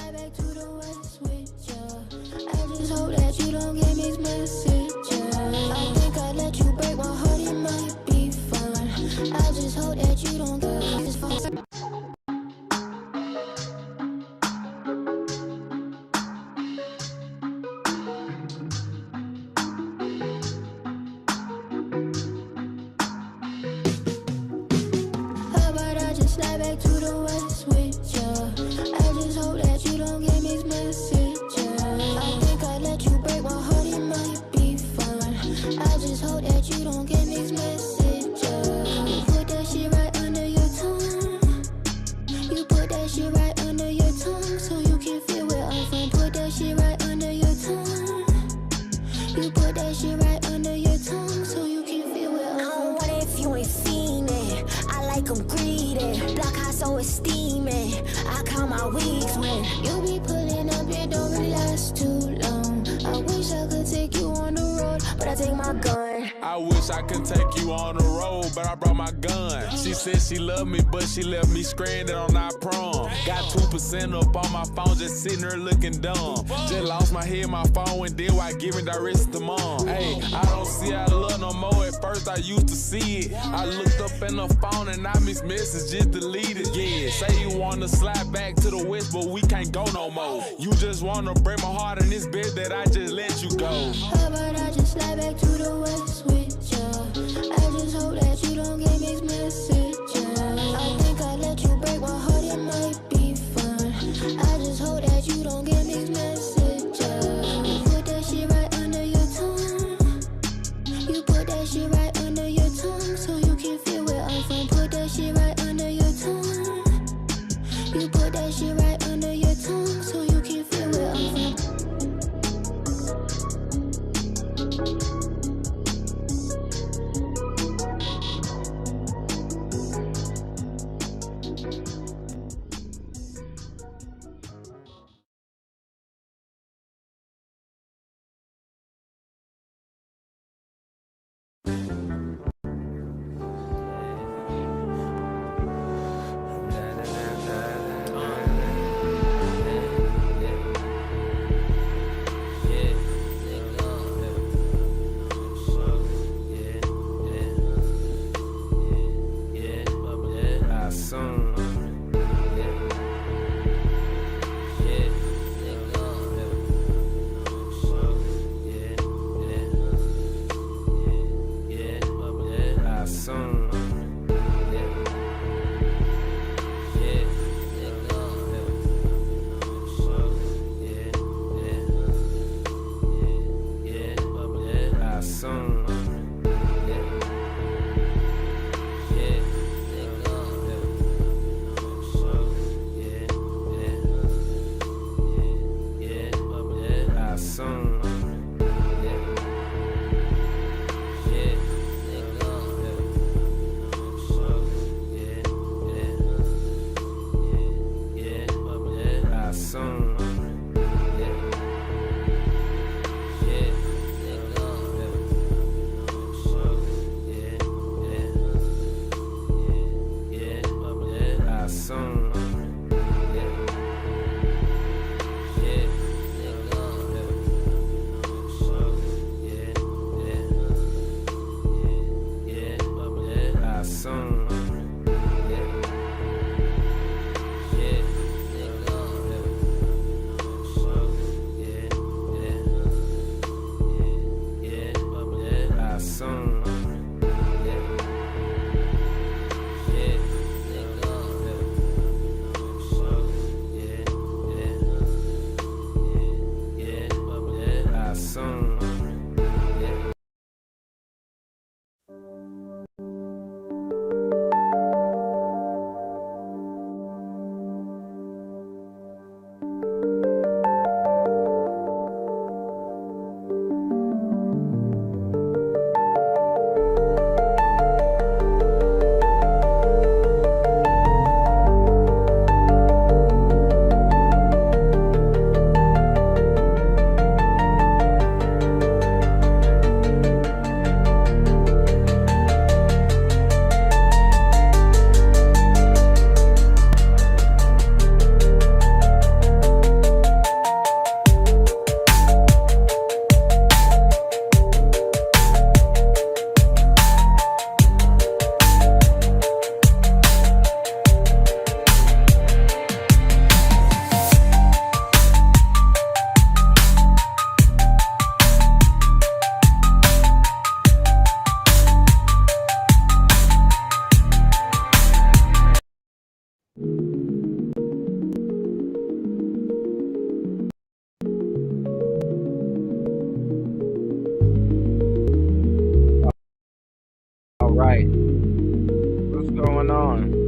slide back to the west with ya. I just hope that you don't get mixed messages. I think I let you break my heart, it might be fun. I just hope that you don't get this fun. How about I just slide back to the west with ya? I just hope that you don't get mixed messages. I think I let you break my heart, it might be fun. I just hope that you don't get mixed messages. You put that shit right under your tongue. You put that shit right under your tongue, so you can feel where I'm from. Put that shit right under your tongue. You put that shit right under your tongue, so you can feel where I'm from. I don't want it if you ain't seen it. I like 'em greedy, block high so it's steaming. I count my weeks when you be pulling up, it don't really last too long. I wish I could take you on the road, but I take my gun. I wish I could take you on the road, but I brought my gun. She said she loved me, but she left me stranded on our prom. Got 2% up on my phone, just sitting there looking dumb. Just lost my head, my phone, and then why giving directions to mom. Hey, I don't see how to love no more. At first I used to see it. I looked up in the phone and I missed messages deleted. Yeah, say you wanna slide back to the west, but we can't go no more. You just wanna break my heart in this bed that I just let you go. How about I just slide back to the west with ya? I just hope that you don't get mixed messages. I think I let you break my heart, it might be fun. I just hope that you don't get mixed messages. You put that shit right under your tongue. You put that shit right under your tongue, so you can feel where I'm from. Put that shit right under your tongue. You put that shit right under your tongue, so you can feel where I'm from. right. What's going on?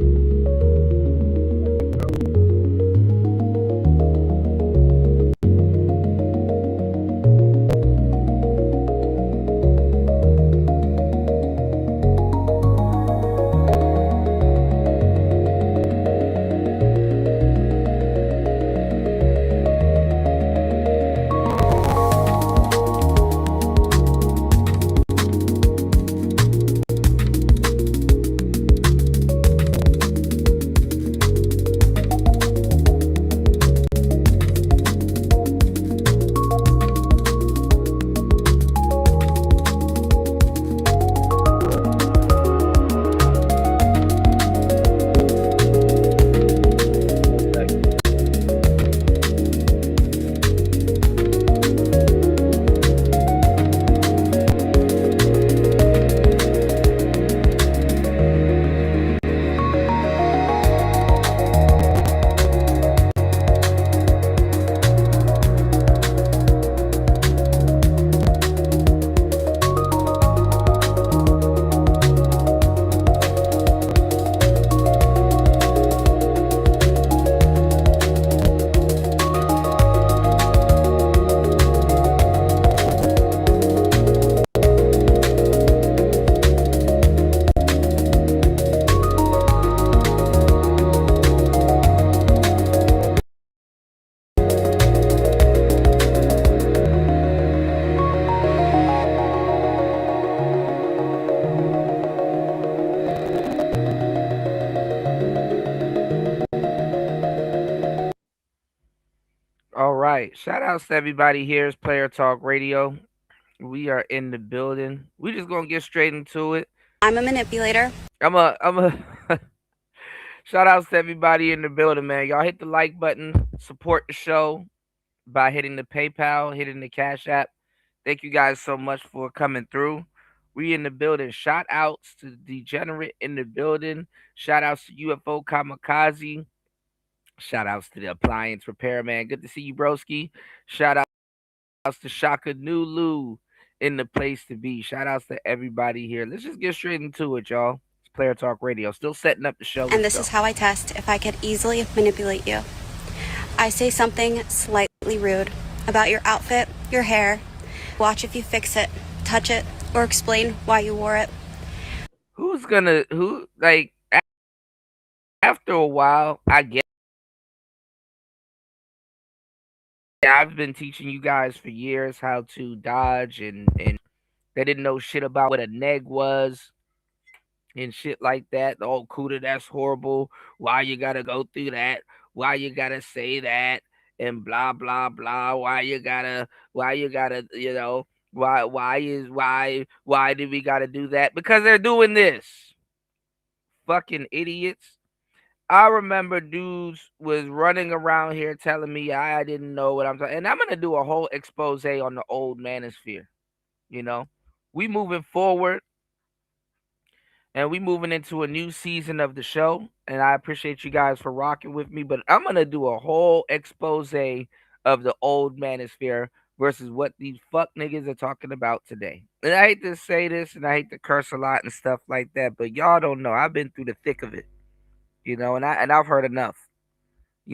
All right. Shout outs to everybody here. It's Player Talk Radio. We are in the building. We just gonna get straight into it. I'm a manipulator. I'm a shout outs to everybody in the building, man. Y'all hit the like button, support the show by hitting the PayPal, hitting the Cash App. Thank you guys so much for coming through. We in the building. Shout outs to Degenerate in the building. Shout outs to UFO Kamikaze. Shout outs to the appliance repairman. Good to see you, broski. Shout outs to Shaka Nulu in the place to be. Shout outs to everybody here. Let's just get straight into it, y'all. It's Player Talk Radio. Still setting up the show. And this is how I test if I could easily manipulate you. I say something slightly rude about your outfit, your hair. Watch if you fix it, touch it, or explain why you wore it. After a while, I get. I've been teaching you guys for years how to dodge, and they didn't know shit about what a neg was and shit like that. Oh, Cuda, that's horrible. Why you gotta go through that? Why you gotta say that? And blah blah blah. Why you gotta, why do we gotta do that? Because they're doing this. Fucking idiots. I remember dudes was running around here telling me I didn't know what I'm talking. And I'm gonna do a whole expose on the old manosphere. You know, we moving forward, and we moving into a new season of the show. And I appreciate you guys for rocking with me. But I'm gonna do a whole expose of the old manosphere versus what these fuck niggas are talking about today. And I hate to say this, and I hate to curse a lot and stuff like that, but y'all don't know. I've been through the thick of it. And I've heard enough,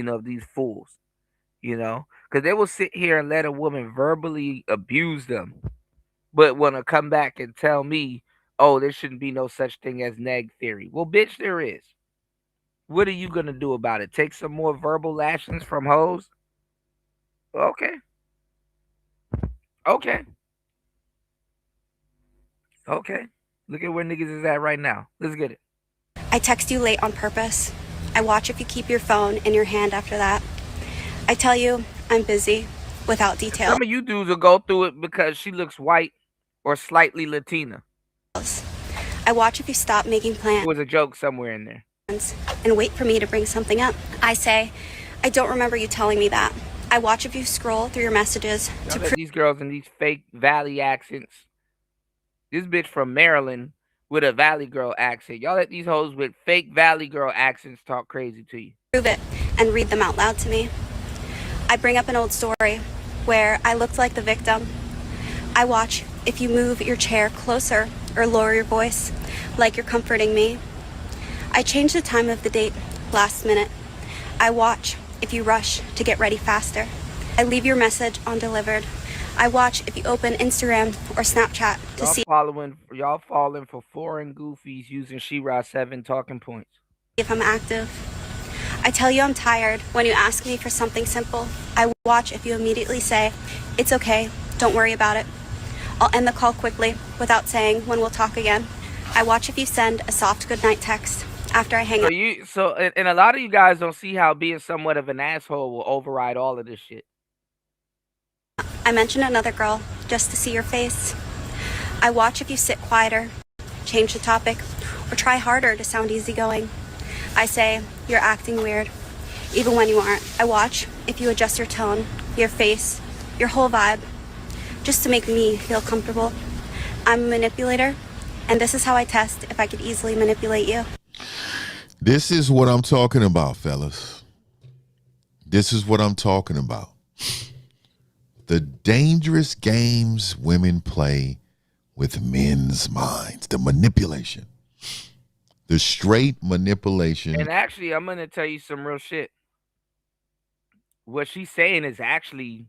of these fools, because they will sit here and let a woman verbally abuse them, but want to come back and tell me, oh, there shouldn't be no such thing as neg theory. Well, bitch, there is. What are you gonna do about it? Take some more verbal lashings from hoes? Okay, okay, okay. Look at where niggas is at right now. Let's get it. I text you late on purpose. I watch if you keep your phone in your hand after that. I tell you I'm busy without details. Some of you dudes will go through it because she looks white or slightly Latina. I watch if you stop making plans. There was a joke somewhere in there. And wait for me to bring something up. I say, I don't remember you telling me that. I watch if you scroll through your messages to these girls in these fake Valley accents. This bitch from Maryland with a Valley girl accent. Y'all let these hoes with fake Valley girl accents talk crazy to you. Prove it and read them out loud to me. I bring up an old story where I looked like the victim. I watch if you move your chair closer or lower your voice, like you're comforting me. I change the time of the date last minute. I watch if you rush to get ready faster. I leave your message undelivered. I watch if you open Instagram or Snapchat to see Y'all falling for foreign goofies using She-Ra 7 talking points. if I'm active. I tell you I'm tired when you ask me for something simple. I watch if you immediately say, it's okay, don't worry about it. I'll end the call quickly without saying when we'll talk again. I watch if you send a soft goodnight text after I hang up. And a lot of you guys don't see how being somewhat of an asshole will override all of this shit. I mention another girl just to see your face. I watch if you sit quieter, change the topic, or try harder to sound easygoing. I say, you're acting weird, even when you aren't. I watch if you adjust your tone, your face, your whole vibe, just to make me feel comfortable. I'm a manipulator, and this is how I test if I could easily manipulate you. This is what I'm talking about, fellas. This is what I'm talking about. The dangerous games women play with men's minds, the manipulation, the straight manipulation. And actually, I'm going to tell you some real shit. What she's saying is actually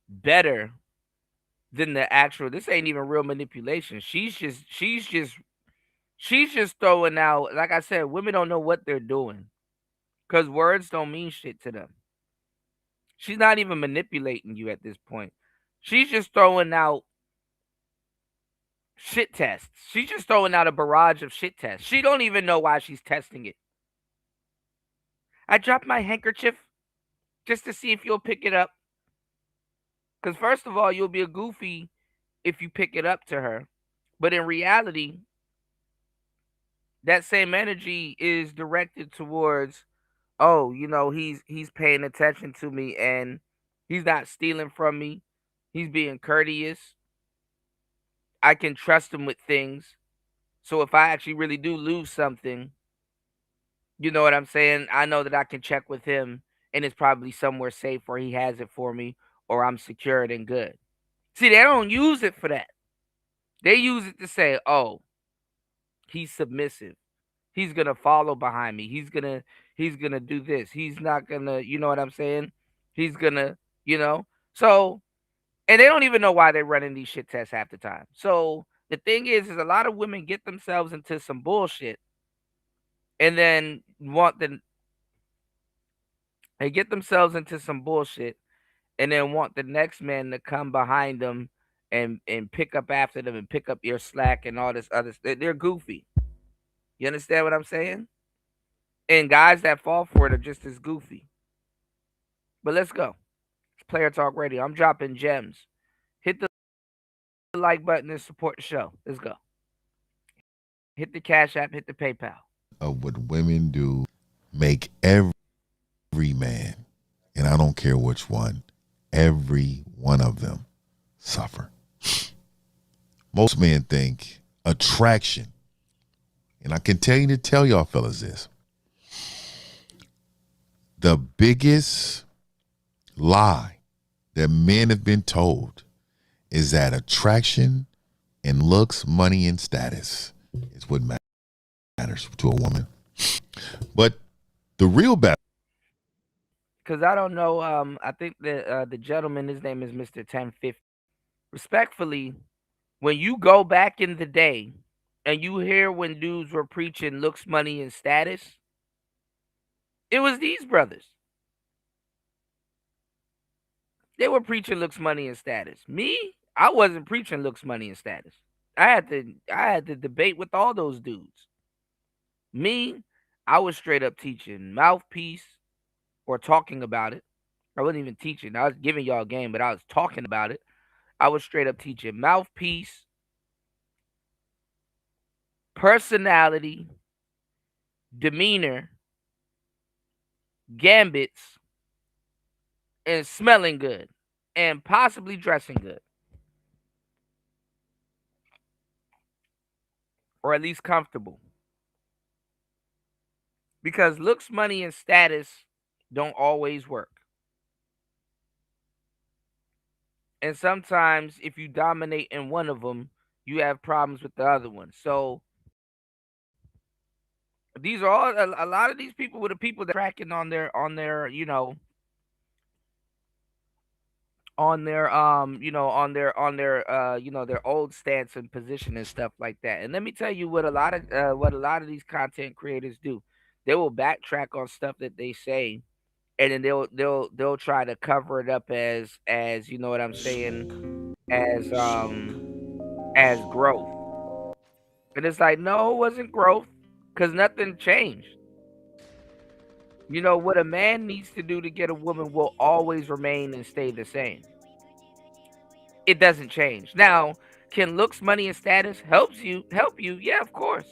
better than the actual. This ain't even real manipulation. She's just throwing out, like I said, women don't know what they're doing because words don't mean shit to them. She's not even manipulating you at this point. She's just throwing out shit tests. She's just throwing out a barrage of shit tests. She don't even know why she's testing it. I dropped my handkerchief just to see if you'll pick it up. Because first of all, you'll be a goofy if you pick it up to her. But in reality, that same energy is directed towards, oh, you know, he's paying attention to me and he's not stealing from me. He's being courteous. I can trust him with things. So if I actually really do lose something, you know what I'm saying? I know that I can check with him and it's probably somewhere safe where he has it for me or I'm secured and good. See, they don't use it for that. They use it to say, oh, he's submissive. He's gonna follow behind me. He's gonna do this. He's not gonna, you know what I'm saying? He's gonna, you know. So, and they don't even know why they're running these shit tests half the time. So the thing is a lot of women get themselves into some bullshit, and then they get themselves into some bullshit, and then want the next man to come behind them and pick up after them and pick up your slack and all this other stuff. They're goofy. You understand what I'm saying? And guys that fall for it are just as goofy. But let's go. It's Player Talk Radio. I'm dropping gems. Hit the like button and support the show. Let's go. Hit the Cash App, hit the PayPal. Of what women do make every man, and I don't care which one, every one of them suffer. Most men think attraction, and I continue to tell y'all fellas this, the biggest lie that men have been told is that attraction and looks, money, and status is what matters to a woman. But the real battle. Because I don't know, I think the gentleman, his name is Mr. 1050. Respectfully, when you go back in the day and you hear when dudes were preaching looks, money, and status, it was these brothers. They were preaching looks, money, and status. Me, I wasn't preaching looks, money, and status. I had to debate with all those dudes. Me, I was straight up teaching mouthpiece or talking about it. I wasn't even teaching. I was giving y'all a game, but I was talking about it. I was straight up teaching mouthpiece, personality, demeanor, gambits, and smelling good, and possibly dressing good. Or at least comfortable. Because looks, money, and status don't always work. And sometimes if you dominate in one of them, you have problems with the other one. So these are all a lot of these people were the people that tracking on their on their their old stance and position and stuff like that. And let me tell you what a lot of these content creators do. They will backtrack on stuff that they say, and then they'll try to cover it up as you know what I'm saying, as growth. And it's like, no, it wasn't growth, because nothing changed. You know what a man needs to do to get a woman will always remain and stay the same. It doesn't change. Now, can looks, money, and status help you? Yeah, of course.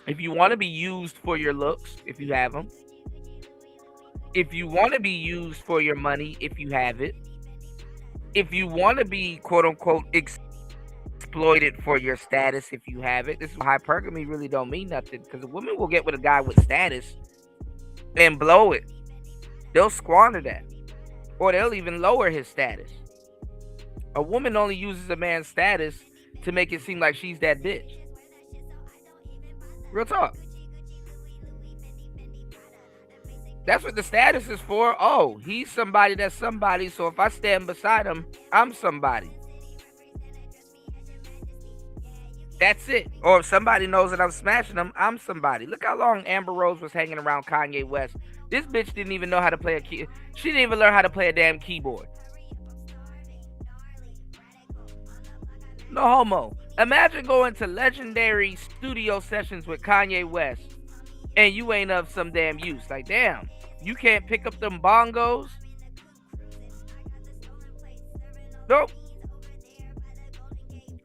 If you want to be used for your looks, if you have them. If you want to be used for your money, if you have it. If you want to be quote unquote exploited for your status, if you have it. This is why hypergamy really don't mean nothing, because a woman will get with a guy with status and blow it. They'll squander that, or they'll even lower his status. A woman only uses a man's status to make it seem like she's that bitch. Real talk. That's what the status is for. Oh, he's somebody that's somebody, so if I stand beside him, I'm somebody. That's it. Or if somebody knows that I'm smashing them, I'm somebody. Look how long Amber Rose was hanging around Kanye West. This bitch didn't even know how to play a key. She didn't even learn how to play a damn keyboard. No homo. Imagine going to legendary studio sessions with Kanye West and you ain't of some damn use. Like, damn, you can't pick up them bongos? Nope.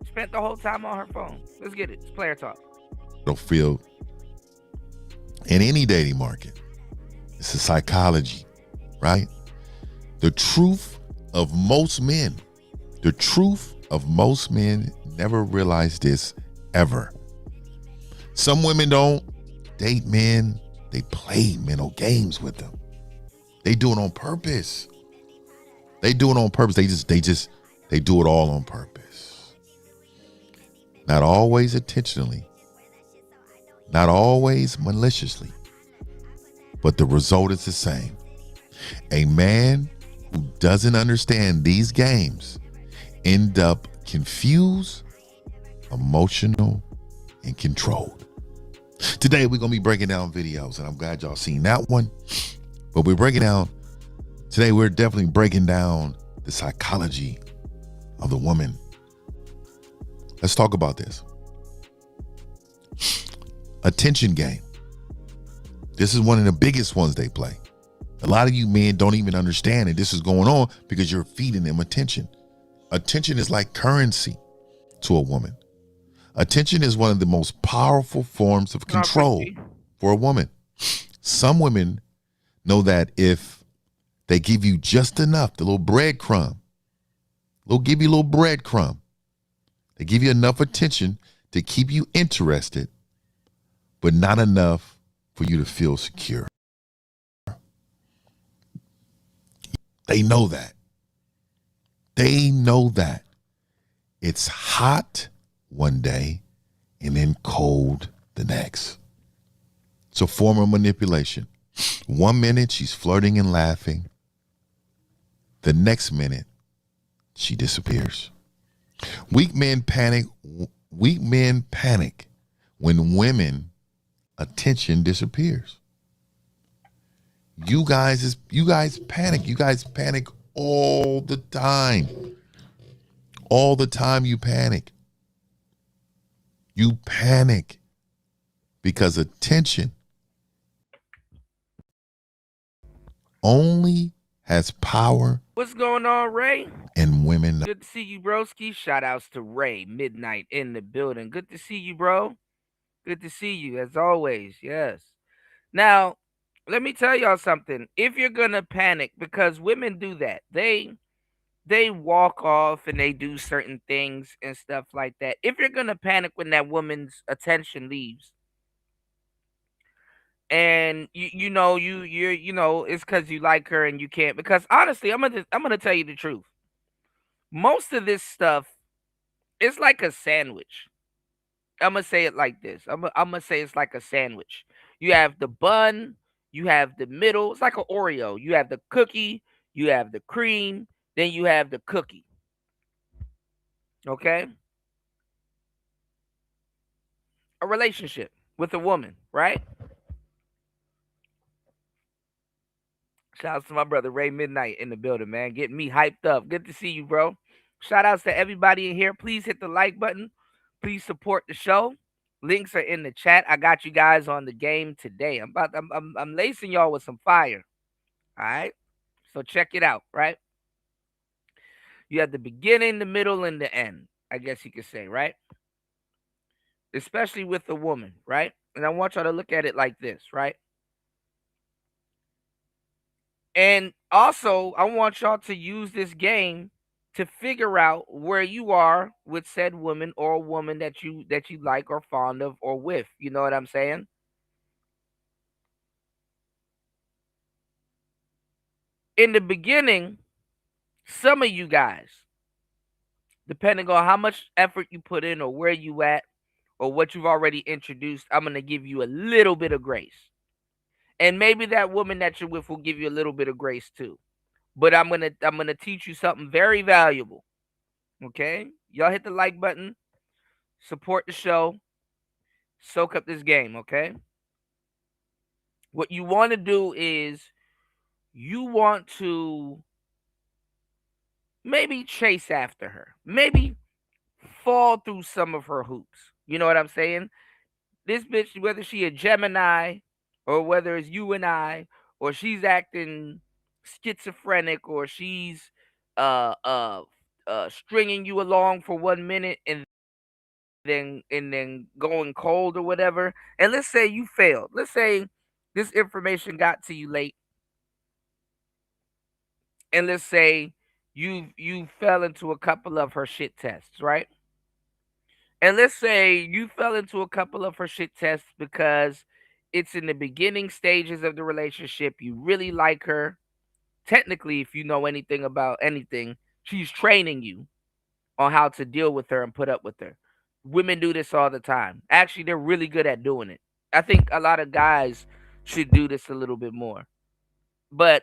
Spent the whole time on her phone. Let's get it. It's player talk. Don't feel in any dating market. It's a psychology, right? The truth of most men never realize this ever. Some women don't date men, they play mental games with them. They do it on purpose. They do it on purpose. They do it all on purpose. Not always intentionally, not always maliciously, but the result is the same. A man who doesn't understand these games end up confused, emotional, and controlled. Today, we're going to be breaking down videos, and I'm glad y'all seen that one. But we're definitely breaking down the psychology of the woman. Let's talk about this. Attention game. This is one of the biggest ones they play. A lot of you men don't even understand that this is going on because you're feeding them attention. Attention is like currency to a woman. Attention is one of the most powerful forms of control for a woman. Some women know that if they give you just enough, the little breadcrumb, they give you enough attention to keep you interested, but not enough for you to feel secure. They know that. It's hot one day and then cold the next. It's a form of manipulation. 1 minute she's flirting and laughing. The next minute she disappears. Weak men panic when women attention disappears. You guys panic. You guys panic all the time. All the time you panic. You panic because attention only has power. What's going on, Ray? And women. Good to see you, broski. Shout outs to Ray, Midnight in the building. Good to see you, bro. Good to see you, as always. Yes. Now, let me tell y'all something. If you're gonna panic, because women do that, they walk off and they do certain things and stuff like that. If you're gonna panic when that woman's attention leaves, and you know it's because you like her and you can't. Because honestly, I'm gonna tell you the truth. Most of this stuff is like a sandwich. I'm gonna say it like this. I'm gonna say it's like a sandwich. You have the bun, you have the middle. It's like an Oreo. You have the cookie, you have the cream, then you have the cookie. Okay, a relationship with a woman, right? Shout out to my brother Ray Midnight in the building, man. Getting me hyped up. Good to see you, bro. Shout outs to everybody in here. Please hit the like button. Please support the show. Links are in the chat. I got you guys on the game today. I'm lacing y'all with some fire. All right. So check it out, right? You have the beginning, the middle, and the end. I guess you could say, right? Especially with a woman, right? And I want y'all to look at it like this, right? And also, I want y'all to use this game to figure out where you are with said woman or a woman that you like or fond of or with. You know what I'm saying? In the beginning, some of you guys, depending on how much effort you put in or where you at or what you've already introduced, I'm gonna give you a little bit of grace. And maybe that woman that you're with will give you a little bit of grace too. But I'm gonna teach you something very valuable. Okay? Y'all hit the like button, support the show, soak up this game, okay? What you want to do is you want to maybe chase after her. Maybe fall through some of her hoops. You know what I'm saying? This bitch, whether she a Gemini or whether it's you and I, or she's acting schizophrenic, or she's uh uh stringing you along for 1 minute and then going cold or whatever. And let's say you failed. Let's say this information got to you late, and let's say you fell into a couple of her shit tests, right? And let's say you fell into a couple of her shit tests because it's in the beginning stages of the relationship. You really like her. Technically, if you know anything about anything, she's training you on how to deal with her and put up with her. Women do this all the time. Actually, they're really good at doing it. I think a lot of guys should do this a little bit more. But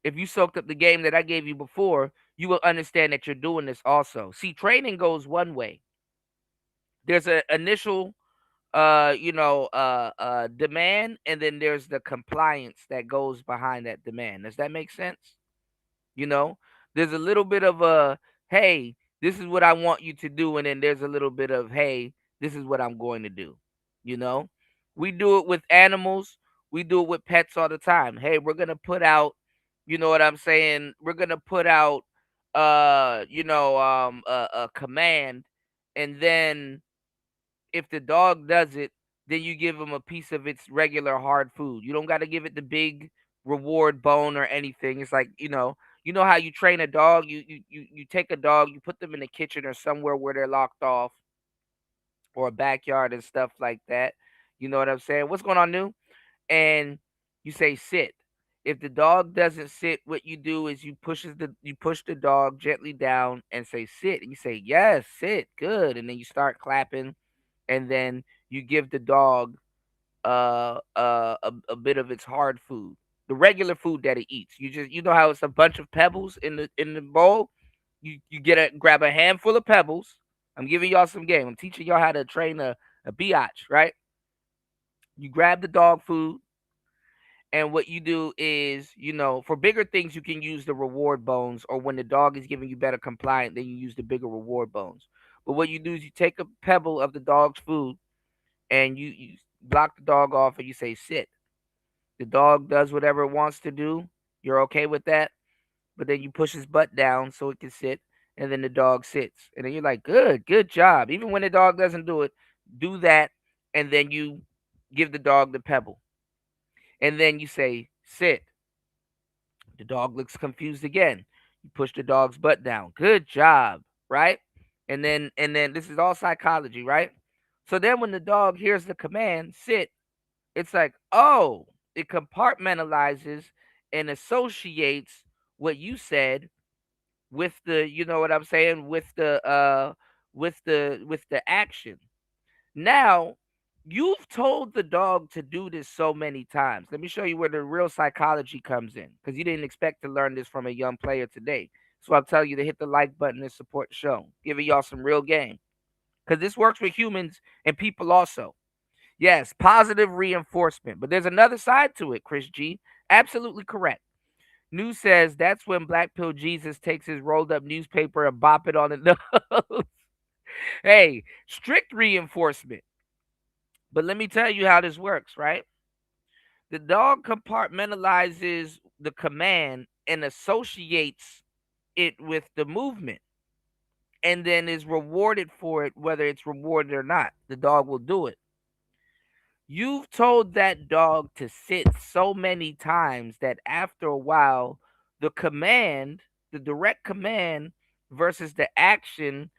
if you soaked up the game that I gave you before, you will understand that you're doing this also. See, training goes one way. There's an initial demand, and then there's the compliance that goes behind that demand. Does that make sense? You know, there's a little bit of a, hey, this is what I want you to do, and then there's a little bit of, hey, this is what I'm going to do. You know, we do it with animals, we do it with pets all the time. Hey, we're gonna put out, you know what I'm saying? We're gonna put out a command, and then if the dog does it, then you give him a piece of its regular hard food. You don't got to give it the big reward bone or anything. It's like, you know how you train a dog. You take a dog, you put them in the kitchen or somewhere where they're locked off, or a backyard and stuff like that. You know what I'm saying? What's going on, new? And you say sit. If the dog doesn't sit, what you do is you push the dog gently down and say sit. And you say yes, sit, good, and then you start clapping, and then you give the dog a bit of its hard food, the regular food that it eats. You know how it's a bunch of pebbles in the bowl. You grab a handful of pebbles. I'm giving y'all some game. I'm teaching y'all how to train a biatch, right? You grab the dog food, and what you do is, for bigger things, you can use the reward bones, or when the dog is giving you better compliant, then you use the bigger reward bones. But what you do is you take a pebble of the dog's food, and you block the dog off, and you say sit. The dog does whatever it wants to do. You're okay with that, but then you push his butt down so it can sit, and then the dog sits, and then you're like, good job. Even when the dog doesn't do it, do that, and then you give the dog the pebble, and then you say sit. The dog looks confused again. You push the dog's butt down. Good job, right? And then this is all psychology, right? So then when the dog hears the command sit, it's like, oh, it compartmentalizes and associates what you said with the, you know what I'm saying, with the action. Now, you've told the dog to do this so many times. Let me show you where the real psychology comes in, because you didn't expect to learn this from a young player today. So I'll tell you to hit the like button and support the show, giving y'all some real game, because this works with humans and people also. Yes, positive reinforcement, but there's another side to it, Chris G. Absolutely correct. News says that's when Black Pill Jesus takes his rolled up newspaper and bop it on the nose. Hey, strict reinforcement. But let me tell you how this works, right? The dog compartmentalizes the command and associates it with the movement and then is rewarded for it, whether it's rewarded or not. The dog will do it. You've told that dog to sit so many times that after a while, the command, the direct command versus the action,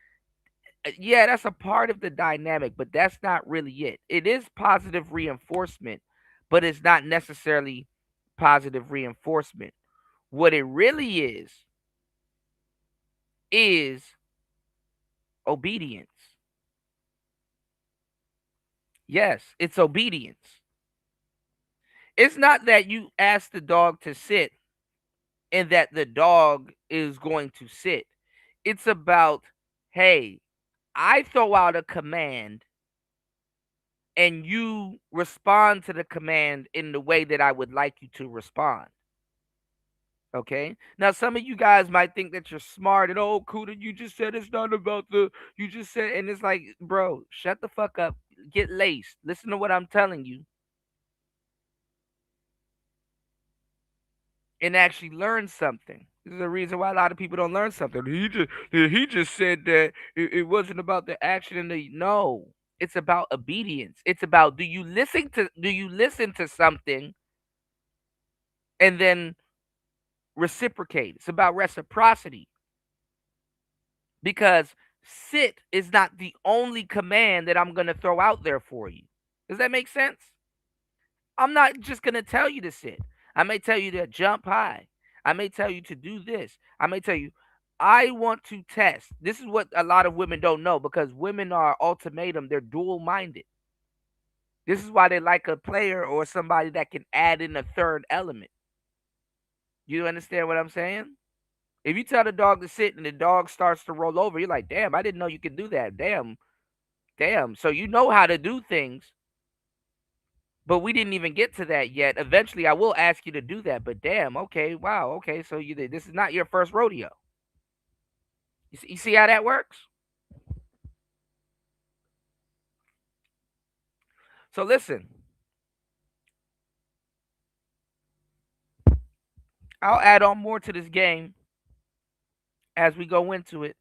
yeah, that's a part of the dynamic, but that's not really it. It is positive reinforcement, but it's not necessarily positive reinforcement. What it really is obedience. Yes, it's obedience. It's not that you ask the dog to sit and that the dog is going to sit. It's about, hey, I throw out a command and you respond to the command in the way that I would like you to respond. Okay. Now, some of you guys might think that you're smart and, oh, Kuda, you just said it's not about you just said, and it's like, bro, shut the fuck up, get laced, listen to what I'm telling you, and actually learn something. This is the reason why a lot of people don't learn something. He just said that it wasn't about the action and the no. It's about obedience. It's about do you listen to something and then reciprocate. It's about reciprocity. Because sit is not the only command that I'm gonna throw out there for you. Does that make sense? I'm not just going to tell you to sit. I may tell you to jump high. I may tell you to do this. I may tell you, I want to test. This is what a lot of women don't know because women are ultimatum. They're dual minded. This is why they like a player or somebody that can add in a third element. You understand what I'm saying? If you tell the dog to sit and the dog starts to roll over, you're like, damn, I didn't know you could do that. Damn, damn. So you know how to do things. But we didn't even get to that yet. Eventually, I will ask you to do that. But damn, okay, wow, okay. So this is not your first rodeo. You see how that works? So listen, I'll add on more to this game as we go into it,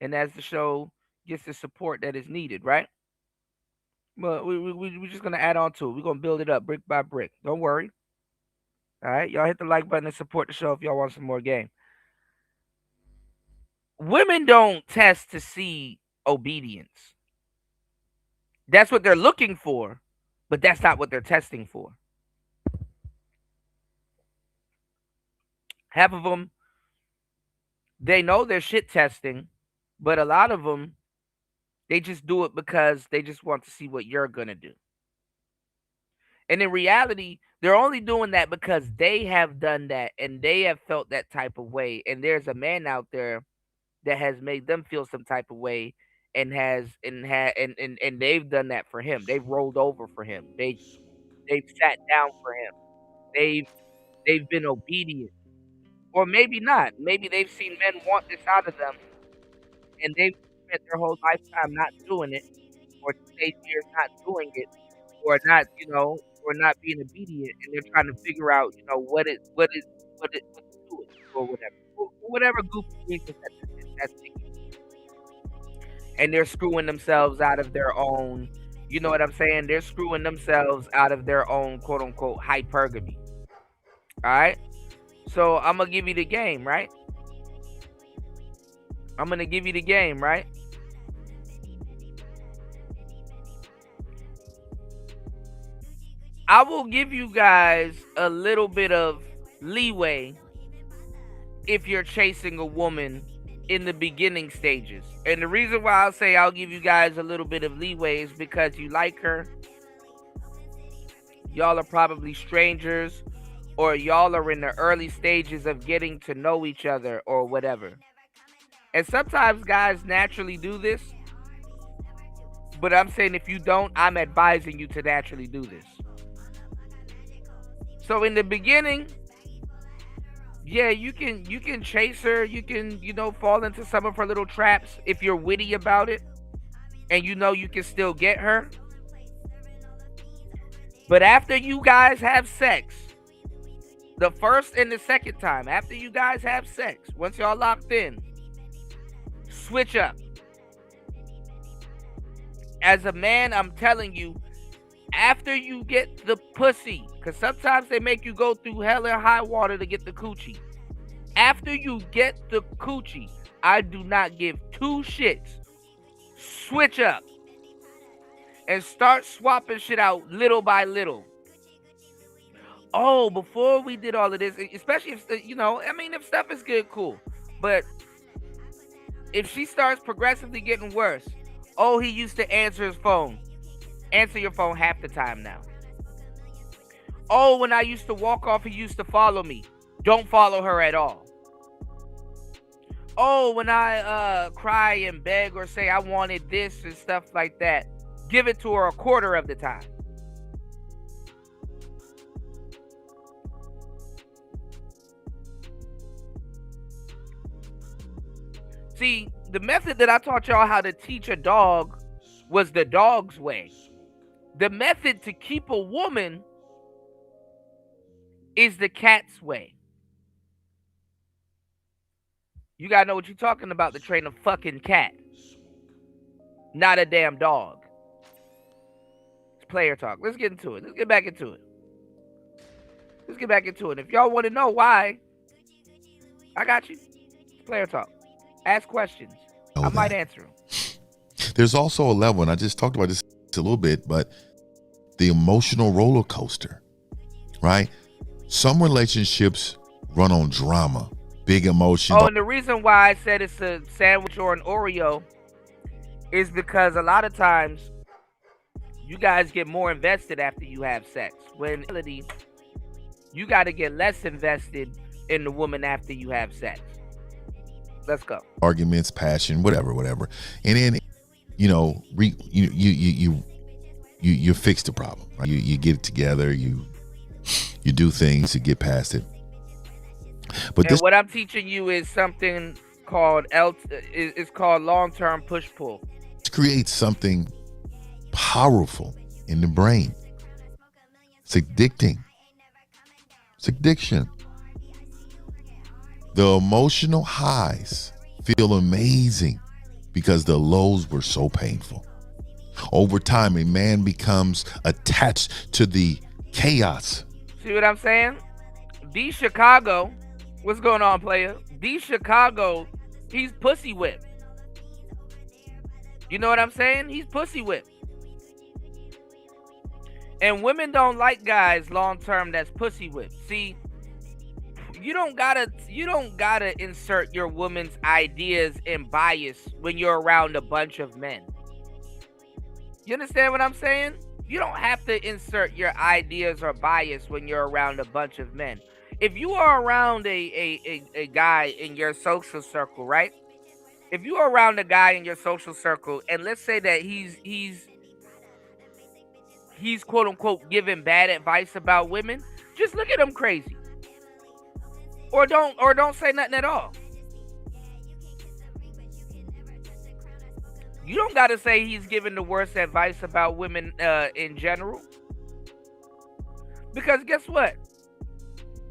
and as the show gets the support that is needed, right? But we're just gonna add on to it. We're gonna build it up brick by brick. Don't worry. All right, y'all hit the like button and support the show if y'all want some more game. Women don't test to see obedience. That's what they're looking for, but that's not what they're testing for. Half of them, they know they're shit testing, but a lot of them, they just do it because they just want to see what you're going to do. And in reality, they're only doing that because they have done that and they have felt that type of way. And there's a man out there that has made them feel some type of way and and they've done that for him. They've rolled over for him. They've sat down for him. They've they've been obedient. Or maybe not. Maybe they've seen men want this out of them and they've spent their whole lifetime not doing it, or teenage years not doing it, or not, or not being obedient, and they're trying to figure out, what to do it, or whatever. For whatever goofy reasons that's thinking. And they're screwing themselves out of their own, you know what I'm saying? They're screwing themselves out of their own quote unquote hypergamy. Alright? So I'm gonna give you the game, right? I'm gonna give you the game, right? I will give you guys a little bit of leeway if you're chasing a woman in the beginning stages. And the reason why I'll say I'll give you guys a little bit of leeway is because you like her, y'all are probably strangers, or y'all are in the early stages of getting to know each other or whatever. And sometimes guys naturally do this, but I'm saying if you don't, I'm advising you to naturally do this. So in the beginning, yeah, you can chase her, you can, fall into some of her little traps if you're witty about it and you can still get her. But after you guys have sex, the first and the second time, after you guys have sex, once y'all locked in, switch up. As a man, I'm telling you, after you get the pussy, because sometimes they make you go through hell and high water to get the coochie. After you get the coochie, I do not give two shits. Switch up and start swapping shit out little by little. Oh, before we did all of this, especially if, if stuff is good, cool. But if she starts progressively getting worse, oh, he used to answer his phone. Answer your phone half the time now. Oh, when I used to walk off, he used to follow me. Don't follow her at all. Oh, when I cry and beg or say I wanted this and stuff like that, give it to her a quarter of the time. See, the method that I taught y'all how to teach a dog was the dog's way. The method to keep a woman is the cat's way. You gotta know what you're talking about to train a fucking cat, not a damn dog. It's player talk. Let's get into it. Let's get back into it. If y'all want to know why, I got you. It's player talk. Ask questions. I might answer them. There's also a level, and I just talked about this a little bit, but the emotional roller coaster, right? Some relationships run on drama, big emotion. Oh, and the reason why I said it's a sandwich or an Oreo is because a lot of times you guys get more invested after you have sex. When in reality, you got to get less invested in the woman after you have sex. Let's go. Arguments, passion, whatever. And then, you fix the problem, right? You get it together, you do things to get past it. But what I'm teaching you is something called it's called long-term push-pull. It creates something powerful in the brain. It's addicting. It's addiction. The emotional highs feel amazing because the lows were so painful. Over time, a man becomes attached to the chaos. See what I'm saying? D Chicago, what's going on, player? D Chicago, he's pussy whipped. You know what I'm saying? He's pussy whipped. And women don't like guys long term that's pussy whipped. See, you don't gotta insert your woman's ideas and bias when you're around a bunch of men. You understand what I'm saying? You don't have to insert your ideas or bias when you're around a bunch of men. If you are around a guy in your social circle, right? If you are around a guy in your social circle, and let's say that he's quote unquote giving bad advice about women, just look at him crazy. Or don't say nothing at all. You don't gotta say he's giving the worst advice about women in general. Because guess what?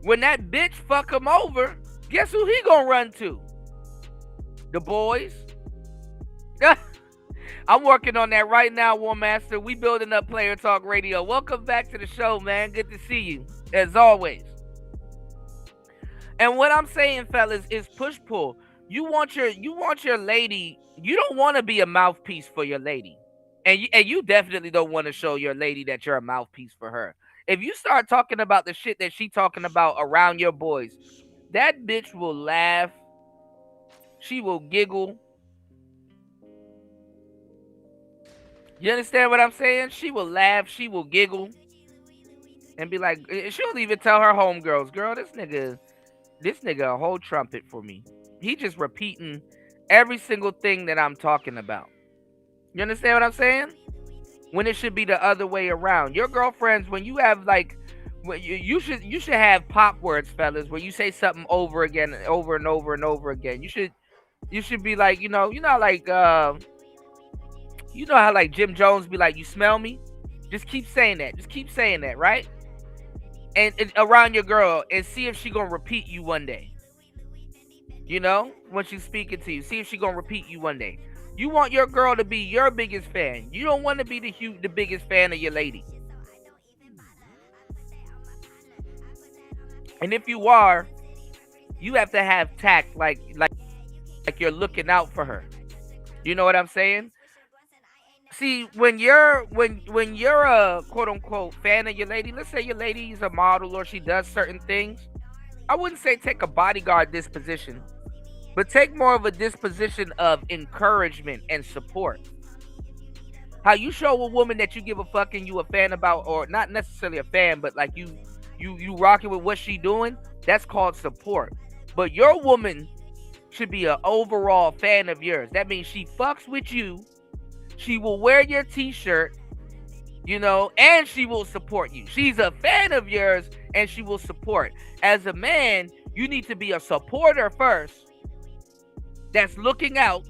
When that bitch fuck him over, guess who he gonna run to? The boys. I'm working on that right now, War Master. We building up Player Talk Radio. Welcome back to the show, man. Good to see you, as always. And what I'm saying, fellas, is push pull. You want your lady. You don't want to be a mouthpiece for your lady, and you definitely don't want to show your lady that you're a mouthpiece for her. If you start talking about the shit that she talking about around your boys, That bitch will laugh. She will giggle. You understand what I'm saying? She will laugh. She will giggle. And be like, she'll even tell her homegirls, girl, this nigga a whole trumpet for me. He just repeating every single thing that I'm talking about. You understand what I'm saying? When it should be the other way around. Your girlfriends, when you have like, you should have pop words, fellas, where you say something over again, over and over and over again. You should be like, you know like you know how like Jim Jones be like, you smell me? Just keep saying that. Just keep saying that, right? And around your girl and see if she gonna repeat you one day. You know, when she's speaking to you, see if she gonna repeat you one day. You want your girl to be your biggest fan. You don't want to be the biggest fan of your lady. And if you are, you have to have tact, like you're looking out for her. You know what I'm saying? See, when you're a quote unquote fan of your lady, let's say your lady is a model or she does certain things, I wouldn't say take a bodyguard disposition, but take more of a disposition of encouragement and support. How you show a woman that you give a fuck and you a fan about, or not necessarily a fan, but like you rocking with what she doing, that's called support. But your woman should be an overall fan of yours. That means she fucks with you. She will wear your t-shirt, you know, and she will support you. She's a fan of yours and she will support. As a man, you need to be a supporter first that's looking out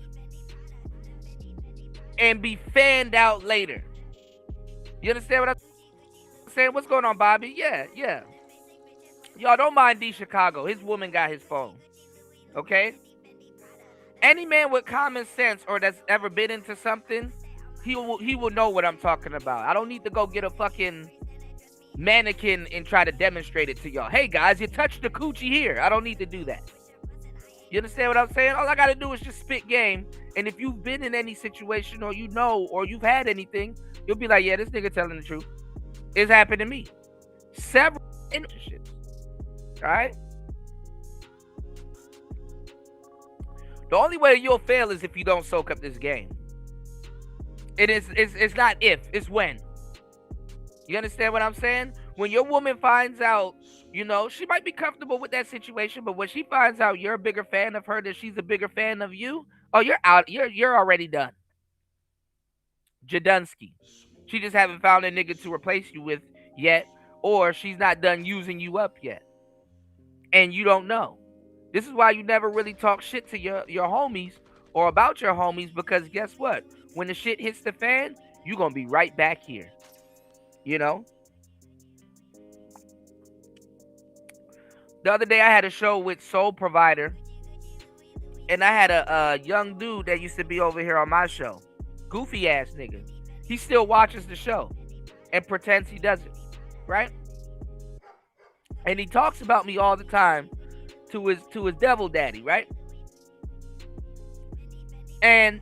and be fanned out later. You understand what I'm saying? What's going on, Bobby? Yeah. Y'all don't mind D Chicago. His woman got his phone. Okay? Any man with common sense or that's ever been into something, he will know what I'm talking about. I don't need to go get a fucking mannequin and try to demonstrate it to y'all. Hey guys, you touched the coochie here. I don't need to do that. You understand what I'm saying? All I gotta do is just spit game. And if you've been in any situation or you know or you've had anything, you'll be like, yeah, this nigga telling the truth. It's happened to me. Several relationships. Alright? The only way you'll fail is if you don't soak up this game. It's not if, it's when. You understand what I'm saying? When your woman finds out, you know, she might be comfortable with that situation, but when she finds out you're a bigger fan of her than she's a bigger fan of you, oh, you're out. You're already done. Jadunsky. She just haven't found a nigga to replace you with yet, or she's not done using you up yet. And you don't know. This is why you never really talk shit to your homies or about your homies, because guess what? When the shit hits the fan, you're going to be right back here. You know? The other day I had a show with Soul Provider, and I had a young dude that used to be over here on my show. Goofy ass nigga. He still watches the show and pretends he doesn't. Right? And he talks about me all the time to his devil daddy, right? And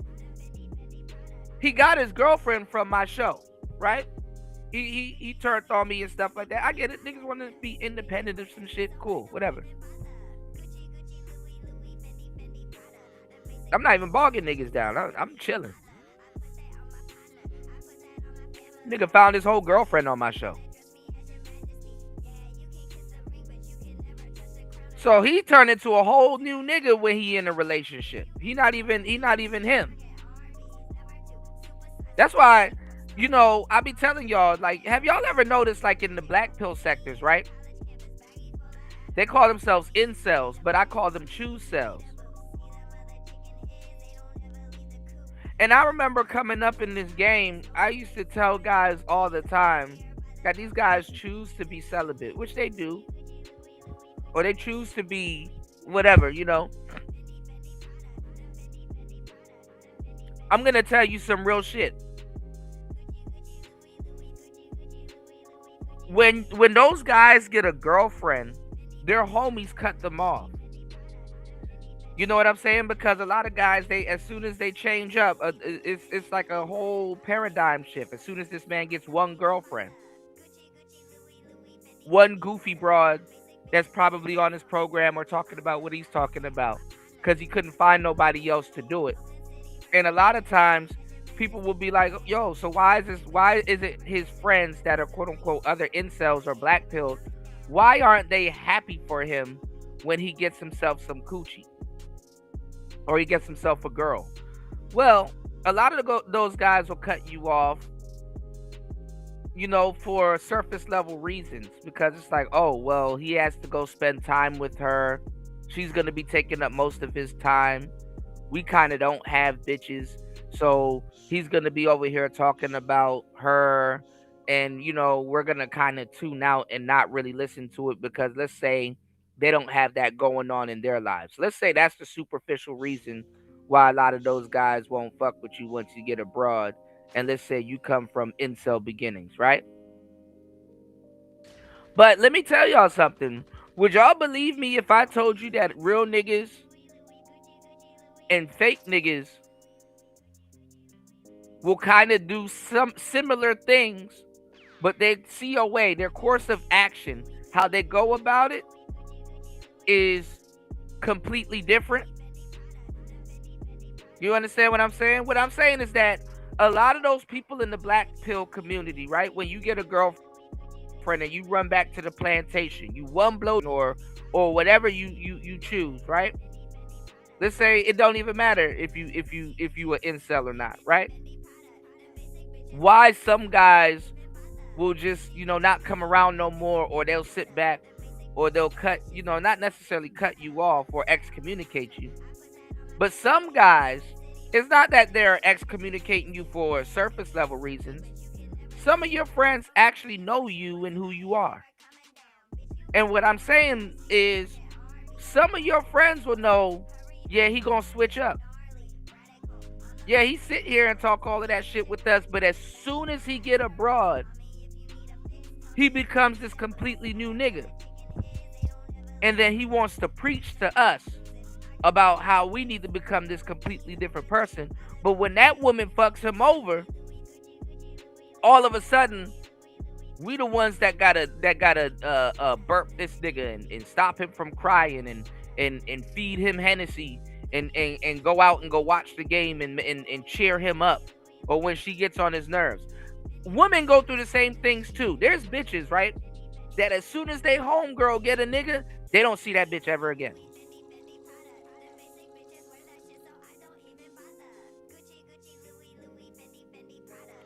he got his girlfriend from my show, right? He turned on me and stuff like that. I get it. Niggas want to be independent of some shit. Cool, whatever. I'm not even bogging niggas down. I'm chilling. Nigga found his whole girlfriend on my show. So he turned into a whole new nigga when he in a relationship. He not even him. That's why, you know, I be telling y'all, like, have y'all ever noticed, like, in the black pill sectors, right? They call themselves incels, but I call them choose cells. And I remember coming up in this game, I used to tell guys all the time that these guys choose to be celibate, which they do. Or they choose to be whatever, you know. I'm going to tell you some real shit. When those guys get a girlfriend, their homies cut them off. You know what I'm saying? Because a lot of guys, they as soon as they change up, it's like a whole paradigm shift. As soon as this man gets one girlfriend, one goofy broad that's probably on his program or talking about what he's talking about because he couldn't find nobody else to do it. And a lot of times people will be like, yo, so why is it his friends that are quote unquote other incels or black pills, why aren't they happy for him when he gets himself some coochie or he gets himself a girl? Well, a lot of those guys will cut you off, for surface level reasons because it's like, oh, well, he has to go spend time with her. She's going to be taking up most of his time. We kind of don't have bitches. So he's going to be over here talking about her. And, we're going to kind of tune out and not really listen to it because let's say they don't have that going on in their lives. Let's say that's the superficial reason why a lot of those guys won't fuck with you once you get abroad. And let's say you come from incel beginnings, right? But let me tell y'all something. Would y'all believe me if I told you that real niggas and fake niggas will kind of do some similar things, but they see a way, their course of action, how they go about it is completely different? You understand what I'm saying? What I'm saying is that a lot of those people in the black pill community, right? When you get a girlfriend and you run back to the plantation, you one blow or whatever you choose, right? Let's say it don't even matter if you an incel or not, right? Why some guys will just not come around no more, or they'll sit back, or they'll cut, not necessarily cut you off or excommunicate you, but some guys, it's not that they're excommunicating you for surface level reasons. Some of your friends actually know you and who you are. And what I'm saying is some of your friends will know, yeah, he gonna switch up. Yeah, he sit here and talk all of that shit with us, but as soon as he get abroad, he becomes this completely new nigga. And then he wants to preach to us about how we need to become this completely different person. But when that woman fucks him over, all of a sudden, we the ones that gotta burp this nigga and stop him from crying and feed him Hennessy and go out and go watch the game and cheer him up, or when she gets on his nerves. Women go through the same things too. There's bitches, right, that as soon as they homegirl get a nigga, they don't see that bitch ever again.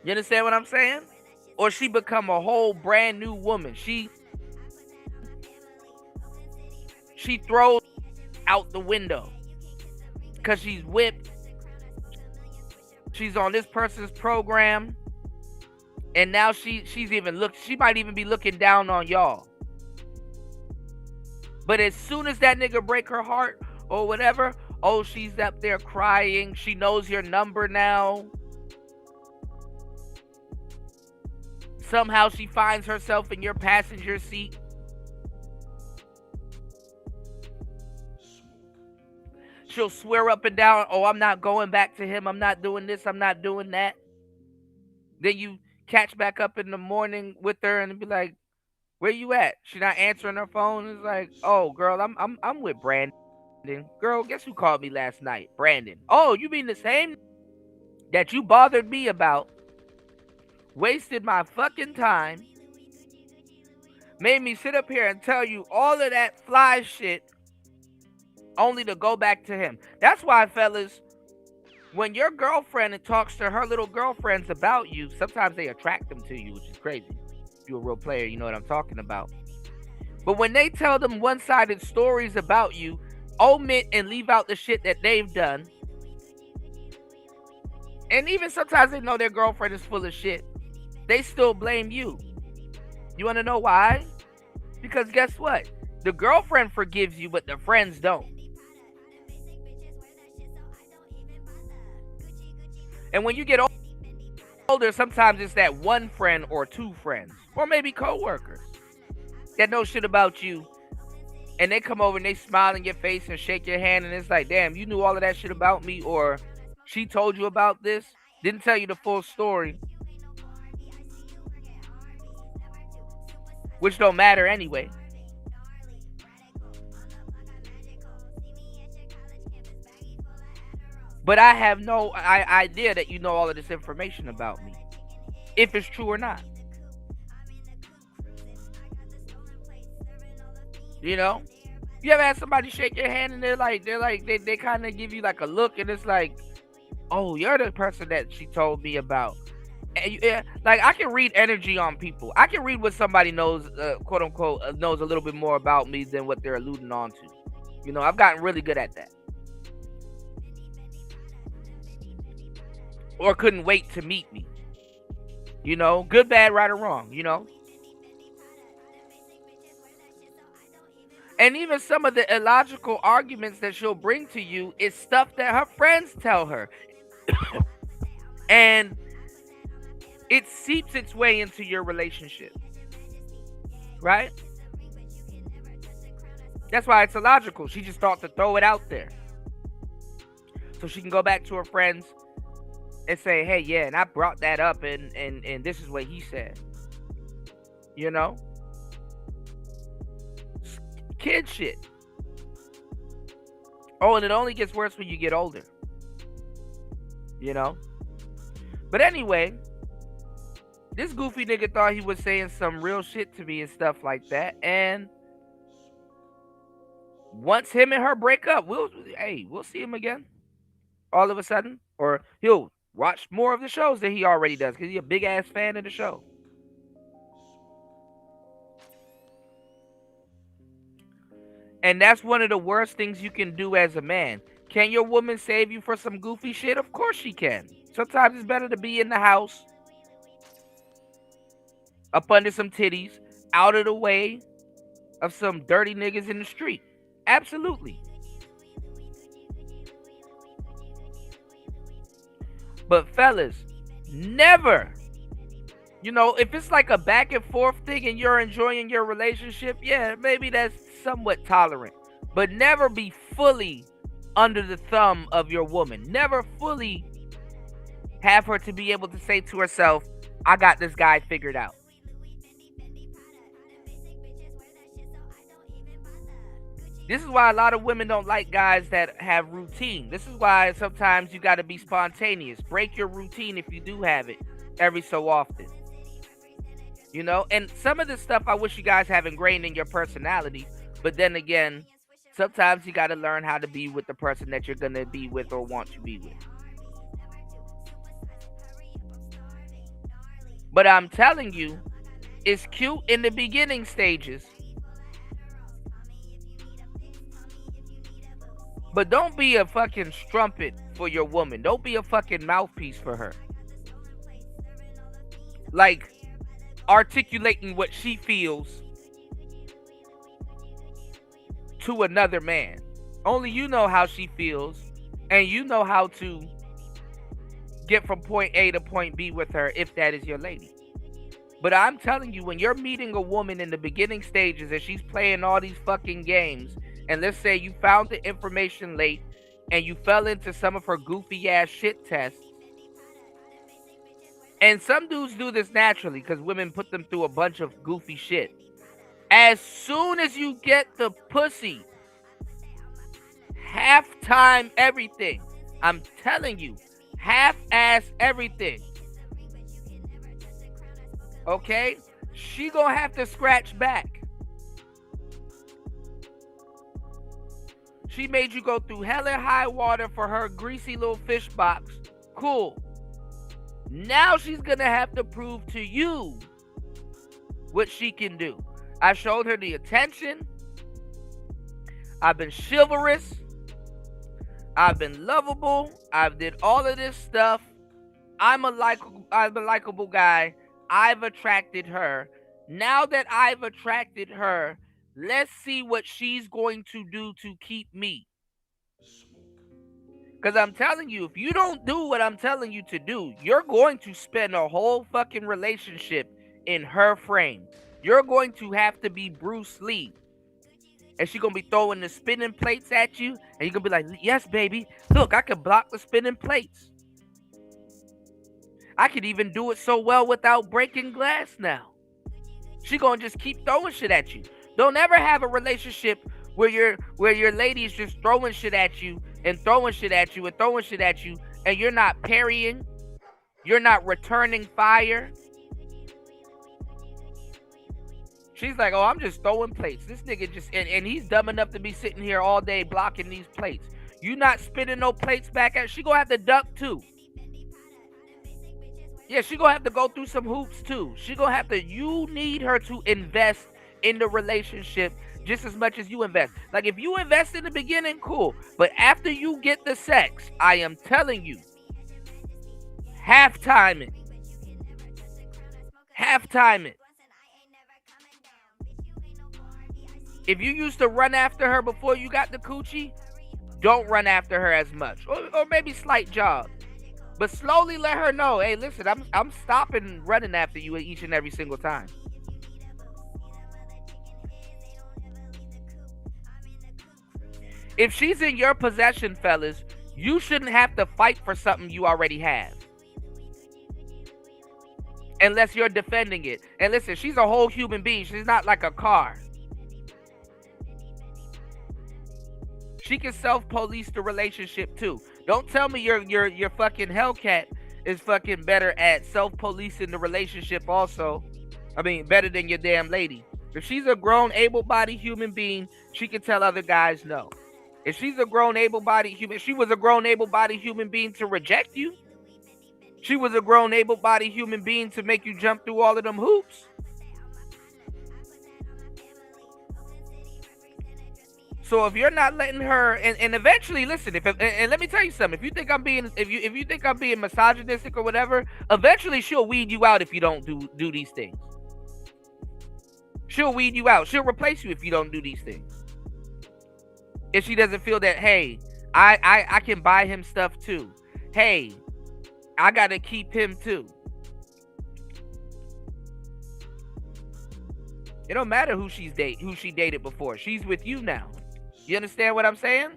You understand what I'm saying? Or she become a whole brand new woman. She throws out the window because she's whipped. She's on this person's program, and now she might even be looking down on y'all. But as soon as that nigga break her heart or whatever, oh, she's up there crying. She knows your number now. Somehow she finds herself in your passenger seat. She'll swear up and down, oh, I'm not going back to him. I'm not doing this. I'm not doing that. Then you catch back up in the morning with her and be like, where you at? She not answering her phone. It's like, oh, girl, I'm with Brandon. Girl, guess who called me last night? Brandon. Oh, you mean the same that you bothered me about? Wasted my fucking time, made me sit up here and tell you all of that fly shit only to go back to him. That's why, fellas, when your girlfriend talks to her little girlfriends about you, sometimes they attract them to you, which is crazy. If you're a real player, you know what I'm talking about. But when they tell them one-sided stories about you, omit and leave out the shit that they've done, and even sometimes they know their girlfriend is full of shit, they still blame you. You want to know why? Because guess what? The girlfriend forgives you, but the friends don't. And when you get older, sometimes it's that one friend or two friends, or maybe coworkers that know shit about you, and they come over and they smile in your face and shake your hand, and it's like, damn, you knew all of that shit about me, or she told you about this, didn't tell you the full story, which don't matter anyway. But I have no idea that you know all of this information about me, if it's true or not. You know, you ever had somebody shake your hand and they kind of give you like a look, and it's like, oh, you're the person that she told me about. Like, I can read energy on people. I can read what somebody knows, quote unquote, knows a little bit more about me than what they're alluding on to. You know, I've gotten really good at that. Or couldn't wait to meet me. You know, good, bad, right, or wrong, you know. And even some of the illogical arguments that she'll bring to you is stuff that her friends tell her. And it seeps its way into your relationship. Right? That's why it's illogical. She just thought to throw it out there, so she can go back to her friends and say, hey, yeah, and I brought that up, and this is what he said. You know? Kid shit. Oh, and it only gets worse when you get older. You know? But anyway, this goofy nigga thought he was saying some real shit to me and stuff like that. And once him and her break up, we'll see him again. All of a sudden. Or he'll watch more of the shows than he already does, because he's a big ass fan of the show. And that's one of the worst things you can do as a man. Can your woman save you for some goofy shit? Of course she can. Sometimes it's better to be in the house, up under some titties, out of the way of some dirty niggas in the street. Absolutely. But fellas, never, you know, if it's like a back and forth thing and you're enjoying your relationship, yeah, maybe that's somewhat tolerant. But never be fully under the thumb of your woman. Never fully have her to be able to say to herself, I got this guy figured out. This is why a lot of women don't like guys that have routine. This is why sometimes you got to be spontaneous. Break your routine if you do have it every so often. You know, and some of this stuff I wish you guys have ingrained in your personality. But then again, sometimes you got to learn how to be with the person that you're going to be with or want to be with. But I'm telling you, it's cute in the beginning stages. But don't be a fucking strumpet for your woman. Don't be a fucking mouthpiece for her. Like, articulating what she feels to another man. Only you know how she feels, and you know how to get from point A to point B with her if that is your lady. But I'm telling you, when you're meeting a woman in the beginning stages and she's playing all these fucking games, and let's say you found the information late and you fell into some of her goofy ass shit tests. And some dudes do this naturally because women put them through a bunch of goofy shit. As soon as you get the pussy, half-time everything. I'm telling you, half-ass everything. Okay? She gonna have to scratch back. She made you go through hell and high water for her greasy little fish box. Cool. Now she's gonna have to prove to you what she can do. I showed her the attention. I've been chivalrous. I've been lovable. I've did all of this stuff. I'm a likable guy. I've attracted her. Now that I've attracted her, let's see what she's going to do to keep me. Because I'm telling you, if you don't do what I'm telling you to do, you're going to spend a whole fucking relationship in her frame. You're going to have to be Bruce Lee. And she's going to be throwing the spinning plates at you. And you're going to be like, yes, baby. Look, I can block the spinning plates. I can even do it so well without breaking glass now. She's going to just keep throwing shit at you. Don't ever have a relationship where your lady is just throwing shit at you and throwing shit at you and you're not parrying, you're not returning fire. She's like, oh, I'm just throwing plates. This nigga just, and he's dumb enough to be sitting here all day blocking these plates. You not spitting no plates back at her. She gonna have to duck too. Yeah, she gonna have to go through some hoops too. She gonna have to, you need her to invest in the relationship just as much as you invest. Like if you invest in the beginning, cool. But after you get the sex, I am telling you, half-time it. Half-time it. If you used to run after her before you got the coochie, don't run after her as much. Or maybe slight jog. But slowly let her know, hey, listen, I'm stopping running after you each and every single time. If she's in your possession, fellas, you shouldn't have to fight for something you already have. Unless you're defending it. And listen, she's a whole human being. She's not like a car. She can self-police the relationship too. Don't tell me your fucking Hellcat is fucking better at self-policing the relationship also. I mean, better than your damn lady. If she's a grown, able-bodied human being, she can tell other guys no. If she's a grown, able-bodied human, she was a grown, able-bodied human being to reject you. She was a grown, able-bodied human being to make you jump through all of them hoops. So if you're not letting her, and eventually, listen, and let me tell you something. If you think I'm being, if you think I'm being misogynistic or whatever, eventually she'll weed you out if you don't do these things. She'll weed you out. She'll replace you if you don't do these things. If she doesn't feel that, hey, I can buy him stuff too. Hey, I gotta keep him too. It don't matter who she dated before. She's with you now. You understand what I'm saying?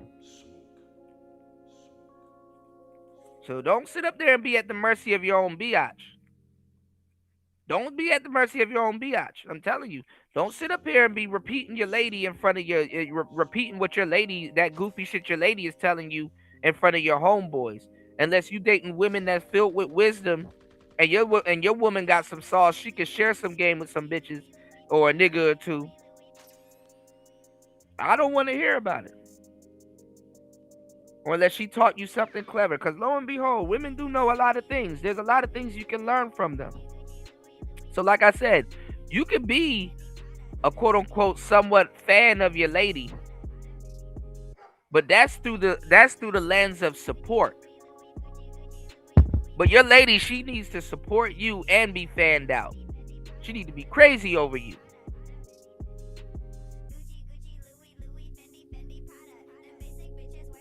So don't sit up there and be at the mercy of your own biatch. Don't be at the mercy of your own biatch. I'm telling you. Don't sit up here and be repeating your lady in front of repeating what your lady, that goofy shit your lady is telling you in front of your homeboys. Unless you dating women that's filled with wisdom and your woman got some sauce, she can share some game with some bitches or a nigga or two. I don't want to hear about it. Or unless she taught you something clever. Because lo and behold, women do know a lot of things. There's a lot of things you can learn from them. So like I said, you could be a quote-unquote somewhat fan of your lady. But that's through the lens of support. But your lady, she needs to support you and be fanned out. She needs to be crazy over you.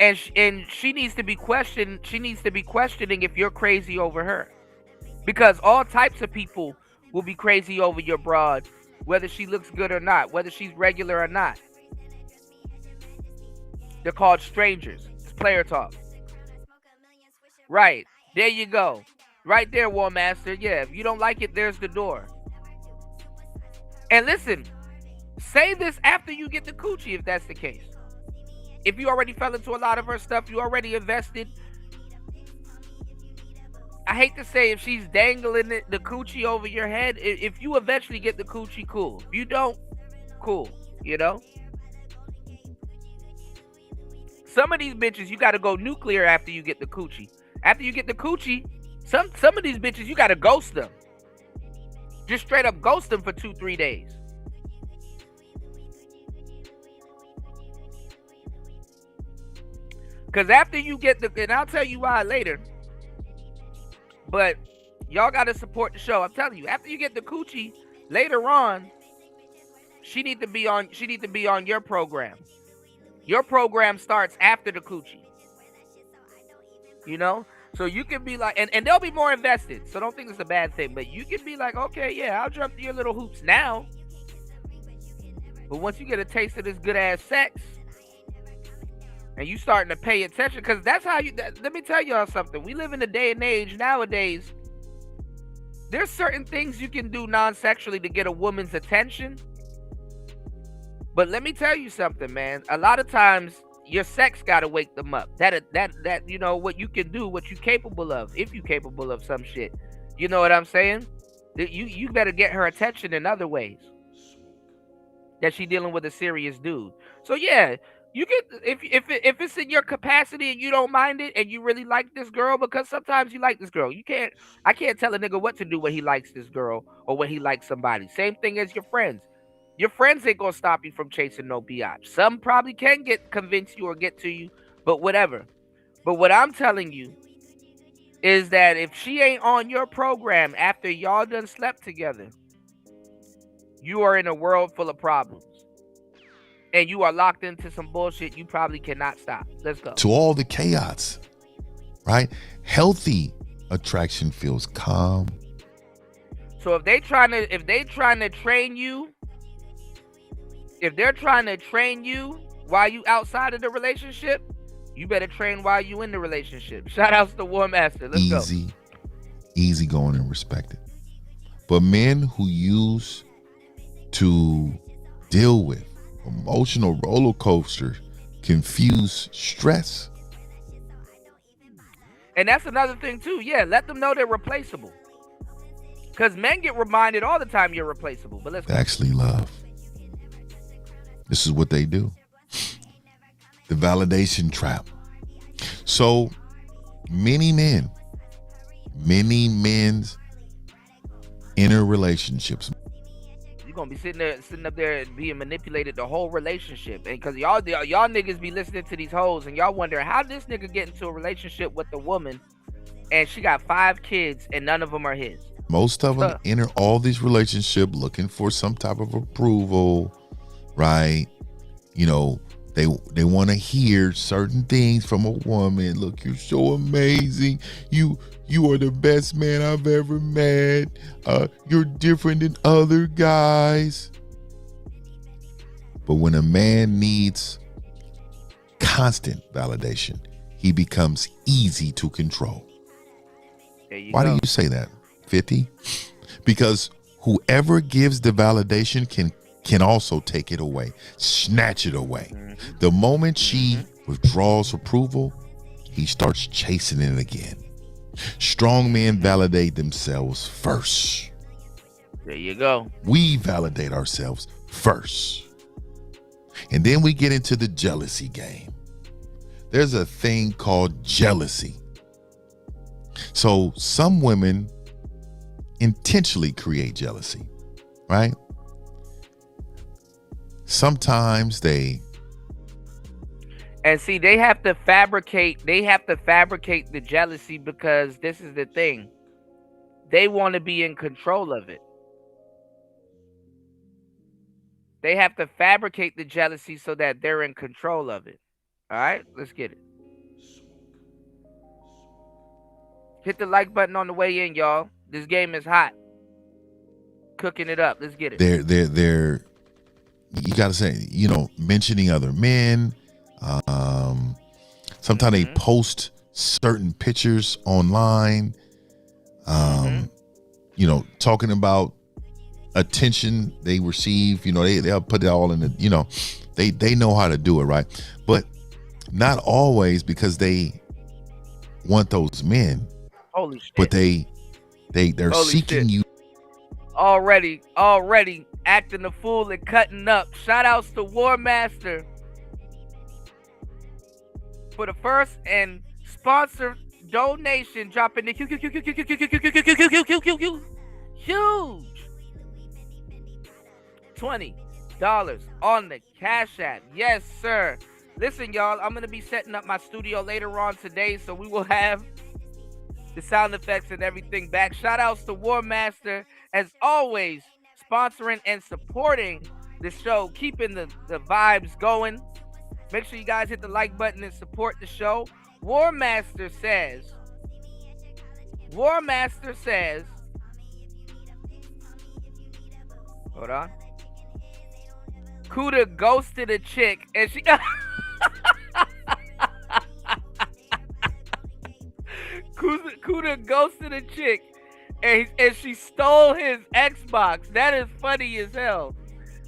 And she needs to be questioned. She needs to be questioning if you're crazy over her, because all types of people will be crazy over your broad, whether she looks good or not, whether she's regular or not. They're called strangers. It's player talk. Right there, you go. Right there, War Master. Yeah, if you don't like it, there's the door. And listen, say this after you get the coochie if that's the case. If you already fell into a lot of her stuff, you already invested. I hate to say if she's dangling the coochie over your head, if you eventually get the coochie, cool. If you don't, cool, you know? Some of these bitches, you got to go nuclear after you get the coochie. After you get the coochie, some of these bitches, you got to ghost them. Just straight up ghost them for 2-3 days. Because after you get the, and I'll tell you why later, but y'all got to support the show. I'm telling you, after you get the coochie, later on, she need to be on your program. Your program starts after the coochie. You know? So you can be like, and they'll be more invested. So don't think it's a bad thing. But you can be like, okay, yeah, I'll jump to your little hoops now. But once you get a taste of this good ass sex, and you starting to pay attention, because that's how you, let me tell y'all something. We live in a day and age nowadays. There's certain things you can do non-sexually to get a woman's attention. But let me tell you something, man. A lot of times, your sex got to wake them up. That you know what you can do, what you capable of, if you capable of some shit. You know what I'm saying? You better get her attention in other ways. That she dealing with a serious dude. So yeah, you get if it's in your capacity and you don't mind it and you really like this girl, because sometimes you like this girl. I can't tell a nigga what to do when he likes this girl or when he likes somebody. Same thing as your friends. Your friends ain't gonna stop you from chasing no biatch. Some probably can convince you or get to you, but whatever. But what I'm telling you is that if she ain't on your program after y'all done slept together, you are in a world full of problems. And you are locked into some bullshit you probably cannot stop. Let's go. To all the chaos, right? Healthy attraction feels calm. So if they're trying to train you, if they're trying to train you while you outside of the relationship, you better train while you in the relationship. Shout outs to War Master. Let's go. Easy going and respected. But men who use to deal with emotional roller coasters confuse stress. And that's another thing too. Yeah, let them know they're replaceable. Because men get reminded all the time you're replaceable. But let's go. Actually, love. This is what they do. The validation trap. So many men's inner relationships. You're gonna be sitting up there being manipulated the whole relationship. And because y'all niggas be listening to these hoes and y'all wonder how this nigga get into a relationship with the woman and she got 5 kids and none of them are his. Most of them enter all these relationships looking for some type of approval, right? You know, they want to hear certain things from a woman. Look, you're so amazing. You are the best man I've ever met. You're different than other guys. But when a man needs constant validation, he becomes easy to control. Why do you say that, 50? Because whoever gives the validation can also take it away, snatch it away. The moment she withdraws approval, he starts chasing it again. Strong men validate themselves first. There you go. We validate ourselves first. And then we get into the jealousy game. There's a thing called jealousy. So some women intentionally create jealousy, right? Sometimes they see they have to fabricate the jealousy because this is the thing. They want to be in control of it. They have to fabricate the jealousy so that they're in control of it. All right, let's get it. Hit the like button on the way in, y'all. This game is hot. Cooking it up. Let's get it. They're you gotta say, mentioning other men. Sometimes they post certain pictures online. Talking about attention they receive. They'll put it all in the. They know how to do it, right? But not always, because they want those men. Holy shit! But they're Holy seeking shit. you. Already acting the fool and cutting up. Shout outs to War Master for the first and sponsor donation, dropping the huge $20 on the Cash App. Yes, sir. Listen, y'all, I'm gonna be setting up my studio later on today, so we will have the sound effects and everything back. Shout outs to War Master, as always, sponsoring and supporting the show, keeping the vibes going. Make sure you guys hit the like button and support the show. War Master says, hold on. Kuda ghosted a chick and she Kuda ghosted a chick and she stole his Xbox. That is funny as hell.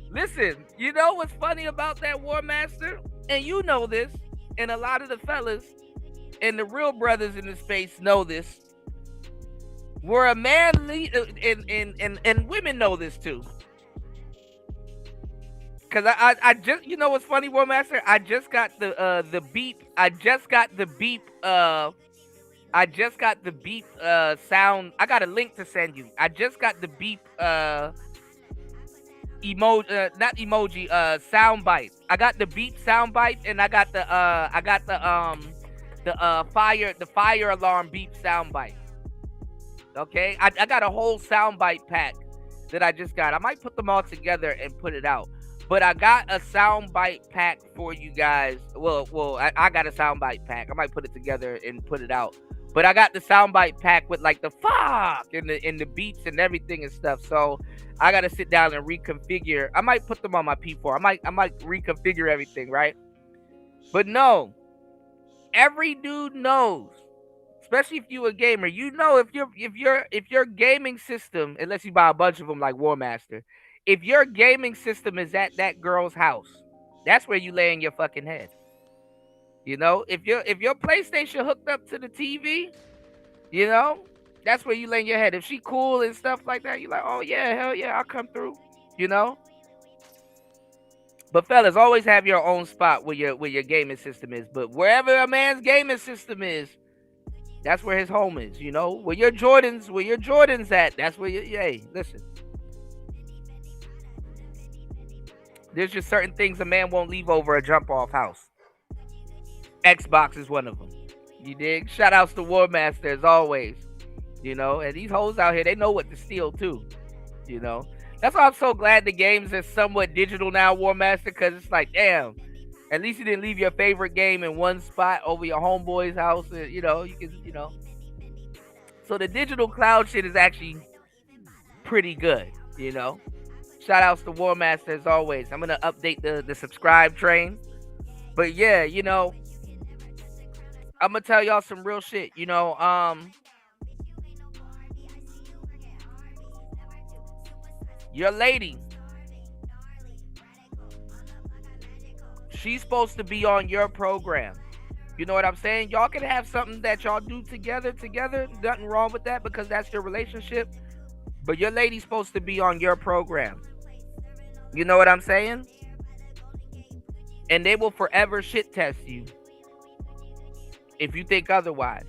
Listen, you know what's funny about that, War Master? And you know this. and a lot of the fellas and the real brothers in the space know this. Where a man and women know this too. Cause I just, you know what's funny, War Master? I just got the beep. I just got the beep sound. I got a link to send you. I just got the beep emoji, not emoji, sound bite. I got the beep sound bite, and I got the fire alarm beep sound bite. Okay, I got a whole sound bite pack that I just got. I might put them all together and put it out. But I got a soundbite pack for you guys. Well, I got a soundbite pack. I might put it together and put it out. But I got the soundbite pack with like the fuck and the beats and everything and stuff. So I gotta sit down and reconfigure. I might put them on my P4. I might reconfigure everything, right? But no, every dude knows, especially if you a gamer, you know if your gaming system, unless you buy a bunch of them like War Master. If your gaming system is at that girl's house, that's where you lay in your fucking head. You know, if your PlayStation hooked up to the TV, you know, that's where you lay in your head. If she cool and stuff like that, you're like, oh yeah, hell yeah, I'll come through. You know. But fellas, always have your own spot where your gaming system is. But wherever a man's gaming system is, that's where his home is. You know, where your Jordans at, that's where you. Hey, listen. There's just certain things a man won't leave over a jump-off house. Xbox is one of them. You dig? Shout outs to War Master as always. You know, and these hoes out here, they know what to steal too. You know? That's why I'm so glad the games are somewhat digital now, War Master, because it's like, damn, at least you didn't leave your favorite game in one spot over your homeboy's house. You know, you can, you know. So the digital cloud shit is actually pretty good, you know? Shout outs to War Master as always. I'm gonna update the subscribe train. But yeah, you know, I'm gonna tell y'all some real shit. You know, your lady, she's supposed to be on your program. You know what I'm saying? Y'all can have something that y'all do together. Nothing wrong with that because that's your relationship. But your lady's supposed to be on your program. You know what I'm saying? And they will forever shit test you if you think otherwise.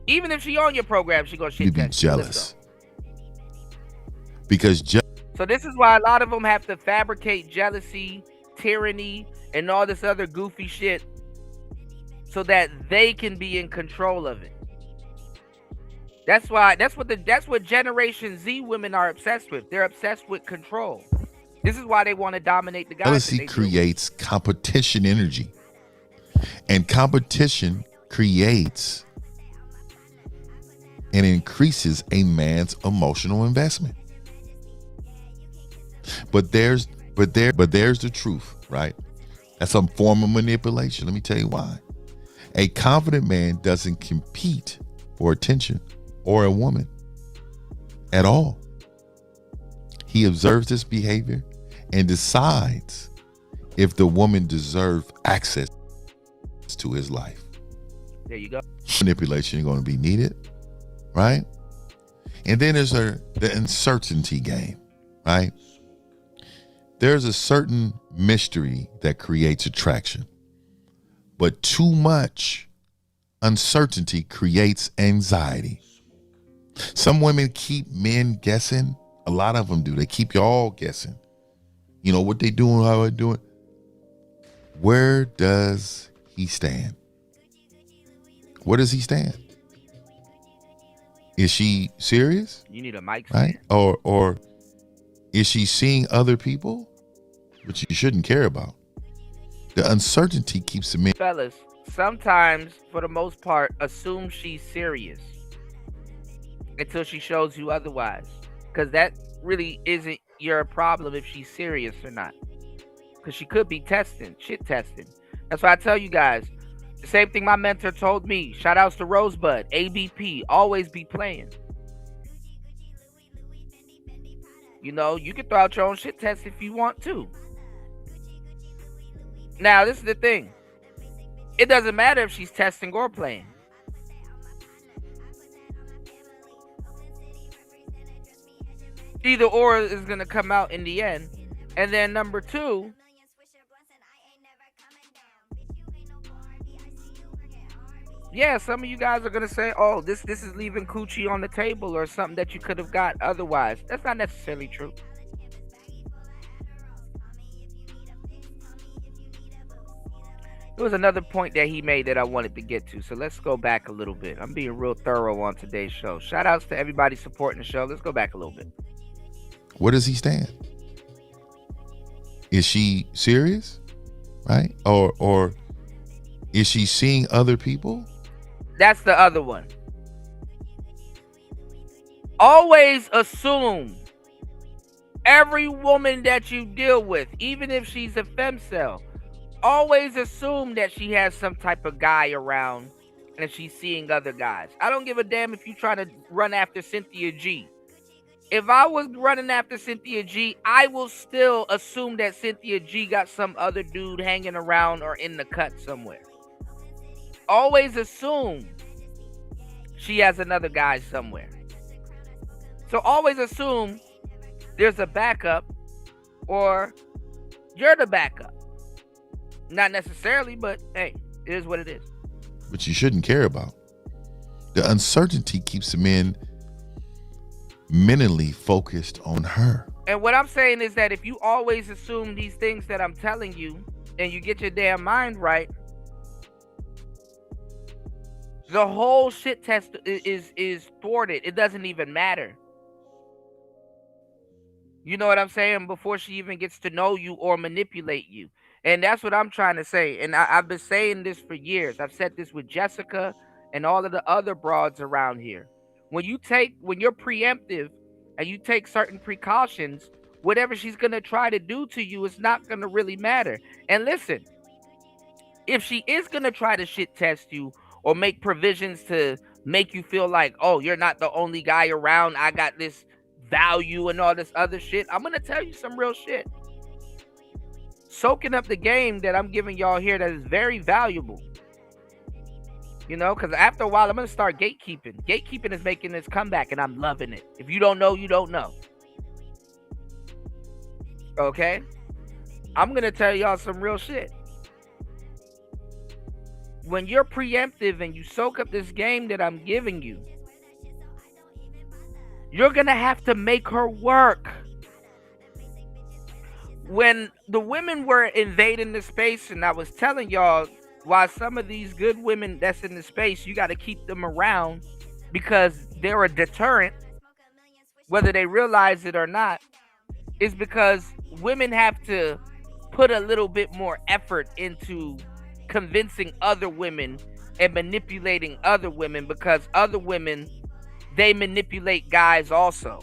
Even if she on your program, she gonna shit test you. Jealous. Because so this is why a lot of them have to fabricate jealousy, tyranny, and all this other goofy shit so that they can be in control of it. That's what Generation Z women are obsessed with. They're obsessed with control. This is why they want to dominate the guys. Jealousy creates competition energy. And competition creates and increases a man's emotional investment. But there's the truth, right? That's some form of manipulation. Let me tell you why. A confident man doesn't compete for attention or a woman at all. He observes this behavior and decides if the woman deserves access to his life. There you go. Manipulation is going to be needed, right? And then there's the uncertainty game, right? There's a certain mystery that creates attraction, but too much uncertainty creates anxiety. Some women keep men guessing. A lot of them do. They keep you all guessing. You know what they doing, how they doing. Where does he stand? Where does he stand? Is she serious? You need a mic stand. Right? Or is she seeing other people, which you shouldn't care about? The uncertainty keeps the man. Fellas, sometimes, for the most part, assume she's serious until she shows you otherwise. Because that really isn't your problem if she's serious or not. Because she could be shit testing. That's why I tell you guys, the same thing my mentor told me. Shout outs to Rosebud, ABP, always be playing. You know, you can throw out your own shit test if you want to. Now, this is the thing. It doesn't matter if she's testing or playing. Either or is going to come out in the end. And then number two, yeah, some of you guys are gonna say, "Oh, this is leaving coochie on the table or something that you could have got otherwise." That's not necessarily true. There was another point that he made that I wanted to get to, so let's go back a little bit. I'm being real thorough on today's show. Shout outs to everybody supporting the show. Let's go back a little bit. Where does he stand? Is she serious, right? Or is she seeing other people? That's the other one. Always assume every woman that you deal with, even if she's a femcel, always assume that she has some type of guy around and she's seeing other guys. I don't give a damn if you try to run after Cynthia G. If I was running after Cynthia G, I will still assume that Cynthia G got some other dude hanging around or in the cut somewhere. Always assume she has another guy somewhere. So always assume there's a backup or you're the backup. Not necessarily, but hey, it is what it is. But you shouldn't care about. The uncertainty keeps the men mentally focused on her. And what I'm saying is that if you always assume these things that I'm telling you and you get your damn mind right, the whole shit test is thwarted. It doesn't even matter. You know what I'm saying? Before she even gets to know you or manipulate you. And that's what I'm trying to say. And I've been saying this for years. I've said this with Jessica and all of the other broads around here. When you're preemptive and you take certain precautions, whatever she's going to try to do to you is not going to really matter. And listen, if she is going to try to shit test you or make provisions to make you feel like, oh, you're not the only guy around, I got this value and all this other shit, I'm going to tell you some real shit. Soaking up the game that I'm giving y'all here that is very valuable. You know, because after a while, I'm going to start gatekeeping. Gatekeeping is making this comeback, and I'm loving it. If you don't know, you don't know. Okay? I'm going to tell y'all some real shit. When you're preemptive and you soak up this game that I'm giving you, you're going to have to make her work. When the women were invading the space, and I was telling y'all, why some of these good women that's in the space, you got to keep them around because they're a deterrent, whether they realize it or not, is because women have to put a little bit more effort into convincing other women and manipulating other women, because other women, they manipulate guys also.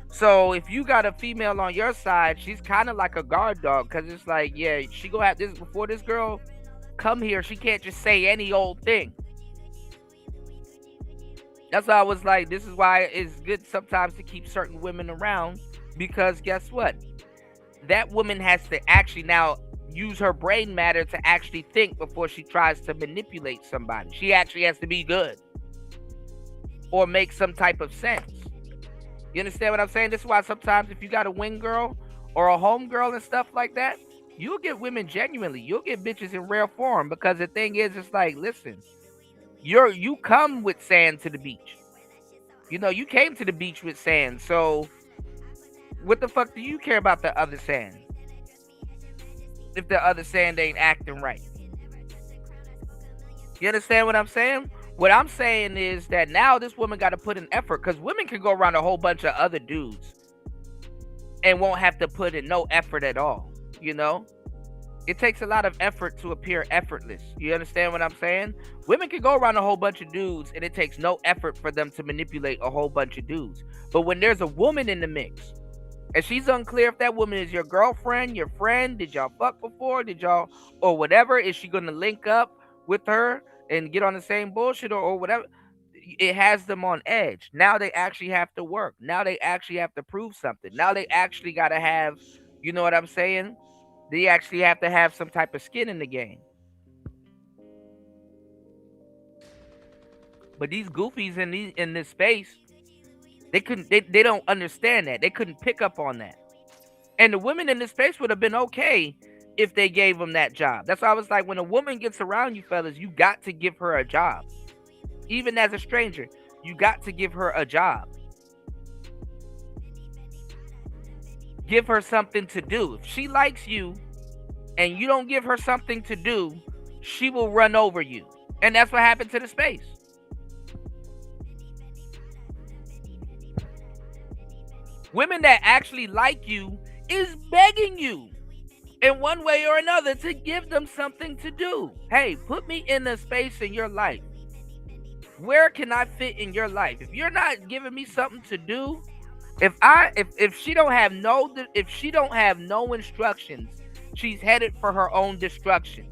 So if you got a female on your side, she's kind of like a guard dog, because it's like, yeah, she go have this before this girl come here, she can't just say any old thing. That's why I was like, this is why it's good sometimes to keep certain women around, because guess what? That woman has to actually now use her brain matter to actually think before she tries to manipulate somebody. She actually has to be good or make some type of sense. You understand what I'm saying? This is why sometimes if you got a wing girl or a home girl and stuff like that, you'll get women genuinely. You'll get bitches in rare form, because the thing is, it's like, listen, you come with sand to the beach. You know, you came to the beach with sand. So what the fuck do you care about the other sand if the other sand ain't acting right? You understand what I'm saying? What I'm saying is that now this woman got to put an effort, because women can go around a whole bunch of other dudes and won't have to put in no effort at all. You know, it takes a lot of effort to appear effortless. You understand what I'm saying? Women can go around a whole bunch of dudes and it takes no effort for them to manipulate a whole bunch of dudes. But when there's a woman in the mix and she's unclear if that woman is your girlfriend, your friend, did y'all fuck before, did y'all, or whatever, is she going to link up with her and get on the same bullshit or whatever, it has them on edge. Now they actually have to work. Now they actually have to prove something. Now they actually got to have, you know what I'm saying? They actually have to have some type of skin in the game. But these goofies in this space, they don't understand that. They couldn't pick up on that. And the women in this space would have been okay if they gave them that job. That's why I was like, when a woman gets around you fellas, you got to give her a job. Even as a stranger, you got to give her a job. Give her something to do. If she likes you and you don't give her something to do, she will run over you. And that's what happened to the space. Women that actually like you is begging you in one way or another to give them something to do. Hey, put me in a space in your life. Where can I fit in your life? If you're not giving me something to do, if she don't have no instructions, she's headed for her own destruction.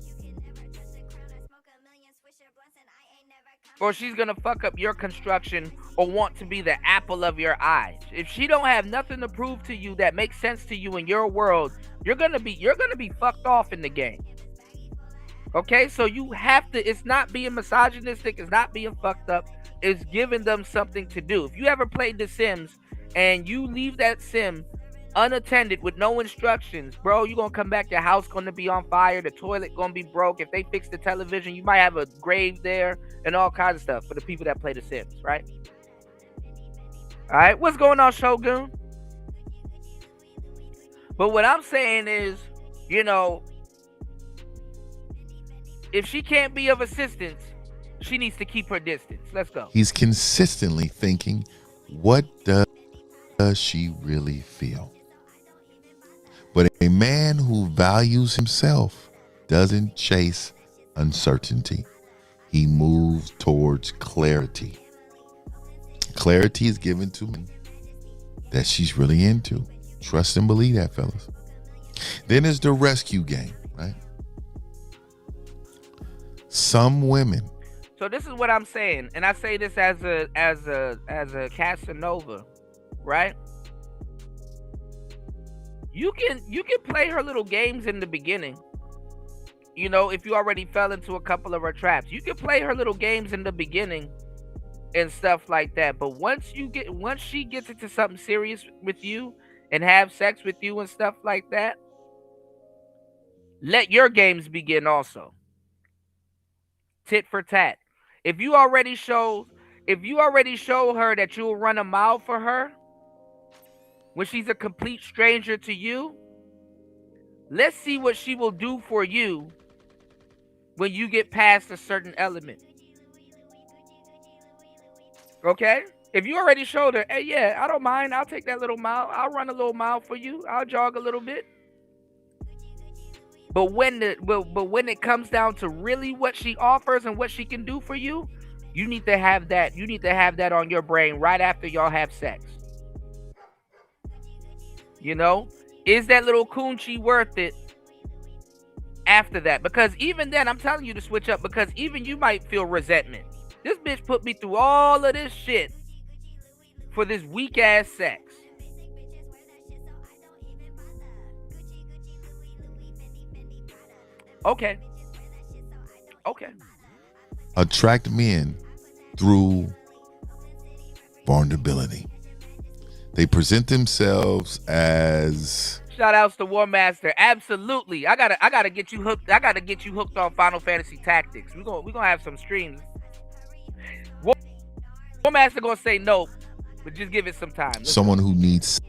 Or she's gonna fuck up your construction or want to be the apple of your eye. If she don't have nothing to prove to you that makes sense to you in your world, you're gonna be fucked off in the game. Okay, so you have to. It's not being misogynistic. It's not being fucked up. It's giving them something to do. If you ever played The Sims and you leave that sim unattended with no instructions, bro, you're gonna come back, your house gonna be on fire, the toilet gonna be broke. If they fix the television, you might have a grave there and all kinds of stuff for the people that play The Sims, right? All right, what's going on, Shogun? But what I'm saying is, you know, if she can't be of assistance, she needs to keep her distance. Let's go. He's consistently thinking, what does she really feel? But a man who values himself doesn't chase uncertainty. He moves towards clarity. Clarity is given to men that she's really into. Trust and believe that, fellas. Then there's the rescue game, right? Some women. So this is what I'm saying, and I say this as a Casanova, right? You can play her little games in the beginning. You know, if you already fell into a couple of her traps, you can play her little games in the beginning and stuff like that. But once she gets into something serious with you and have sex with you and stuff like that, let your games begin also. Tit for tat. If you already show her that you'll run a mile for her when she's a complete stranger to you, let's see what she will do for you when you get past a certain element. Okay? If you already showed her, hey, yeah, I don't mind. I'll take that little mile. I'll run a little mile for you. I'll jog a little bit. But when it comes down to really what she offers and what she can do for you, you need to have that. You need to have that on your brain right after y'all have sex. You know, is that little coochie worth it after that? Because even then, I'm telling you to switch up, because even you might feel resentment. This bitch put me through all of this shit for this weak ass sex. Okay. Attract men through vulnerability. They present themselves as. Shout outs to War Master. Absolutely. I gotta get you hooked. I gotta get you hooked on Final Fantasy Tactics. We're gonna have some streams. War Master gonna say no, but just give it some time. Someone who needs.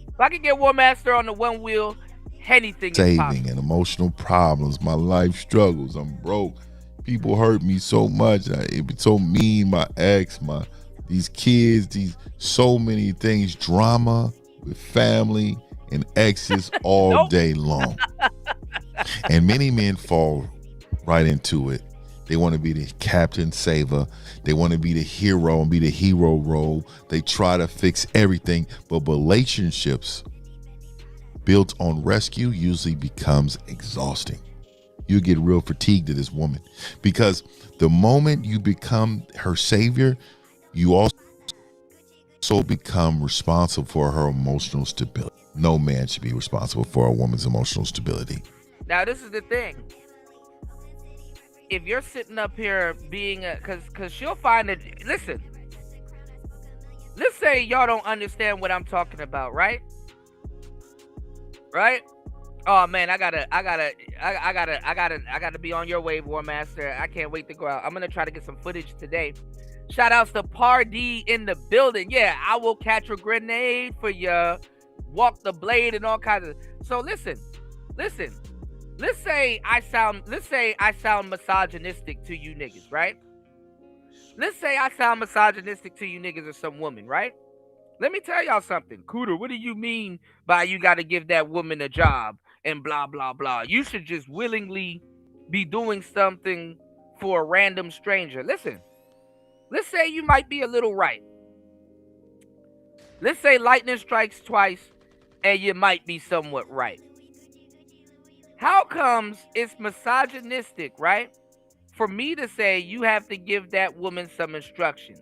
If I can get War Master on the one wheel, anything is saving possible. And emotional problems, my life struggles. I'm broke. People hurt me so much. It was so mean. My ex, these kids, these so many things. Drama with family and exes all day long. And many men fall right into it. They want to be the captain saver. They want to be the hero and be the hero role. They try to fix everything, but relationships built on rescue usually becomes exhausting. You get real fatigued of this woman, because the moment you become her savior, you also become responsible for her emotional stability. No man should be responsible for a woman's emotional stability. Now, this is the thing. if you're sitting up here being a, cause she'll find it. Listen, let's say y'all don't understand what I'm talking about, right? Right? Oh man, I gotta be on your wave, War Master. I can't wait to go out. I'm gonna try to get some footage today. Shout outs to Pardee in the building. Yeah, I will catch a grenade for you. Walk the blade and all kinds of. So listen. Let's say I sound misogynistic to you niggas, right? Let's say I sound misogynistic to you niggas or some woman, right? Let me tell y'all something. Cooter, what do you mean by you got to give that woman a job and blah, blah, blah? You should just willingly be doing something for a random stranger. Listen, let's say you might be a little right. Let's say lightning strikes twice and you might be somewhat right. How comes it's misogynistic, right? For me to say you have to give that woman some instructions.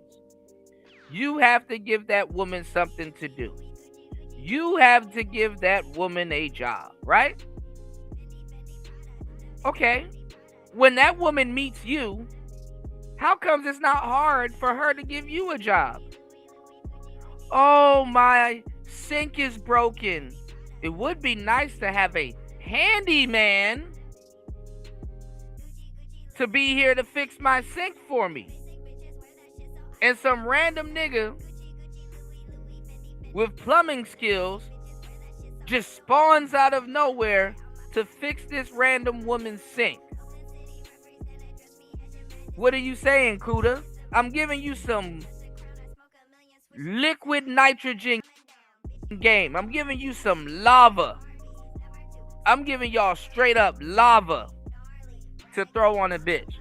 You have to give that woman something to do. You have to give that woman a job, right? Okay. When that woman meets you, how comes it's not hard for her to give you a job? Oh, my sink is broken. It would be nice to have a handyman to be here to fix my sink for me. And some random nigga with plumbing skills just spawns out of nowhere to fix this random woman's sink. What are you saying, Kuda? I'm giving you some liquid nitrogen game. I'm giving you some lava. I'm giving y'all straight up lava to throw on a bitch.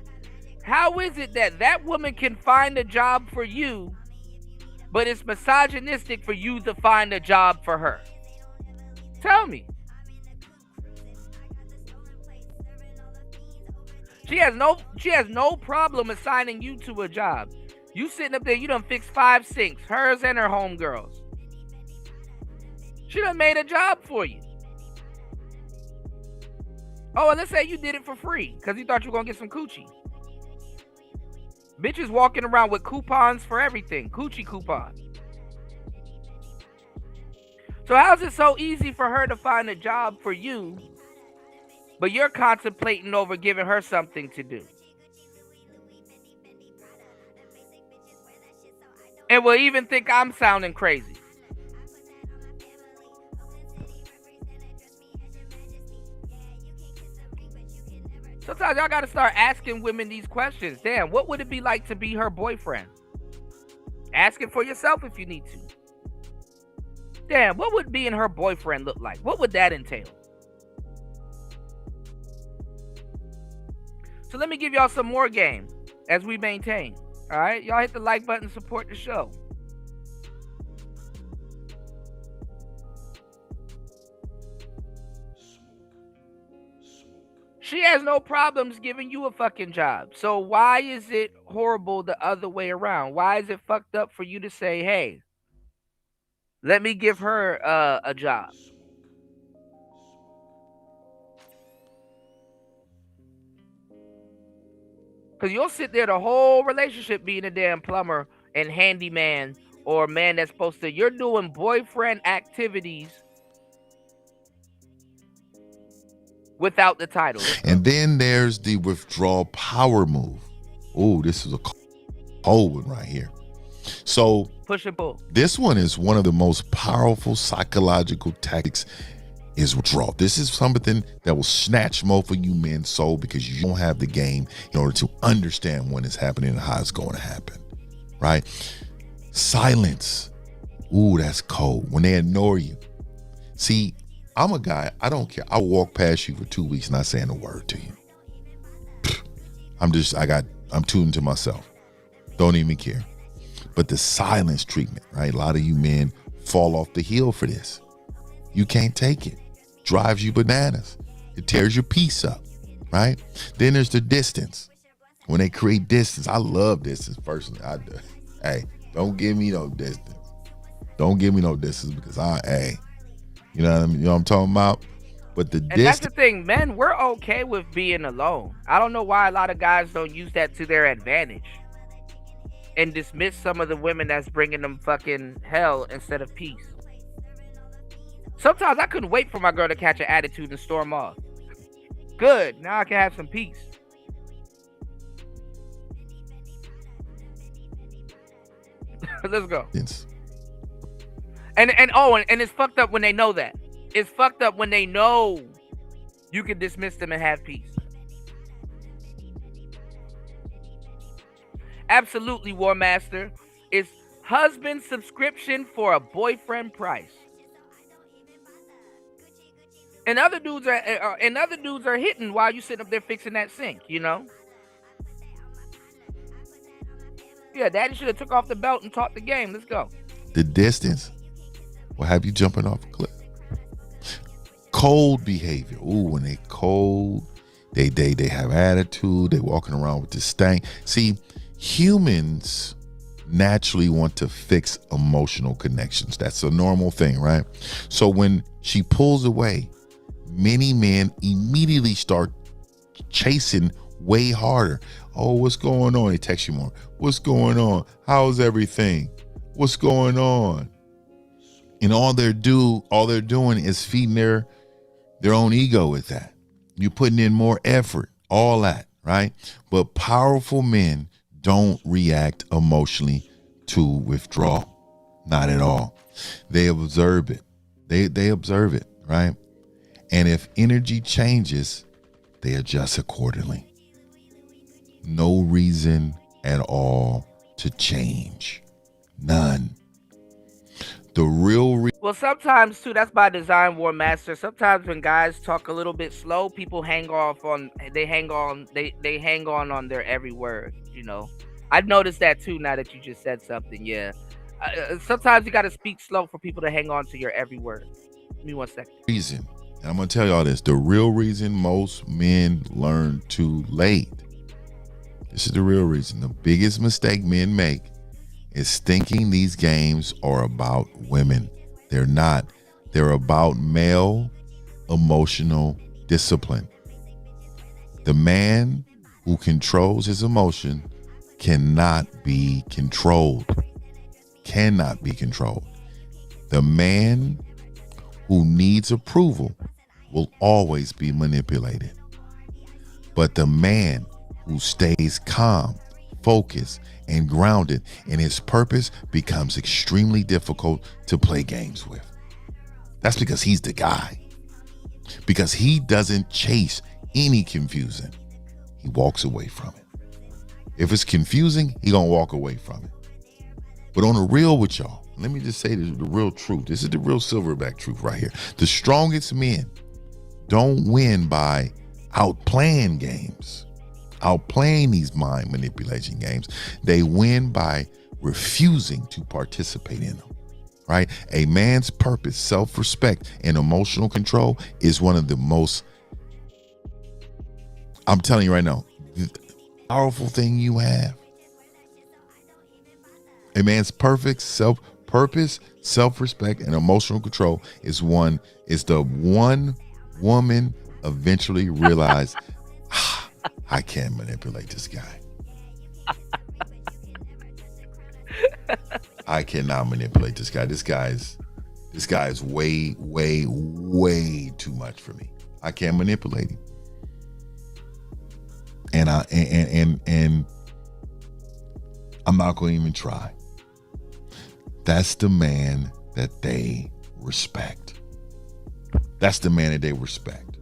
How is it that that woman can find a job for you, but it's misogynistic for you to find a job for her? Tell me. She has no problem assigning you to a job. You sitting up there, you done fixed 5 sinks, hers and her homegirls. She done made a job for you. Oh, and let's say you did it for free because you thought you were going to get some coochie. Bitches walking around with coupons for everything. Coochie coupons. So how's it so easy for her to find a job for you, but you're contemplating over giving her something to do? And will even think I'm sounding crazy. Sometimes y'all gotta start asking women these questions. Damn, what would it be like to be her boyfriend? Ask it for yourself if you need to. Damn, what would being her boyfriend look like? What would that entail? So let me give y'all some more game as we maintain. All right, y'all hit the like button, support the show. She has no problems giving you a fucking job. So why is it horrible the other way around? Why is it fucked up for you to say, hey, let me give her a job? Because you'll sit there the whole relationship being a damn plumber and handyman or man that's supposed to, you're doing boyfriend activities without the title. And then there's the withdrawal power move. Oh, this is a cold one right here. So push and pull. This one is one of the most powerful psychological tactics is withdrawal. This is something that will snatch most of you men's soul because you don't have the game in order to understand when it's happening and how it's going to happen, right? Silence. Ooh, that's cold. When they ignore you. See, I'm a guy, I don't care. I'll walk past you for 2 weeks not saying a word to you. I'm tuned to myself. Don't even care. But the silence treatment, right? A lot of you men fall off the heel for this. You can't take it. Drives you bananas. It tears your peace up, right? Then there's the distance. When they create distance, I love distance personally. I do. Hey, don't give me no distance. Don't give me no distance because you know what I mean? You know what I'm talking about? But the And that's the distance, thing, men, we're okay with being alone. I don't know why a lot of guys don't use that to their advantage and dismiss some of the women that's bringing them fucking hell instead of peace. Sometimes I couldn't wait for my girl to catch an attitude and storm off. Good, now I can have some peace. Let's go. And it's fucked up when they know that. It's fucked up when they know you can dismiss them and have peace. Absolutely, War Master. It's husband subscription for a boyfriend price. And other dudes are hitting while you sitting up there fixing that sink, you know? Yeah, daddy should have took off the belt and taught the game. Let's go. the distance will have you jumping off a cliff. Cold behavior. Ooh, when they cold, they have attitude, they walking around with this stank. See, humans naturally want to fix emotional connections. That's a normal thing, right? So when she pulls away, many men immediately start chasing way harder. Oh, what's going on? They text you more. What's going on? How's everything? What's going on? And all they're doing is feeding their own ego with that. You're putting in more effort, all that, right? But powerful men don't react emotionally to withdrawal. Not at all. They observe it. They observe it, right? And if energy changes, they adjust accordingly. No reason at all to change. None. The real well, sometimes too, that's by design, War Master. Sometimes when guys talk a little bit slow, people hang on their every word, you know. I've noticed that too now that you just said something, yeah. Sometimes you got to speak slow for people to hang on to your every word. Give me 1 second. Reason, and I'm going to tell y'all this, the real reason most men learn too late. This is the real reason. The biggest mistake men make is thinking these games are about women. They're not. They're about male emotional discipline. The man who controls his emotion cannot be controlled. Cannot be controlled. The man who needs approval will always be manipulated. But the man who stays calm, focused, and grounded in his purpose becomes extremely difficult to play games with. That's because he's the guy. Because he doesn't chase any confusion. He walks away from it. If it's confusing, he gonna walk away from it. But on the real with y'all, let me just say the real truth. This is the real silverback truth right here. The strongest men don't win by outplaying games, outplaying these mind manipulation games. They win by refusing to participate in them, right? A man's purpose, self-respect, and emotional control is one of the most, I'm telling you right now, the powerful thing you have. A man's purpose, self-respect, and emotional control is the one woman eventually realize, I can't manipulate this guy. I cannot manipulate this guy. This guy is way, way, way too much for me. I can't manipulate him. And I'm not going to even try. That's the man that they respect. That's the man that they respect.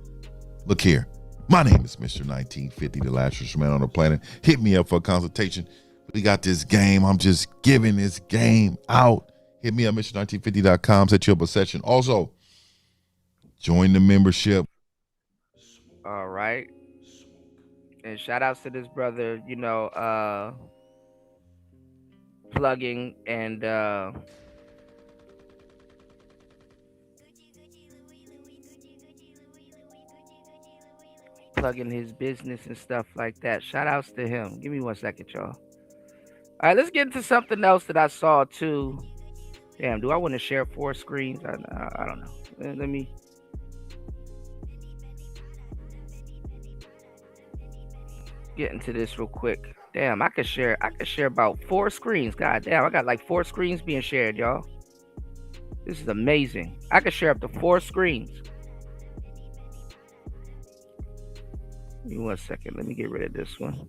Look here. My name is Mr. 1950, the last rich man on the planet. Hit me up for a consultation. We got this game. I'm just giving this game out. Hit me up, Mr.1950.com. Set you up a session. Also, join the membership. All right. And shout outs to this brother, plugging and plugging his business and stuff like that. Shout outs to him. Give me 1 second, y'all. All right, let's get into something else that I saw too. Damn, do I want to share 4 screens? I don't know. Let me. get into this real quick. Damn, I could share about 4 screens. God damn, I got like 4 screens being shared, y'all. This is amazing. I could share up to 4 screens. Give me 1 second. Let me get rid of this one.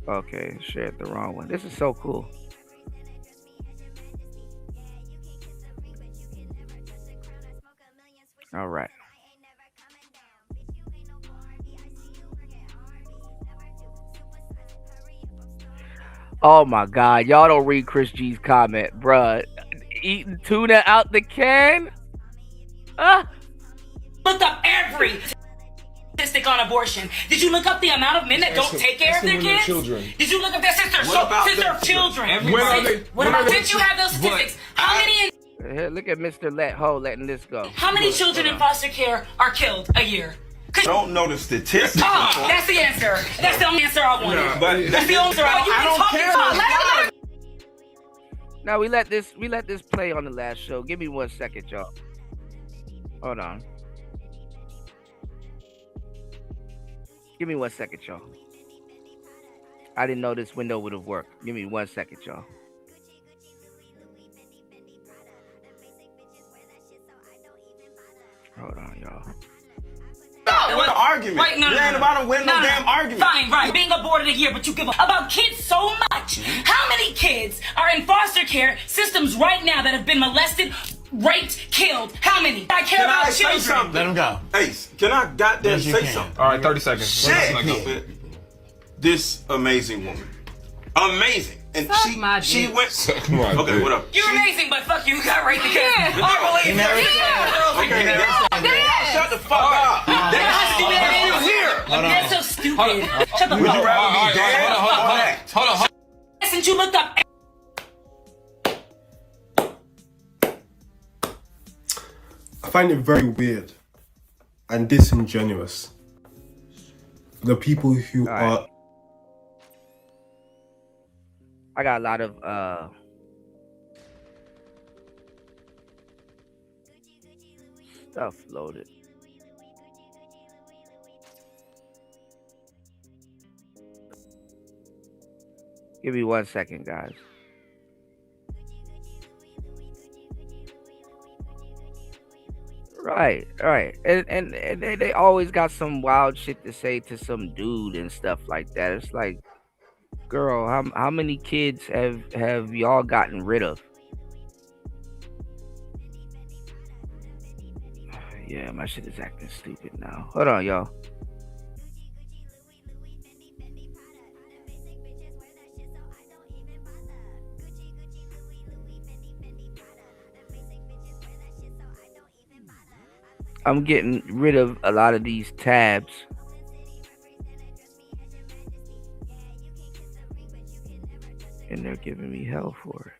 Okay, shared the wrong one. This is so cool. All right. Oh my God, y'all don't read Chris G's comment, bruh. Eating tuna out the can? Look up every statistic on abortion. Did you look up the amount of men that don't take care of their kids? Children. Did you look up their sisters? Children. When are they? Did you have those statistics? How many? Here, look at Mr. Let Ho letting this go. How many children in foster care are killed a year? I don't know the statistics. Oh, that's the answer. That's the only answer I wanted. Nah, but that's the answer I care. Now we let this play on the last show. Give me 1 second, y'all. Hold on. Give me 1 second, y'all. I didn't know this window would have worked. Give me 1 second, y'all. Hold on, y'all. What argument? Right, no, you ain't about to win no damn argument. Fine, right. Being aborted a year, but you give about kids so much. How many kids are in foster care systems right now that have been molested, raped, killed? How many? I care about children. Say something? Let him go. Ace, can I goddamn say something? All right, 30 seconds. Shit. This amazing woman. Amazing. And she went. Okay, what up? You're amazing, but fuck you, got raped again. I believe Shut the fuck up. That's so stupid. Shut the Would you fuck up. rather be dead? Hold on. Since you looked up. I find it very weird and disingenuous. The people who are. I got a lot of stuff loaded. Give me 1 second, guys. Right. And they always got some wild shit to say to some dude and stuff like that. It's like, girl, how many kids have y'all gotten rid of? Yeah, my shit is acting stupid now. Hold on, y'all. I'm getting rid of a lot of these tabs. And they're giving me hell for it.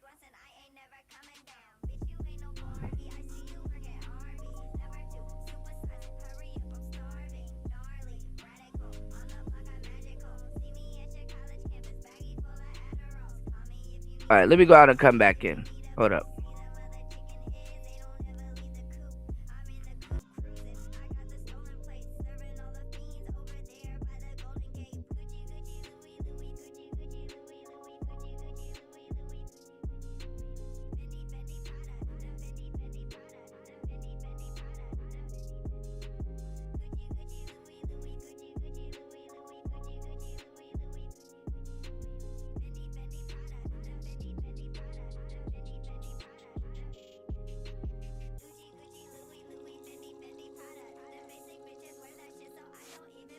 All right, let me go out and come back in. Hold up.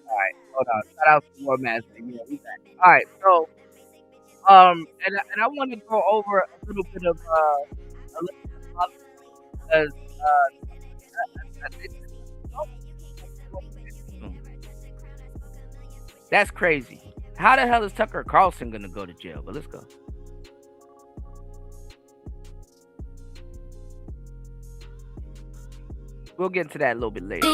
Alright, hold on. Shout out to War Master. Yeah, we back. Alright, so and I want to go over a little bit of because that's crazy. How the hell is Tucker Carlson gonna go to jail? But let's go. We'll get into that a little bit later.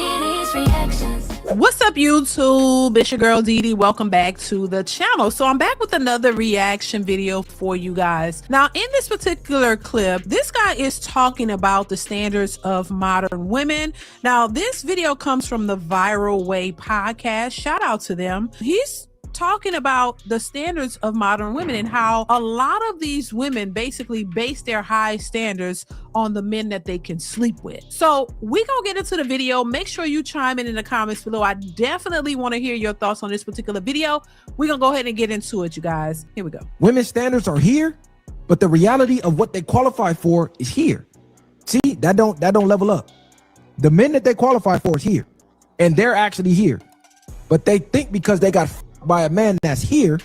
What's up, YouTube? It's your girl Dee. Welcome back to the channel. So I'm back with another reaction video for you guys. Now, in this particular clip, this guy is talking about the standards of modern women. Now, this video comes from the Viral Way podcast. Shout out to them. He's talking about the standards of modern women and how a lot of these women basically base their high standards on the men that they can sleep with. So we gonna get into the video. Make sure you chime in the comments below. I definitely want to hear your thoughts on this particular video. We're gonna go ahead and get into it, you guys. Here we go. Women's standards are here, but the reality of what they qualify for is here. See, that don't level up. The men that they qualify for is here, and they're actually here, but they think because they got by a man that's here,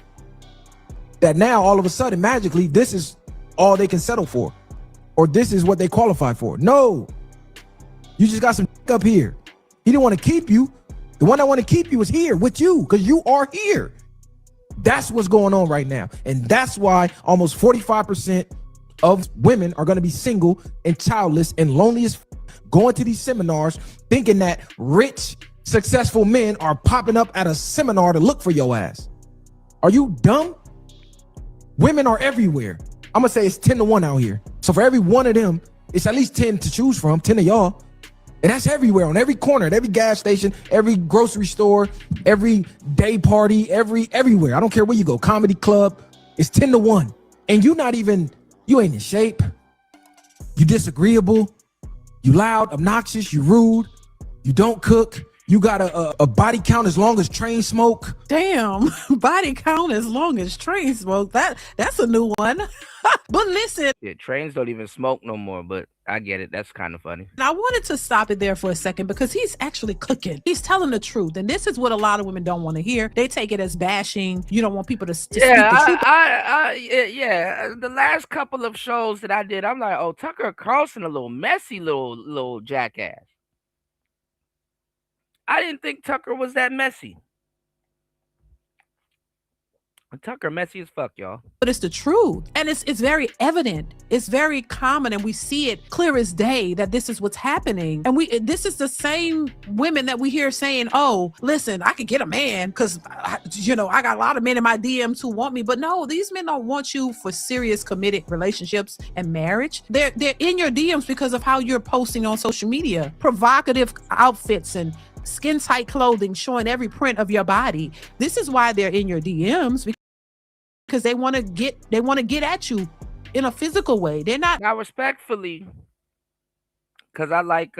that now all of a sudden magically this is all they can settle for, or this is what they qualify for. No, you just got some up here. He didn't want to keep you. The one that want to keep you is here with you because you are here. That's what's going on right now, and that's why almost 45% of women are going to be single and childless and lonely as going to these seminars thinking that rich successful men are popping up at a seminar to look for your ass. Are you dumb? Women are everywhere. I'm gonna say it's 10 to 1 out here. So for every one of them, it's at least 10 to choose from, 10 of y'all. And that's everywhere, on every corner, at every gas station, every grocery store, every day party, everywhere. I don't care where you go, comedy club, it's 10 to 1. And you ain't in shape. You disagreeable, you loud, obnoxious, you rude, you don't cook. You got a body count as long as train smoke. Damn, body count as long as train smoke. That's a new one. But listen. Yeah, trains don't even smoke no more, but I get it. That's kind of funny. I wanted to stop it there for a second because he's actually cooking. He's telling the truth. And this is what a lot of women don't want to hear. They take it as bashing. You don't want people to speak the truth. Yeah. The last couple of shows that I did, I'm like, oh, Tucker Carlson, a little messy little jackass. I didn't think Tucker was that messy. Tucker messy as fuck, y'all. But it's the truth. And it's very evident. It's very common, and we see it clear as day that this is what's happening. And this is the same women that we hear saying, oh, listen, I could get a man because, I got a lot of men in my DMs who want me. But no, these men don't want you for serious committed relationships and marriage. They're in your DMs because of how you're posting on social media. Provocative outfits and skin tight clothing showing every print of your body. This is why they're in your DMs, because they want to get at you in a physical way. They're not. Now, respectfully, because I like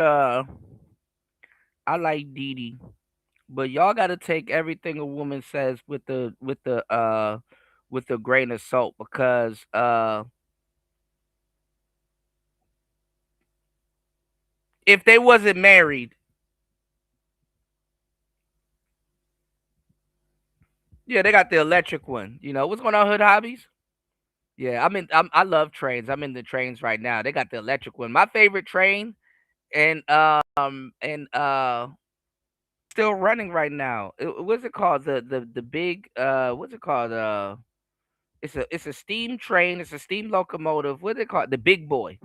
Dee, but y'all got to take everything a woman says with the grain of salt, because if they wasn't married, yeah, they got the electric one. What's going on, Hood Hobbies? Yeah, I love trains. I'm in the trains right now. They got the electric one. My favorite train, and still running right now. What's it called? The big what's it called? It's a steam train. It's a steam locomotive. What's it called? The Big Boy.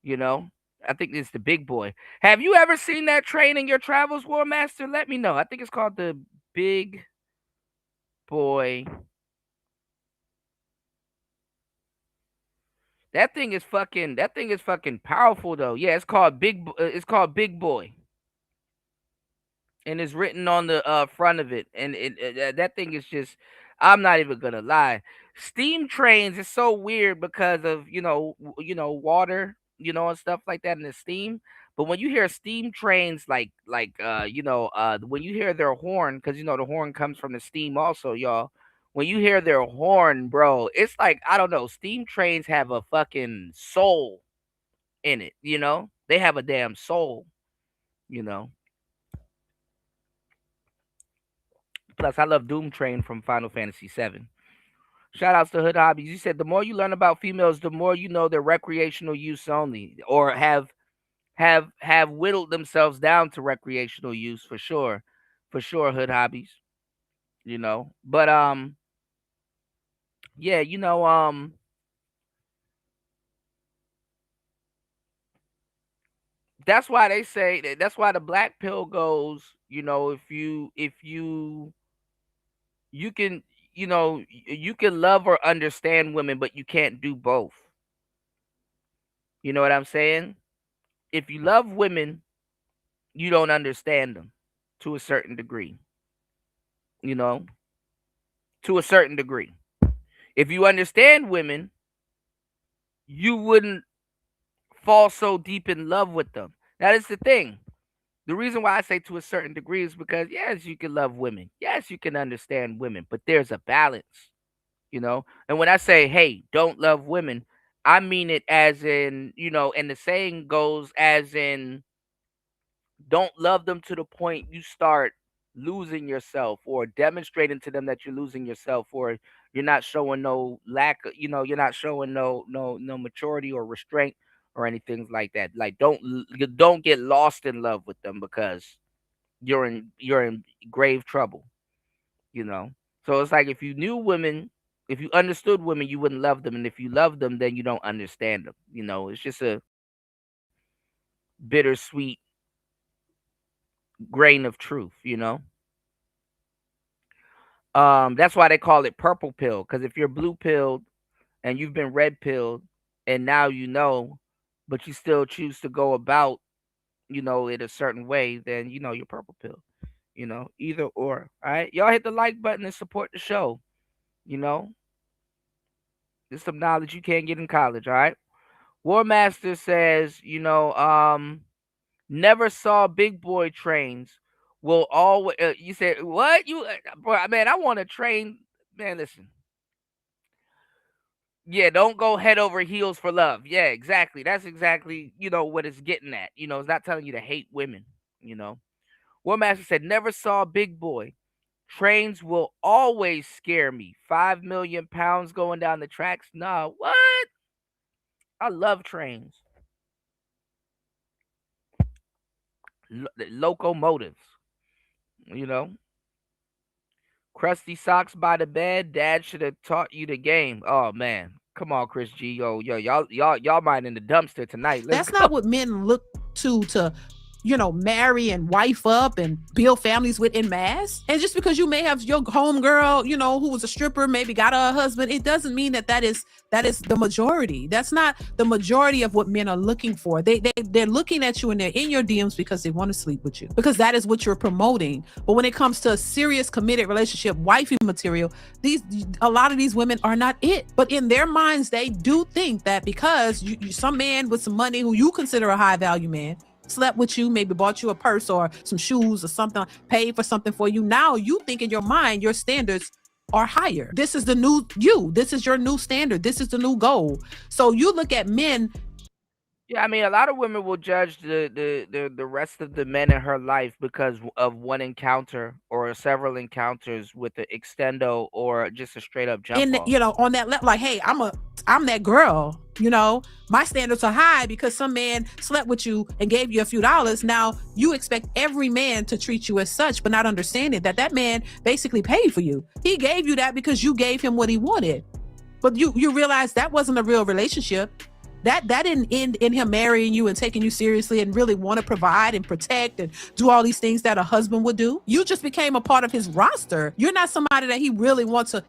I think it's the Big Boy. Have you ever seen that train in your travels, War Master? Let me know. I think it's called the Big Boy. That thing is fucking powerful though. Yeah, it's called Big Boy. And it's written on the front of it. And that thing is just, I'm not even gonna lie. Steam trains is so weird because of water, and stuff like that in the steam. But when you hear steam trains, when you hear their horn, because the horn comes from the steam also, y'all. When you hear their horn, bro, it's like, I don't know, steam trains have a fucking soul in it, They have a damn soul, Plus, I love Doom Train from Final Fantasy VII. Shout outs to Hood Hobbies. You said the more you learn about females, the more you know they're recreational use only, or have whittled themselves down to recreational use, for sure. Hood Hobbies. But yeah, That's why they say that's why the black pill goes, if you can, you can love or understand women, but you can't do both. You know what I'm saying? If you love women, you don't understand them to a certain degree, you know, to a certain degree. If you understand women, you wouldn't fall so deep in love with them. That is the thing. The reason why I say to a certain degree is because, yes, you can love women. Yes, you can understand women, but there's a balance, And when I say, hey, don't love women, I mean it as in, and the saying goes as in, don't love them to the point you start losing yourself or demonstrating to them that you're losing yourself, or you're not showing no lack of, you're not showing no maturity or restraint or anything like that. Like, don't get lost in love with them because you're in grave trouble, you know. So it's like, if you knew women, if you understood women, you wouldn't love them, and if you love them, then you don't understand them. It's just a bittersweet grain of truth. That's why they call it purple pill, because if you're blue pilled and you've been red pilled, and now but you still choose to go about, it a certain way, then you're purple pill. Either or. All right, y'all hit the like button and support the show. You know, there's some knowledge you can't get in college. All right. War Master says, never saw big boy trains. Will always. You said what? Bro, man, I want to train. Man, listen. Yeah, don't go head over heels for love. Yeah, exactly. That's exactly, what it's getting at. It's not telling you to hate women. War Master said, never saw a big boy. Trains will always scare me. 5 million pounds going down the tracks. Nah, what? I love trains. Locomotives. Crusty socks by the bed. Dad should have taught you the game. Oh man, come on, Chris G. Yo, y'all mind in the dumpster tonight. That's not what men look to marry and wife up and build families with en masse. And just because you may have your homegirl, who was a stripper, maybe got a husband, it doesn't mean that is the majority. That's not the majority of what men are looking for. They're looking at you and they're in your DMs because they want to sleep with you, because that is what you're promoting. But when it comes to a serious committed relationship, wifey material, a lot of these women are not it. But in their minds, they do think that because some man with some money who you consider a high value man slept with you, maybe bought you a purse or some shoes or something, paid for something for you. Now you think in your mind your standards are higher. This is the new you. This is your new standard. This is the new goal. So you look at men. Yeah, I mean, a lot of women will judge the rest of the men in her life because of one encounter or several encounters with the extendo or just a straight up jump off. On that level, like, hey, I'm that girl. My standards are high because some man slept with you and gave you a few dollars. Now you expect every man to treat you as such, but not understanding that man basically paid for you. He gave you that because you gave him what he wanted. But you realize that wasn't a real relationship. That didn't end in him marrying you and taking you seriously and really want to provide and protect and do all these things that a husband would do. You just became a part of his roster. You're not somebody that he really wants to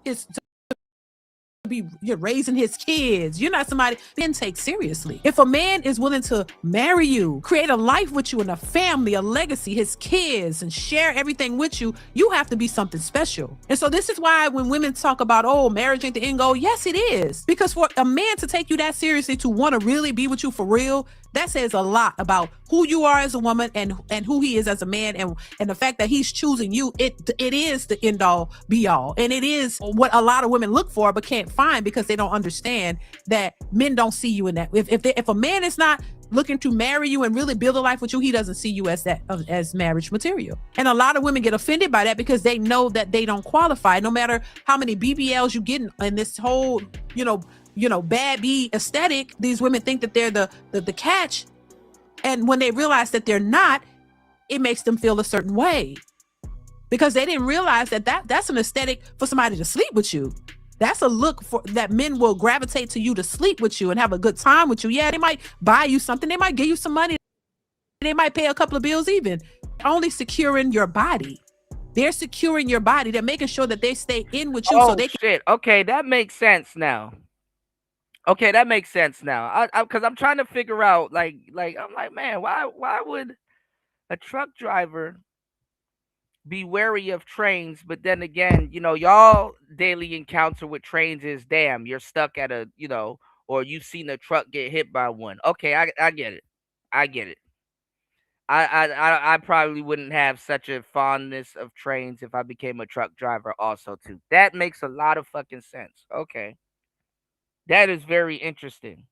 you're raising his kids. You're not somebody men take seriously. If a man is willing to marry you, create a life with you and a family, a legacy, his kids, and share everything with you, you have to be something special. And so this is why when women talk about, marriage ain't the end goal, yes, it is. Because for a man to take you that seriously, to want to really be with you for real, that says a lot about who you are as a woman and who he is as a man, and the fact that he's choosing you. It is the end all be all, and it is what a lot of women look for but can't find because they don't understand that men don't see you in that. If a man is not looking to marry you and really build a life with you, he doesn't see you as marriage material. And a lot of women get offended by that because they know that they don't qualify. No matter how many BBLs you get in this whole bad B aesthetic, these women think that they're the catch. And when they realize that they're not, it makes them feel a certain way because they didn't realize that's an aesthetic for somebody to sleep with you. That's a look for that men will gravitate to you to sleep with you and have a good time with you. Yeah, they might buy you something. They might give you some money They might pay a couple of bills even. Only securing your body. They're securing your body. They're making sure that they stay in with you so they can. Shit. Okay, that makes sense now. Okay, that makes sense now. Because I'm trying to figure out, like, I'm like, man, why would a truck driver be wary of trains? But then again, y'all daily encounter with trains is, damn, you're stuck at a, or you've seen a truck get hit by one. Okay, I get it. I get it. I probably wouldn't have such a fondness of trains if I became a truck driver also too. That makes a lot of fucking sense. Okay. That is very interesting.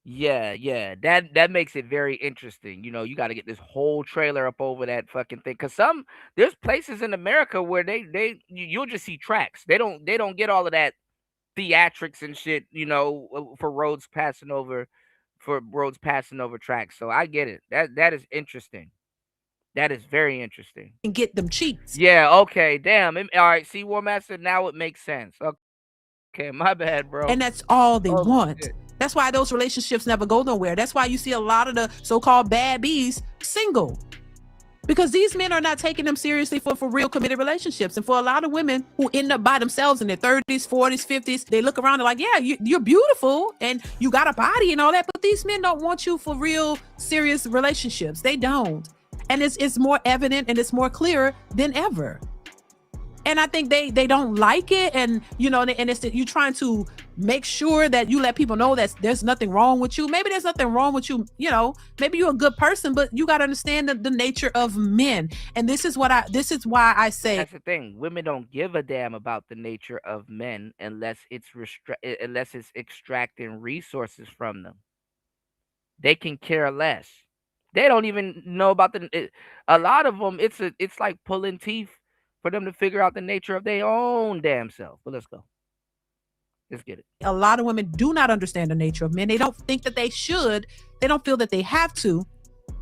Yeah. That makes it very interesting. You got to get this whole trailer up over that fucking thing. Cause there's places in America where you'll just see tracks. They don't get all of that theatrics and shit, for roads passing over tracks. So I get it. That is interesting. That is very interesting. And get them cheats. Yeah, okay. Damn. All right, see, War Master, now it makes sense. Okay, my bad, bro. And that's all they Oh, want. shit. That's why those relationships never go nowhere. That's why you see a lot of the so-called bad bees single. Because these men are not taking them seriously for real committed relationships. And for a lot of women who end up by themselves in their 30s, 40s, 50s, they look around and like, yeah, you're beautiful and you got a body and all that. But these men don't want you for real serious relationships. They don't. And it's more evident and it's more clear than ever. And I think they don't like it. And, and it's you trying to make sure that you let people know that there's nothing wrong with you. Maybe there's nothing wrong with you. Maybe you're a good person, but you got to understand the nature of men. And this is why I say that's the thing. Women don't give a damn about the nature of men unless it's extracting resources from them. They can care less. They don't even know about a lot of them. It's like pulling teeth for them to figure out the nature of their own damn self. But let's go. Let's get it. A lot of women do not understand the nature of men. They don't think that they should. They don't feel that they have to,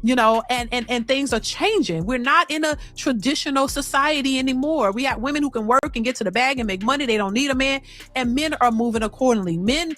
and things are changing. We're not in a traditional society anymore. We got women who can work and get to the bag and make money. They don't need a man. And men are moving accordingly. Men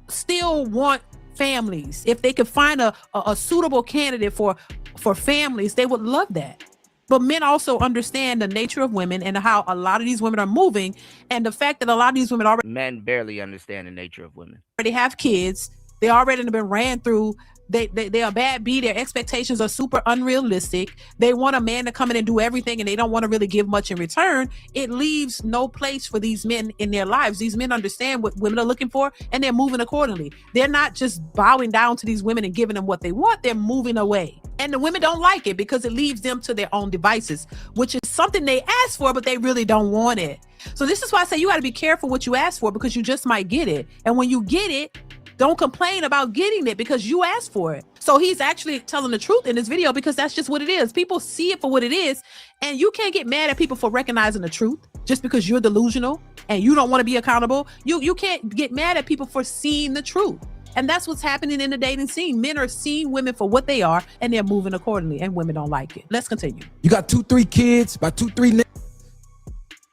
still want families. If they could find a suitable candidate for families, they would love that. But men also understand the nature of women and how a lot of these women are moving, and the fact that a lot of these women already men barely understand the nature of women. Already have kids. They already have been ran through. They are bad B. Their expectations are super unrealistic. They want a man to come in and do everything, and they don't want to really give much in return. It leaves no place for these men in their lives. These men understand what women are looking for, and they're moving accordingly. They're not just bowing down to these women and giving them what they want. They're moving away. And the women don't like it because it leaves them to their own devices, which is something they ask for, but they really don't want it. So this is why I say you got to be careful what you ask for, because you just might get it. And when you get it, don't complain about getting it because you asked for it. So he's actually telling the truth in this video, because that's just what it is. People see it for what it is. And you can't get mad at people for recognizing the truth just because you're delusional and you don't want to be accountable. You can't get mad at people for seeing the truth. And that's what's happening in the dating scene. Men are seeing women for what they are, and they're moving accordingly, and women don't like it. Let's continue. You got 2-3 kids by 2-3 niggas,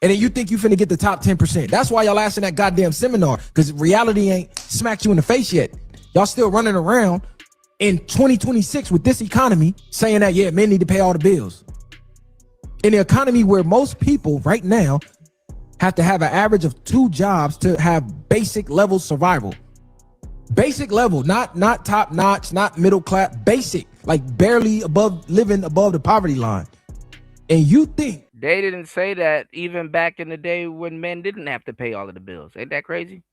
and then you think you finna get the top 10%. That's why y'all asked in that goddamn seminar, because reality ain't smacked you in the face yet. Y'all still running around in 2026 with this economy saying that, yeah, men need to pay all the bills. In the economy where most people right now have to have an average of 2 jobs to have basic level survival. Basic level, not top notch, not middle class, basic, like barely living above the poverty line. And you think they didn't say that even back in the day when men didn't have to pay all of the bills. Ain't that crazy?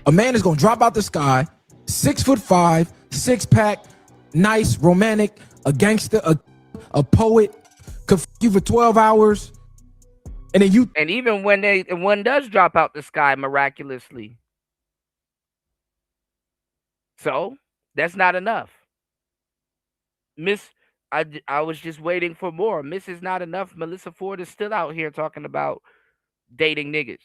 A man is gonna drop out the sky, 6'5", 6-pack, nice, romantic, a gangster, a poet, could f you for 12 hours, and then you. And even when one does drop out the sky miraculously. So that's not enough. Miss, I was just waiting for more. Miss is not enough. Melissa Ford is still out here talking about dating niggas.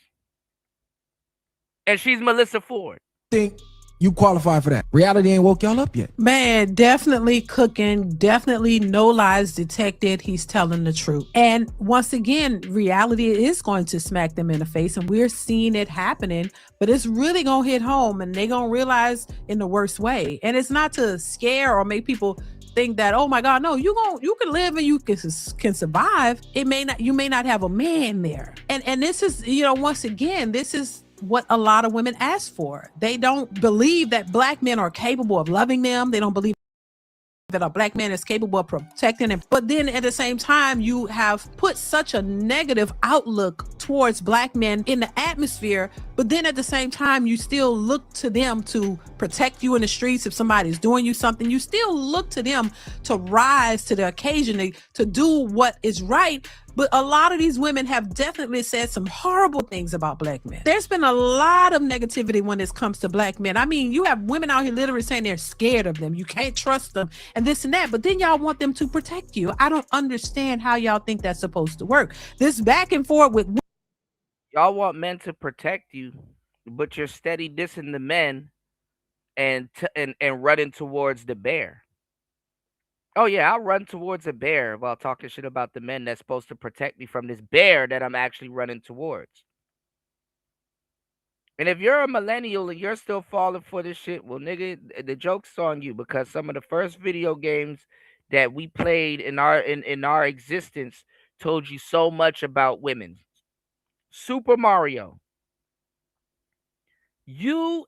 And she's Melissa Ford. Think you qualify for that. Reality ain't woke y'all up yet. Man, definitely cooking, definitely no lies detected. He's telling the truth. And once again, reality is going to smack them in the face, and we're seeing it happening, but it's really going to hit home, and they're going to realize in the worst way. And it's not to scare or make people think that, oh my God, no, you can live and you can survive. You may not have a man there. And this is, once again, this is what a lot of women ask for. They don't believe that black men are capable of loving them. They don't believe that a black man is capable of protecting them. But then at the same time, you have put such a negative outlook towards black men in the atmosphere. But then at the same time, you still look to them to protect you in the streets. If somebody's doing you something, you still look to them to rise to the occasion, to do what is right. But a lot of these women have definitely said some horrible things about black men. There's been a lot of negativity when it comes to black men. I mean, you have women out here literally saying they're scared of them. You can't trust them and this and that. But then y'all want them to protect you. I don't understand how y'all think that's supposed to work. This back and forth with y'all want men to protect you, but you're steady dissing the men and running towards the bear. Oh yeah, I'll run towards a bear while talking shit about the men that's supposed to protect me from this bear that I'm actually running towards. And if you're a millennial and you're still falling for this shit, well, nigga, the joke's on you, because some of the first video games that we played in our existence told you so much about women. Super Mario. You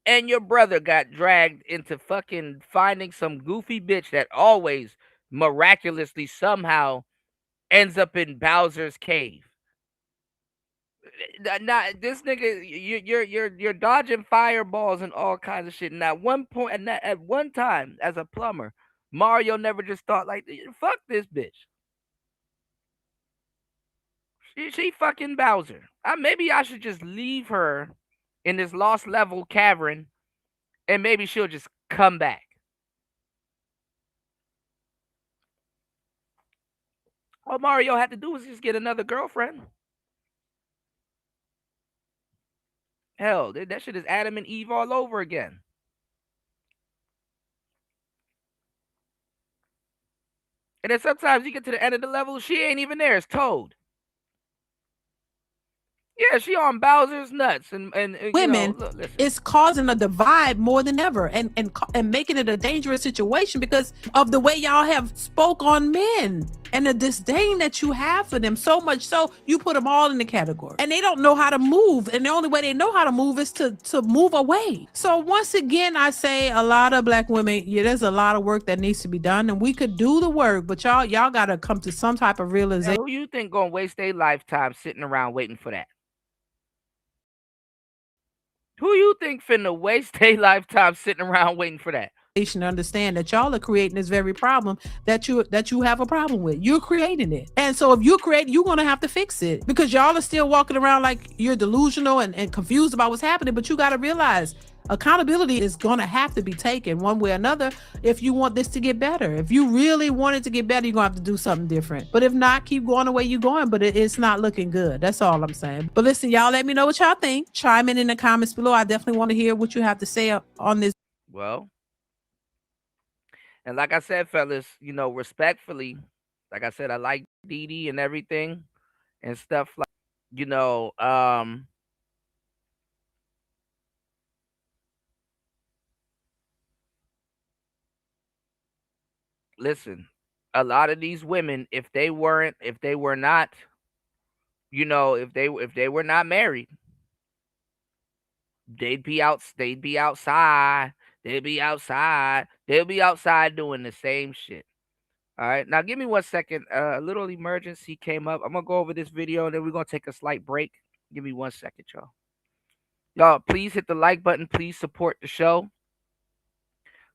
and your brother got dragged into fucking finding some goofy bitch that always miraculously somehow ends up in Bowser's cave. Now this nigga, you're dodging fireballs and all kinds of shit. And at one point, and at one time, as a plumber, Mario never just thought like, fuck this bitch. She fucking Bowser. Maybe I should just leave her in this lost level cavern, and maybe she'll just come back. All Mario had to do was just get another girlfriend. Hell, that shit is Adam and Eve all over again. And then sometimes you get to the end of the level, she ain't even there. It's Toad. Yeah, she on Bowser's nuts, and women is causing a divide more than ever, and making it a dangerous situation because of the way y'all have spoke on men and the disdain that you have for them. So much so you put them all in the category, and they don't know how to move, and the only way they know how to move is to move away. So once again, I say a lot of black women, there's a lot of work that needs to be done, and we could do the work, but y'all got to come to some type of realization. Now, who you think gonna waste their lifetime sitting around waiting for that? Who you think finna waste their lifetime sitting around waiting for that? Understand that y'all are creating this very problem that you have a problem with. You're creating it, and so if you create, you're gonna have to fix it, because y'all are still walking around like you're delusional and confused about what's happening. But you got to realize accountability is gonna have to be taken one way or another if you want this to get better. If you really want it to get better, you're gonna have to do something different. But if not, keep going the way you're going. But it's not looking good. That's all I'm saying. But listen, y'all, let me know what y'all think. Chime in the comments below. I definitely want to hear what you have to say on this. Well, and like I said, fellas, respectfully, like I said, I like Dee and everything and stuff like, listen, a lot of these women, if they were not married, they'd be outside doing the same shit. All right, now give me 1 second. A little emergency came up. I'm gonna go over this video and then we're gonna take a slight break. Give me 1 second, y'all. Please hit the like button. Please support the show.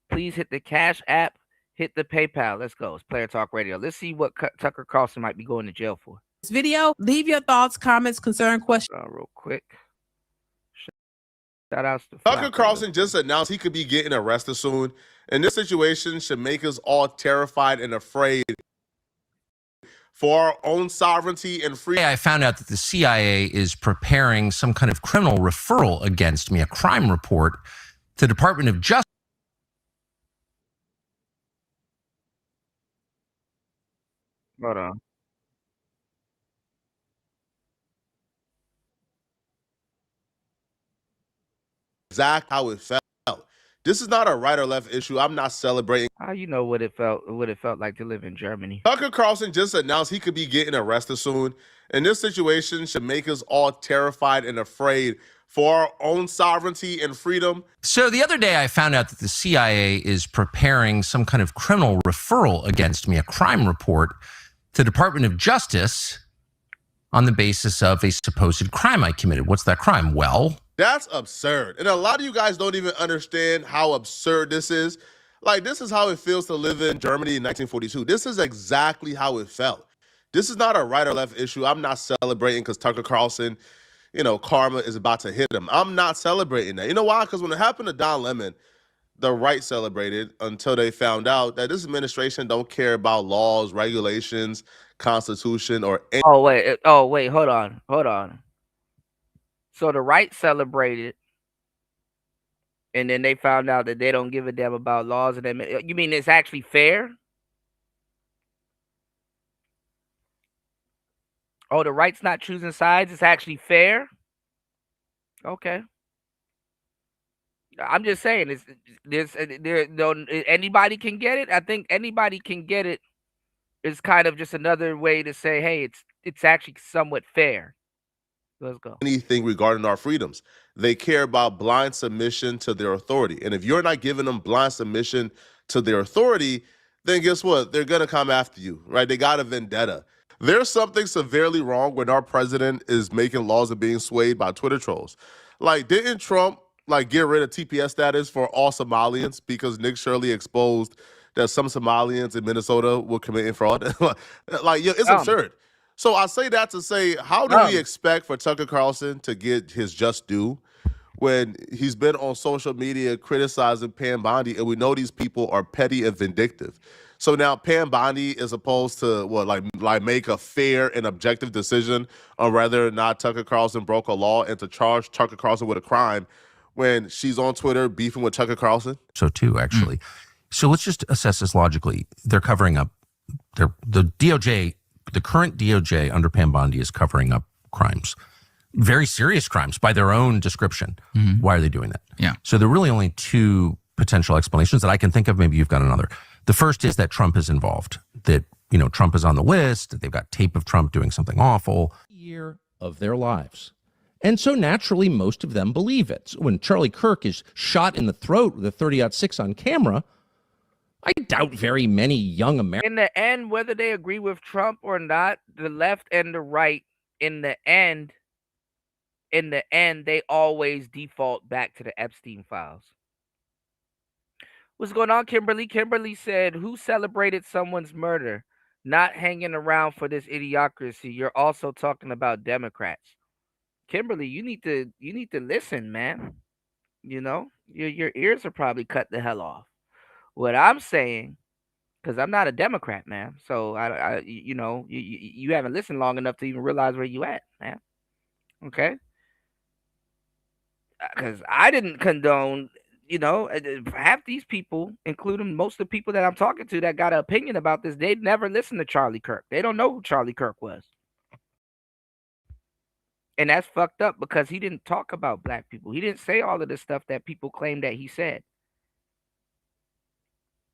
Please hit the Cash App. Hit the PayPal. Let's go. It's Player Talk Radio. Let's see what Tucker Carlson might be going to jail for. This video. Leave your thoughts, comments, concern, questions. Real quick. Shout outs to Tucker Carlson just announced he could be getting arrested soon, and this situation should make us all terrified and afraid for our own sovereignty and freedom. I found out that the CIA is preparing some kind of criminal referral against me, a crime report. The Department of Justice. Hold on. Exact how it felt. This is not a right or left issue. I'm not celebrating. How you know what it felt like to live in Germany? Tucker Carlson just announced he could be getting arrested soon, and this situation should make us all terrified and afraid for our own sovereignty and freedom. So the other day I found out that the CIA is preparing some kind of criminal referral against me, a crime report to the Department of Justice on the basis of a supposed crime I committed. What's that crime? Well, that's absurd. And a lot of you guys don't even understand how absurd this is. Like, this is how it feels to live in Germany in 1942. This is exactly how it felt. This is not a right or left issue. I'm not celebrating because Tucker Carlson, karma is about to hit him. I'm not celebrating that. You know why? Because when it happened to Don Lemon, the right celebrated until they found out that this administration don't care about laws, regulations, constitution, or any. Oh wait, hold on. So the right celebrated, and then they found out that they don't give a damn about laws and them. You mean it's actually fair? Oh, the right's not choosing sides. It's actually fair. Okay. I'm just saying, anybody can get it. I think anybody can get it. Is kind of just another way to say, hey, it's actually somewhat fair. Let's go. Anything regarding our freedoms. They care about blind submission to their authority. And if you're not giving them blind submission to their authority, then guess what? They're going to come after you, right? They got a vendetta. There's something severely wrong when our president is making laws and being swayed by Twitter trolls. Like, didn't Trump get rid of TPS status for all Somalians because Nick Shirley exposed that some Somalians in Minnesota were committing fraud? It's absurd. So I say that to say, how do we expect for Tucker Carlson to get his just due when he's been on social media criticizing Pam Bondi, and we know these people are petty and vindictive? So now Pam Bondi is supposed to make a fair and objective decision on whether or not Tucker Carlson broke a law and to charge Tucker Carlson with a crime when she's on Twitter beefing with Tucker Carlson? So too, actually. So let's just assess this logically. They're covering up the DOJ. The current DOJ under Pam Bondi is covering up crimes, very serious crimes by their own description. Mm-hmm. Why are they doing that? Yeah. So there are really only two potential explanations that I can think of. Maybe you've got another. The first is that Trump is involved, that, Trump is on the list, that they've got tape of Trump doing something awful. Year of their lives. And so naturally, most of them believe it. So when Charlie Kirk is shot in the throat with a 30-06 on camera, I doubt very many young Americans. In the end, whether they agree with Trump or not, the left and the right, in the end, they always default back to the Epstein files. What's going on, Kimberly? Kimberly said, who celebrated someone's murder? Not hanging around for this idiocracy. You're also talking about Democrats. Kimberly, you need to listen, man. Your ears are probably cut the hell off. What I'm saying, because I'm not a Democrat, man. So you haven't listened long enough to even realize where you at, man. Okay. Because I didn't condone, half these people, including most of the people that I'm talking to that got an opinion about this, they never listened to Charlie Kirk. They don't know who Charlie Kirk was. And that's fucked up because he didn't talk about black people. He didn't say all of the stuff that people claim that he said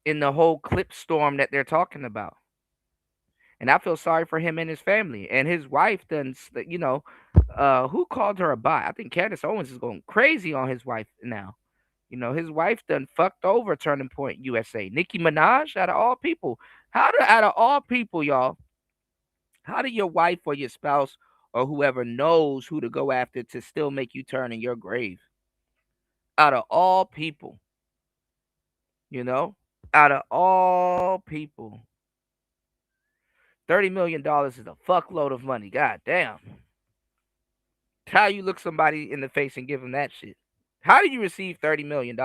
in the whole clip storm that they're talking about. And I feel sorry for him and his family. And his wife done, who called her a bot? I think Candace Owens is going crazy on his wife now. His wife done fucked over Turning Point USA. Nicki Minaj, out of all people. Out of all people, y'all, how do your wife or your spouse or whoever knows who to go after to still make you turn in your grave? Out of all people. Out of all people. $30 million is a fuckload of money. God damn. How you look somebody in the face and give them that shit? How do you receive $30 million?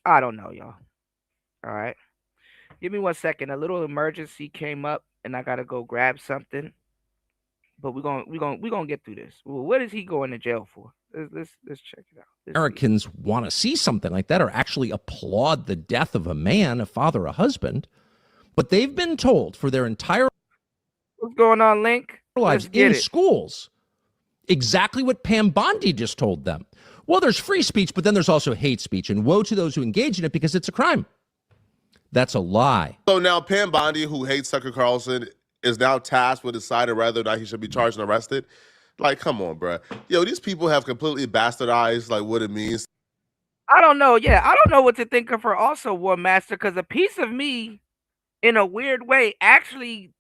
I don't know, y'all. All right. Give me 1 second. A little emergency came up and I got to go grab something. But we're gonna get through this. Well, what is he going to jail for? Let's check it out. Americans want to see something like that or actually applaud the death of a man, a father, a husband. But they've been told for their entire what's going on, Link? lives in schools exactly what Pam Bondi just told them. Well, there's free speech, but then there's also hate speech, and woe to those who engage in it because it's a crime. That's a lie. So now Pam Bondi, who hates Tucker Carlson, is now tasked with deciding whether or not he should be charged and arrested. Like, come on, bro. Yo, these people have completely bastardized like what it means. I don't know. Yeah, I don't know what to think of her also, War Master, because a piece of me, in a weird way, actually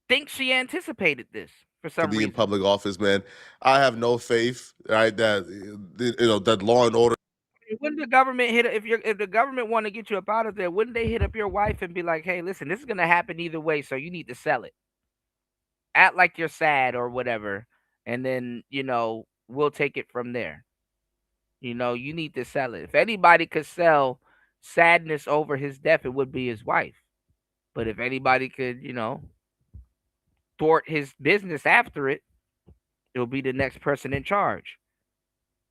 thinks she anticipated this for some to be reason. in public office, man. I have no faith, right, that that law and order. Wouldn't the government hit if the government want to get you up out of there? Wouldn't they hit up your wife and be like, "Hey, listen, this is gonna happen either way, so you need to sell it. Act like you're sad or whatever, and then we'll take it from there. You need to sell it. If anybody could sell sadness over his death, it would be his wife. But if anybody could, thwart his business after it, it'll be the next person in charge,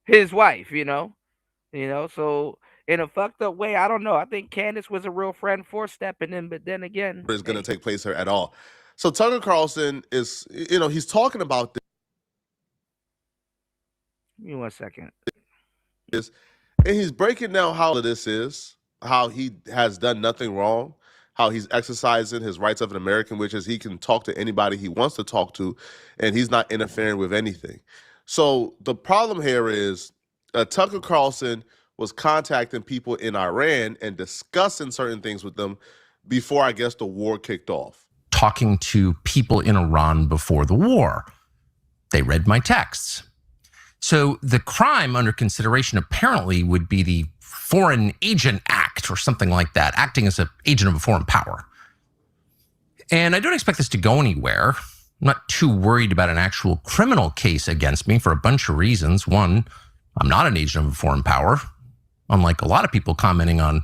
his wife. So in a fucked up way, I don't know. I think Candace was a real friend for stepping in, but then again, is going to take place here at all. So Tucker Carlson is, he's talking about this. Give me 1 second. And he's breaking down how this is, how he has done nothing wrong, how he's exercising his rights of an American, which is he can talk to anybody he wants to talk to, and he's not interfering with anything. So the problem here is Tucker Carlson was contacting people in Iran and discussing certain things with them before, I guess, the war kicked off. Talking to people in Iran before the war. They read my texts. So the crime under consideration apparently would be the Foreign Agent Act or something like that, acting as an agent of a foreign power. And I don't expect this to go anywhere. I'm not too worried about an actual criminal case against me for a bunch of reasons. One, I'm not an agent of a foreign power. Unlike a lot of people commenting on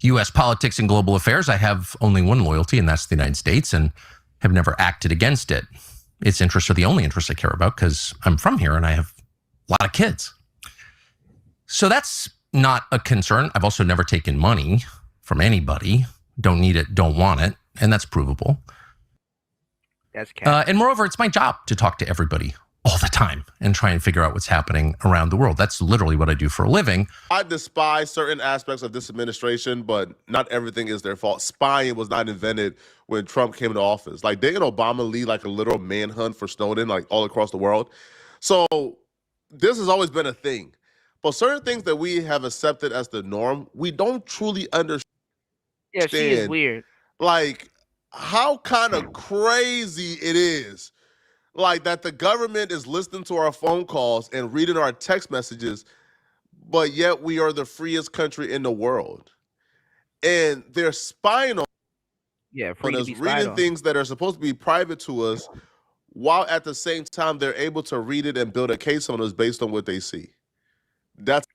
U.S. politics and global affairs, I have only one loyalty, and that's the United States, and have never acted against it. Its interests are the only interests I care about because I'm from here and I have a lot of kids. So that's not a concern. I've also never taken money from anybody. Don't need it, don't want it, and that's provable. That's and moreover, it's my job to talk to everybody all the time and try and figure out what's happening around the world. That's literally what I do for a living. I despise certain aspects of this administration, but not everything is their fault. Spying was not invented when Trump came into office. Like, didn't Obama lead like a literal manhunt for Snowden, like all across the world? So this has always been a thing. But certain things that we have accepted as the norm, we don't truly understand. Yeah, she is weird. Like, how kind of crazy it is. Like that the government is listening to our phone calls and reading our text messages, but yet we are the freest country in the world. And they're spying on us, reading things that are supposed to be private to us, while at the same time they're able to read it and build a case on us based on what they see. That's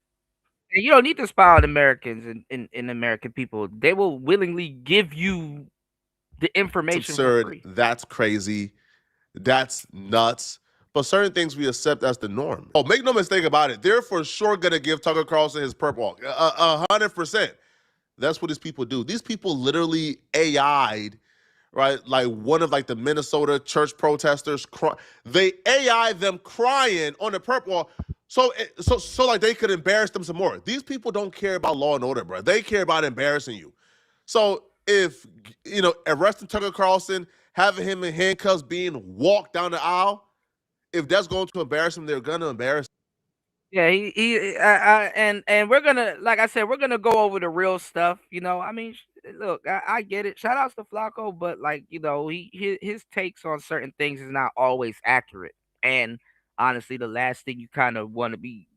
you don't need to spy on Americans and American people. They will willingly give you the information absurd. For free. That's crazy. That's nuts. But certain things we accept as the norm. Oh, make no mistake about it. They're for sure going to give Tucker Carlson his perp walk. 100%. That's what these people do. These people literally AI'd, right? Like one of like the Minnesota church protesters. They AI them crying on the perp walk. So like they could embarrass them some more. These people don't care about law and order, bro. They care about embarrassing you. So if, arresting Tucker Carlson, having him in handcuffs, being walked down the aisle, if that's going to embarrass him, they're gonna embarrass him. Yeah, and we're gonna, like I said, we're gonna go over the real stuff. I mean, look, I get it. Shout outs to Flacco, but like his takes on certain things is not always accurate. And honestly, the last thing you kind of want to be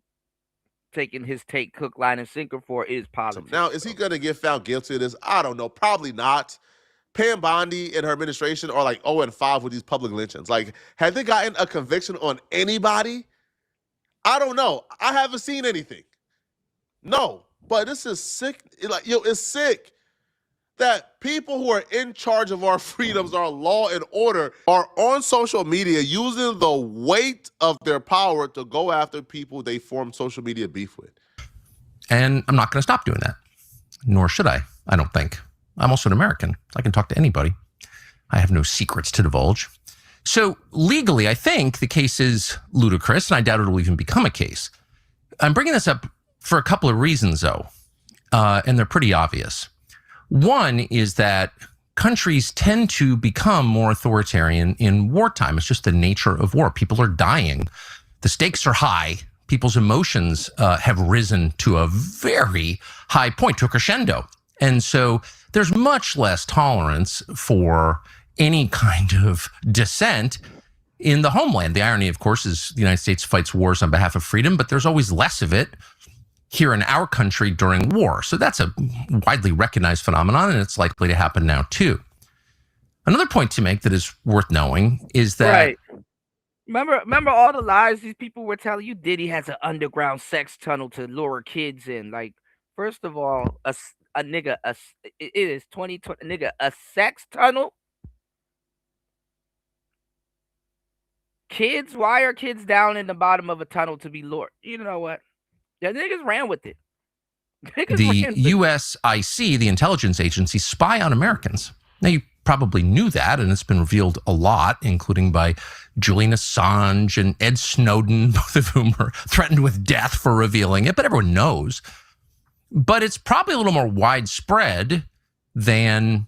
taking his take hook, line, and sinker for is politics. Now, is he gonna get found guilty of this? I don't know. Probably not. Pam Bondi and her administration are like 0-5 with these public lynchings. Like, have they gotten a conviction on anybody? I don't know. I haven't seen anything. No, but this is sick. It's sick. that people who are in charge of our freedoms, our law and order, are on social media using the weight of their power to go after people they form social media beef with. And I'm not going to stop doing that, nor should I don't think. I'm also an American. I can talk to anybody. I have no secrets to divulge. So legally, I think the case is ludicrous, and I doubt it'll even become a case. I'm bringing this up for a couple of reasons, though, and they're pretty obvious. One is that countries tend to become more authoritarian in wartime. It's just the nature of war. People are dying. The stakes are high. People's emotions have risen to a very high point, to a crescendo. And so there's much less tolerance for any kind of dissent in the homeland. The irony, of course, is the United States fights wars on behalf of freedom, but there's always less of it here in our country during war. So that's a widely recognized phenomenon, and it's likely to happen now too. Another point to make that is worth knowing is that... Right. Remember all the lies these people were telling you? Diddy has an underground sex tunnel to lure kids in. Like, first of all, it is 2020, nigga, a sex tunnel? Kids? Why are kids down in the bottom of a tunnel to be lured? You know what? The niggas ran with it. The USIC, the intelligence agency, spy on Americans. Now, you probably knew that, and it's been revealed a lot, including by Julian Assange and Ed Snowden, both of whom were threatened with death for revealing it, but everyone knows. But it's probably a little more widespread than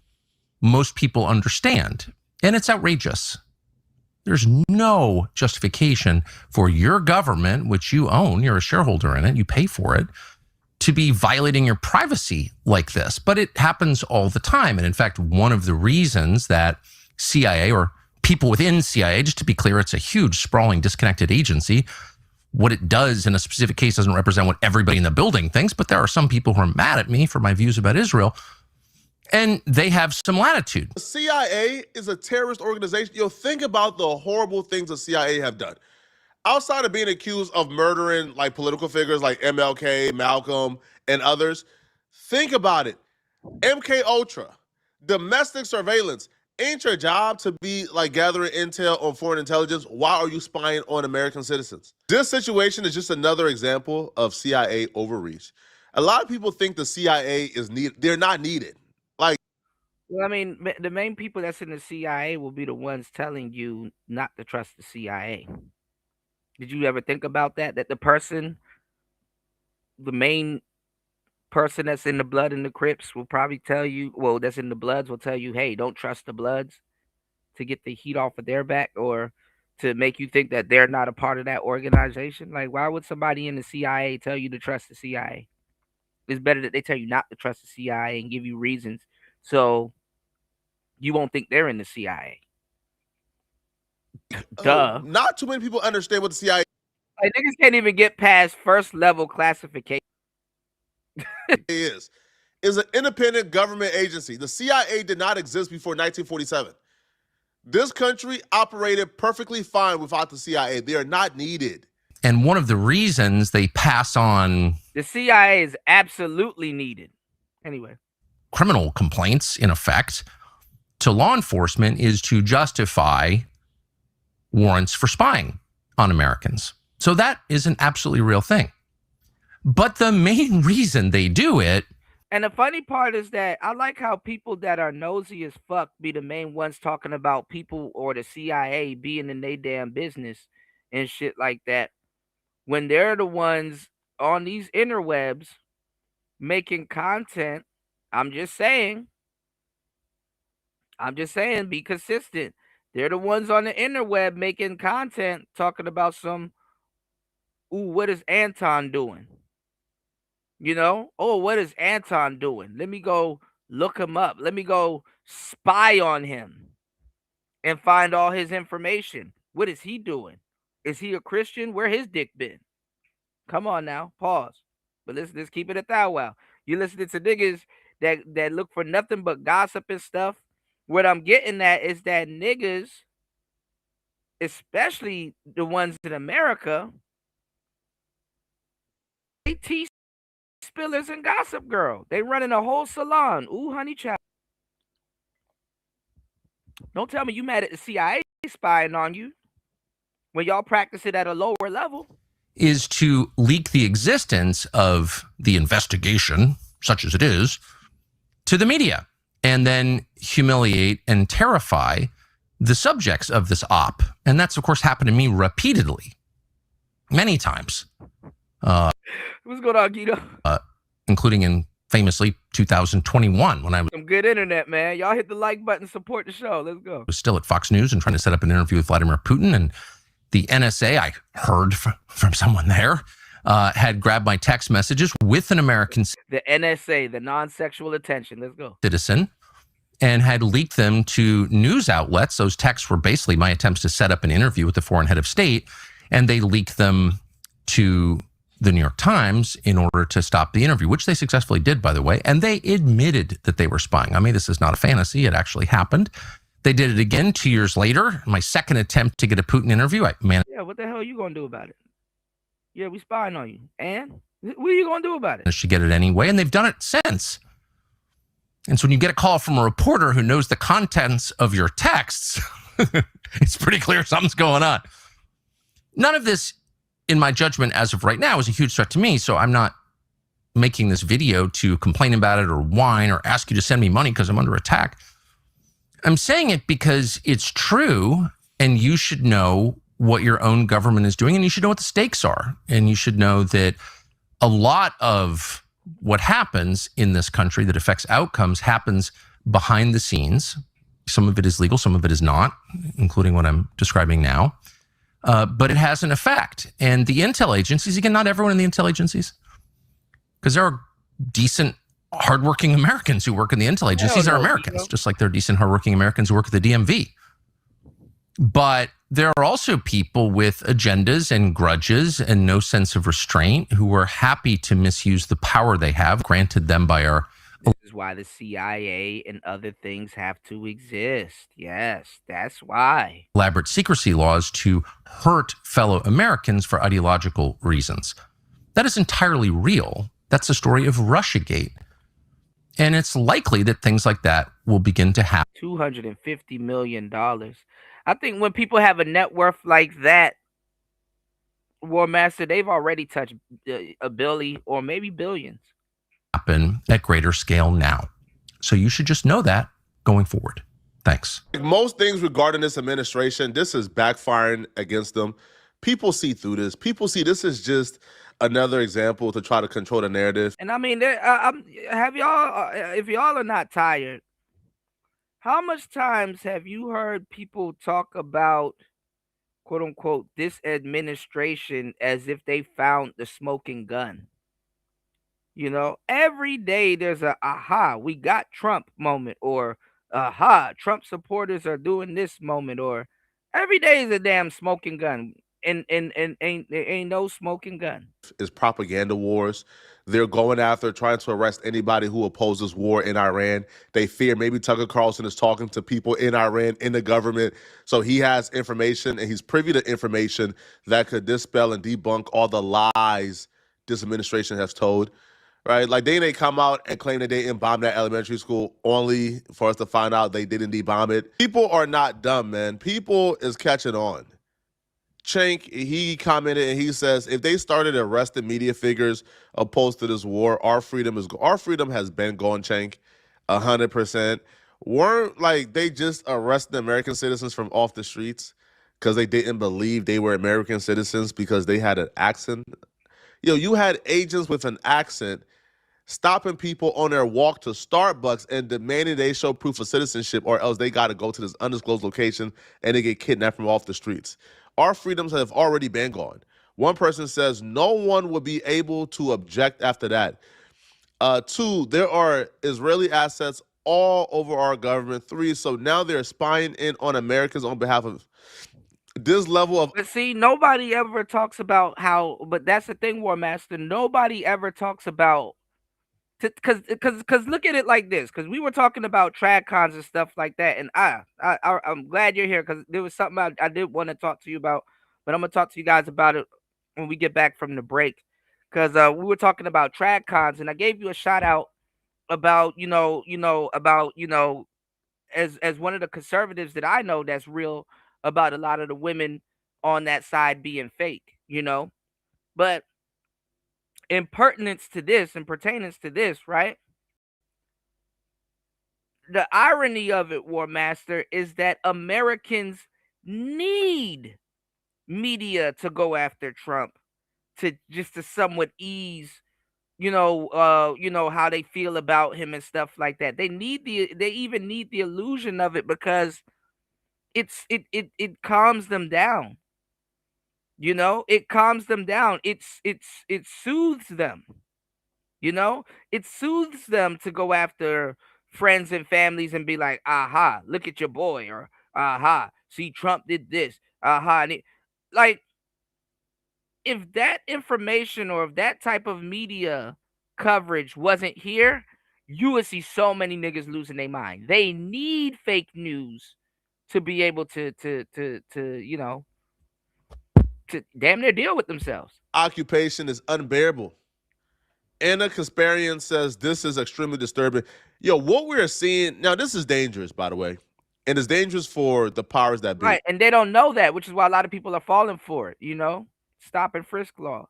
most people understand, and it's outrageous. There's no justification for your government, which you own, you're a shareholder in it, you pay for it, to be violating your privacy like this. But it happens all the time. And in fact, one of the reasons that CIA, or people within CIA, just to be clear, it's a huge, sprawling, disconnected agency. What it does in a specific case doesn't represent what everybody in the building thinks, but there are some people who are mad at me for my views about Israel, and they have some latitude. The CIA is a terrorist organization. Think about the horrible things the CIA have done. Outside of being accused of murdering like political figures like MLK, Malcolm, and others, think about it. MK Ultra, domestic surveillance. Ain't your job to be like gathering intel on foreign intelligence? Why are you spying on American citizens? This situation is just another example of CIA overreach. A lot of people think the CIA is needed. They're not needed. Well, I mean, the main people that's in the CIA will be the ones telling you not to trust the CIA. Did you ever think about that? That the main person that's in the blood and the Crips will probably tell you, well, that's in the Bloods will tell you, hey, don't trust the Bloods, to get the heat off of their back, or to make you think that they're not a part of that organization. Like, why would somebody in the CIA tell you to trust the CIA? It's better that they tell you not to trust the CIA and give you reasons, so you won't think they're in the CIA. Duh. Not too many people understand what the CIA Like, niggas can't even get past first level classification. is an independent government agency. The CIA did not exist before 1947. This country operated perfectly fine without the CIA. They are not needed. And one of the reasons they pass on the CIA is absolutely needed. Anyway, criminal complaints, in effect, to law enforcement is to justify warrants for spying on Americans. So that is an absolutely real thing. But the main reason they do it... And the funny part is that I like how people that are nosy as fuck be the main ones talking about people or the CIA being in their damn business and shit like that, when they're the ones on these interwebs making content. I'm just saying, be consistent. They're the ones on the interweb making content talking about some, ooh, what is Anton doing? You know, oh, what is Anton doing? Let me go look him up. Let me go spy on him and find all his information. What is he doing? Is he a Christian? Where his dick been? Come on now, pause. But let's keep it at that. Wow, you listening to niggas that look for nothing but gossip and stuff. What I'm getting at is that niggas, especially the ones in America, they tea spillers and gossip girl. They running a whole salon. Ooh, honey child. Don't tell me you mad at the CIA spying on you when y'all practice it at a lower level. Is to leak the existence of the investigation, such as it is, to the media, and then humiliate and terrify the subjects of this op. And that's, of course, happened to me repeatedly, many times. What's going on, Guido? Including in famously 2021 when I was Some good internet, man. Y'all hit the like button, support the show. Let's go. was still at Fox News and trying to set up an interview with Vladimir Putin. And the NSA, I heard from someone there, had grabbed my text messages with an American The NSA, the non-sexual attention. Let's go. citizen, and had leaked them to news outlets. Those texts were basically my attempts to set up an interview with the foreign head of state, and they leaked them to the New York Times in order to stop the interview, which they successfully did, by the way. And they admitted that they were spying on me. This is not a fantasy. It actually happened. They did it again 2 years later. My second attempt to get a Putin interview, I managed Yeah, what the hell are you going to do about it? Yeah, we spying on you. And what are you going to do about it? to get it anyway, and they've done it since. And so when you get a call from a reporter who knows the contents of your texts, it's pretty clear something's going on. None of this, in my judgment, as of right now, is a huge threat to me. So I'm not making this video to complain about it or whine or ask you to send me money because I'm under attack. I'm saying it because it's true, and you should know what your own government is doing, and you should know what the stakes are. And you should know that a lot of what happens in this country that affects outcomes happens behind the scenes. Some of it is legal, some of it is not, including what I'm describing now. But it has an effect. And the intel agencies, again, not everyone in the intel agencies, because there are decent, hardworking Americans who work in the intel agencies are Americans, just like there are decent, hardworking Americans who work at the DMV. But there are also people with agendas and grudges and no sense of restraint who are happy to misuse the power they have granted them by our. This is why the CIA and other things have to exist. Yes, that's why. Elaborate secrecy laws to hurt fellow Americans for ideological reasons. That is entirely real. That's the story of Russiagate. And it's likely that things like that will begin to happen. $250 million. I think when people have a net worth like that, War Master, they've already touched a billion or maybe billions. Happen at greater scale now. So you should just know that going forward. Thanks. Most things regarding this administration, this is backfiring against them. People see through this. People see this is just another example to try to control the narrative. And I mean, have y'all, if y'all are not tired, how much times have you heard people talk about, quote unquote, this administration as if they found the smoking gun? You know, every day there's a aha, we got Trump moment, or aha, Trump supporters are doing this moment, or every day is a damn smoking gun. And ain't no smoking gun. Is propaganda wars. They're going after trying to arrest anybody who opposes war in Iran. They fear maybe Tucker Carlson is talking to people in Iran, in the government. So he has information and he's privy to information that could dispel and debunk all the lies this administration has told. Right? Like they come out and claim that they didn't bomb that elementary school only for us to find out they didn't debomb it. People are not dumb, man. People is catching on. Cenk, he commented and he says, if they started arresting media figures opposed to this war, our freedom has been gone, Cenk, 100%. Weren't like they just arrested American citizens from off the streets because they didn't believe they were American citizens because they had an accent? You had agents with an accent stopping people on their walk to Starbucks and demanding they show proof of citizenship, or else they got to go to this undisclosed location and they get kidnapped from off the streets. Our freedoms have already been gone. One person says no one would be able to object after that. 2, there are Israeli assets all over our government. 3, so now they're spying in on Americans on behalf of this level of. But see, nobody ever talks about how, but that's the thing, War Master. Nobody ever talks about, because look at it like this, because we were talking about TradCons and stuff like that, and I'm glad you're here, because there was something I did want to talk to you about, but I'm gonna talk to you guys about it when we get back from the break, because we were talking about TradCons, and I gave you a shout out about as one of the conservatives that I know that's real about a lot of the women on that side being fake, you know. But in pertinence to this and pertainance to this, right? The irony of it, War Master, is that Americans need media to go after Trump to just to somewhat ease, how they feel about him and stuff like that. They even need the illusion of it because it calms them down. You know, it calms them down. It soothes them. You know, it soothes them to go after friends and families and be like, aha, look at your boy, or aha, see, Trump did this, aha. And like, if that information or if that type of media coverage wasn't here, you would see so many niggas losing their mind. They need fake news to be able to damn near deal with themselves. Occupation is unbearable. Anna Kasparian says this is extremely disturbing. Yo, what we're seeing now, this is dangerous, by the way, and it's dangerous for the powers that be. Right, and they don't know that, which is why a lot of people are falling for it. You know, stop and frisk law.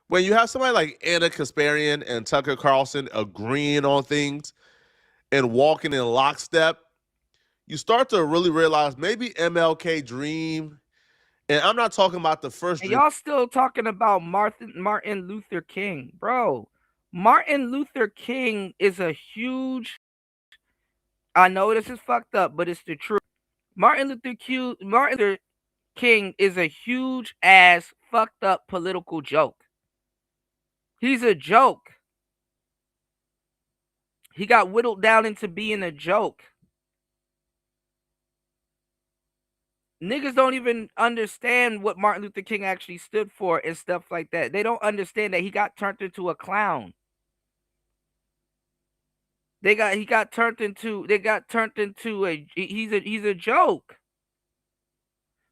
When you have somebody like Anna Kasparian and Tucker Carlson agreeing on things and walking in lockstep, you start to really realize maybe MLK dream. And I'm not talking about the first and dream. y'all still talking about Martin Luther King, bro. Martin Luther King is a huge. I know this is fucked up, but it's the truth. Martin Luther King is a huge ass fucked up political joke. He's a joke. He got whittled down into being a joke. Niggas don't even understand what Martin Luther King actually stood for and stuff like that. They don't understand that he got turned into a clown. He's a joke.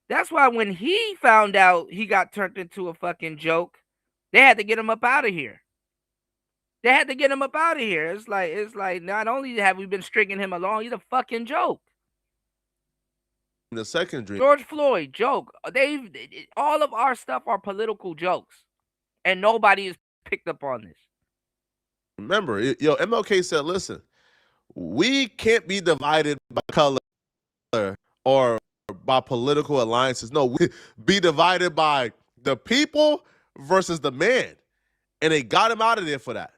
That's why when he found out he got turned into a fucking joke, they had to get him up out of here. It's like not only have we been stringing him along, he's a fucking joke. The second dream. George Floyd, joke. All of our stuff are political jokes, and nobody has picked up on this. Remember, MLK said, listen, we can't be divided by color or by political alliances. No, we be divided by the people versus the man. And they got him out of there for that.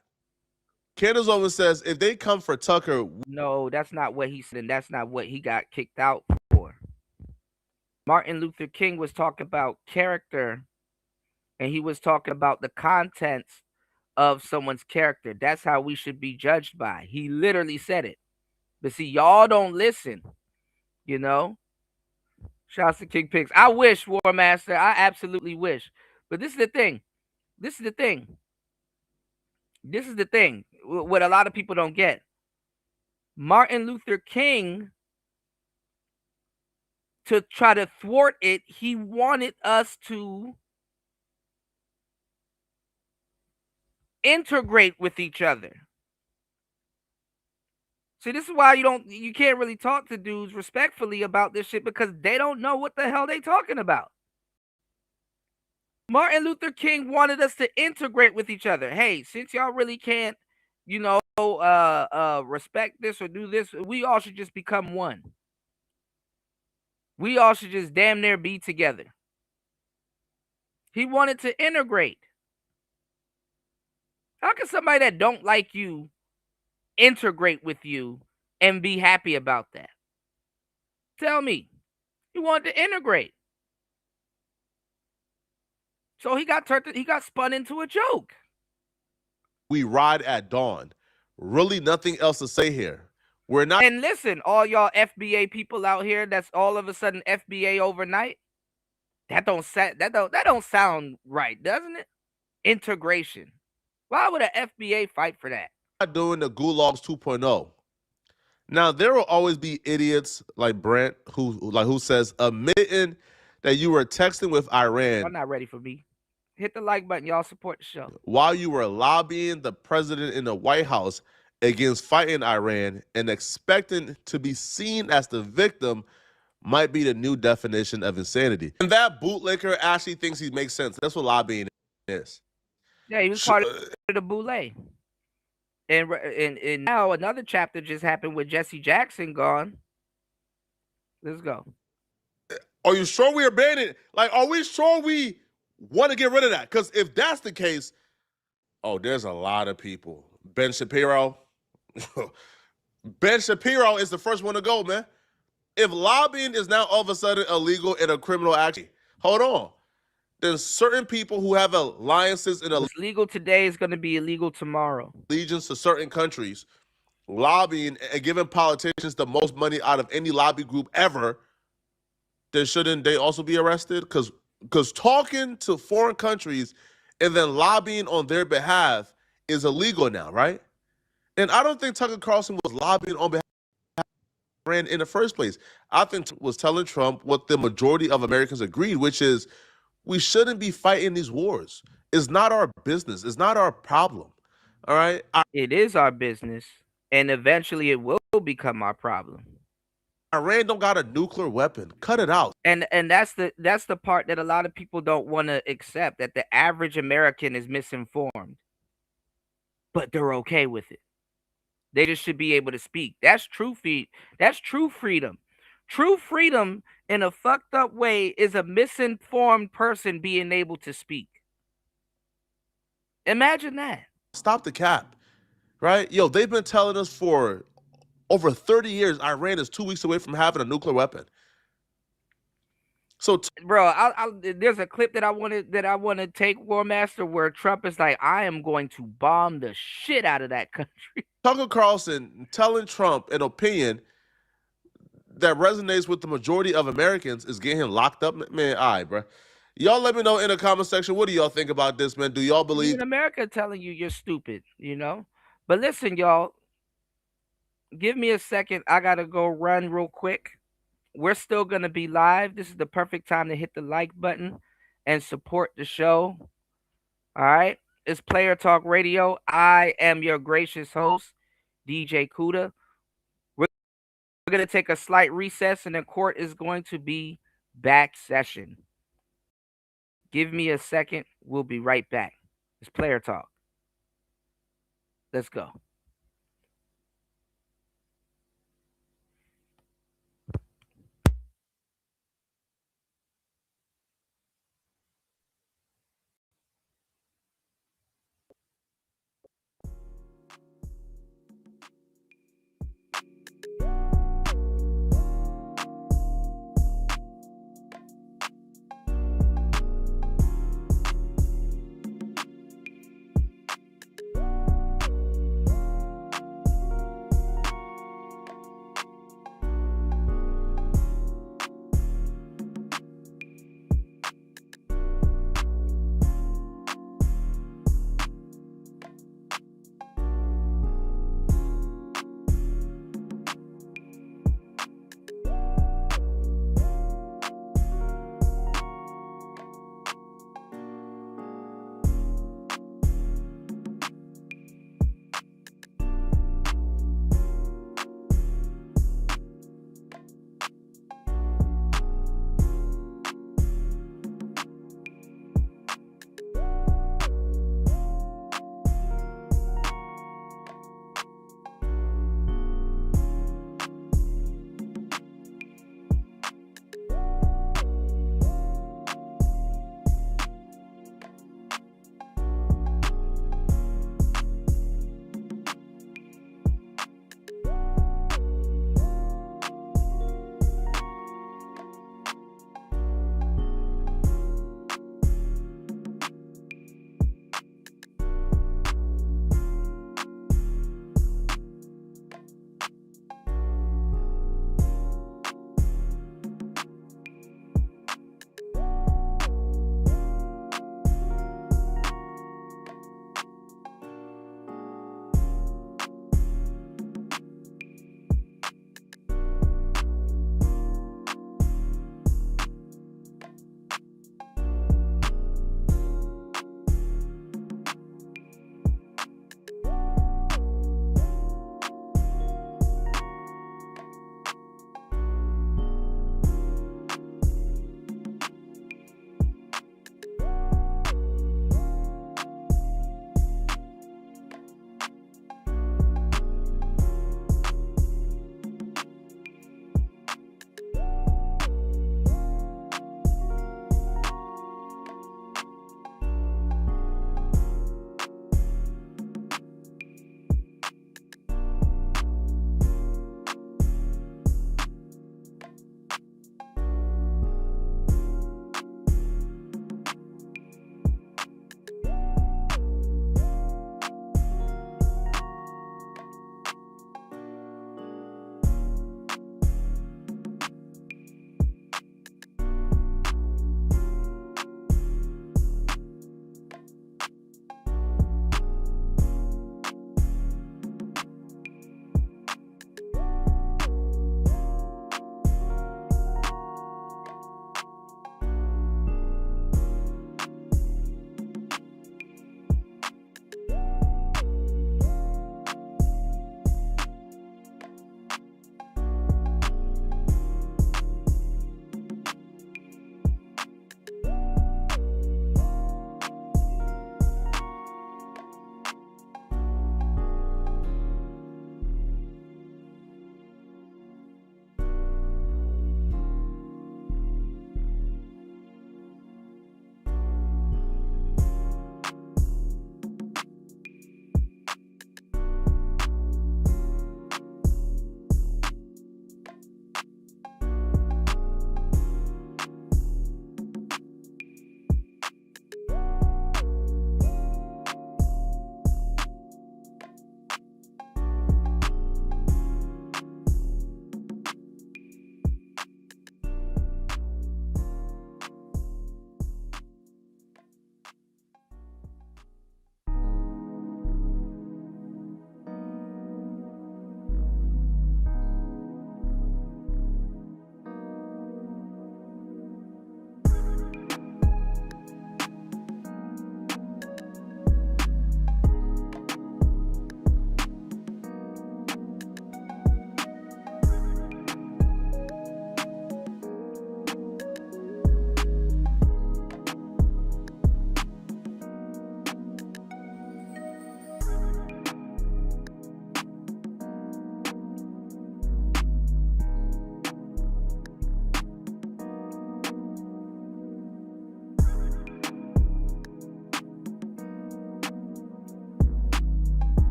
Candace Owens says, if they come for Tucker. No, that's not what he said, and that's not what he got kicked out for. Martin Luther King was talking about character, and he was talking about the contents of someone's character. That's how we should be judged by. He literally said it. But see, y'all don't listen, you know? Shouts to King Pigs. I wish, War Master. I absolutely wish. But this is the thing. What a lot of people don't get. Martin Luther King, to try to thwart it, he wanted us to integrate with each other. See, this is why you can't really talk to dudes respectfully about this shit, because they don't know what the hell they talking about. Martin Luther King wanted us to integrate with each other. Hey, since y'all really can't, respect this or do this, we all should just become one. We all should just damn near be together. He wanted to integrate. How can somebody that don't like you integrate with you and be happy about that? Tell me. He wanted to integrate. So he got spun into a joke. We ride at dawn. Really nothing else to say here. We're not. And listen, all y'all FBA people out here that's all of a sudden FBA overnight. That don't sound right, doesn't it? Integration. Why would an FBA fight for that? Not doing the gulags 2.0. Now there will always be idiots like Brent who says admitting that you were texting with Iran. Y'all not ready for me. Hit the like button, y'all. Support the show. While you were lobbying the president in the White House against fighting Iran and expecting to be seen as the victim might be the new definition of insanity. And that bootlicker actually thinks he makes sense. That's what lobbying is. Yeah, he was part of the boule. And now another chapter just happened with Jesse Jackson gone. Let's go. Are you sure we are banning? Like, are we sure we want to get rid of that? Because if that's the case, oh, there's a lot of people. Ben Shapiro. Ben Shapiro is the first one to go, man. If lobbying is now all of a sudden illegal in a criminal action, hold on. There's certain people who have alliances and what's legal today is going to be illegal tomorrow. Allegiance to certain countries, lobbying and giving politicians the most money out of any lobby group ever. Then shouldn't they also be arrested? Because talking to foreign countries and then lobbying on their behalf is illegal now, right? And I don't think Tucker Carlson was lobbying on behalf of Iran in the first place. I think was telling Trump what the majority of Americans agreed, which is we shouldn't be fighting these wars. It's not our business. It's not our problem. All right? It is our business, and eventually it will become our problem. Iran don't got a nuclear weapon. Cut it out. And that's the part that a lot of people don't want to accept, that the average American is misinformed. But they're okay with it. They just should be able to speak. That's true freedom. True freedom in a fucked up way is a misinformed person being able to speak. Imagine that. Stop the cap, right? Yo, they've been telling us for over 30 years Iran is 2 weeks away from having a nuclear weapon. So, bro, there's a clip that I want to take, War Master, where Trump is like, I am going to bomb the shit out of that country. Tucker Carlson telling Trump an opinion that resonates with the majority of Americans is getting him locked up. Man, all right, bro. Y'all let me know in the comment section, what do y'all think about this, man? Do y'all believe in America telling you you're stupid, But listen, y'all, give me a second. I got to go run real quick. We're still going to be live. This is the perfect time to hit the like button and support the show. All right. It's Player Talk Radio. I am your gracious host, DJ Kuda. We're going to take a slight recess, and the court is going to be back session. Give me a second. We'll be right back. It's Player Talk. Let's go.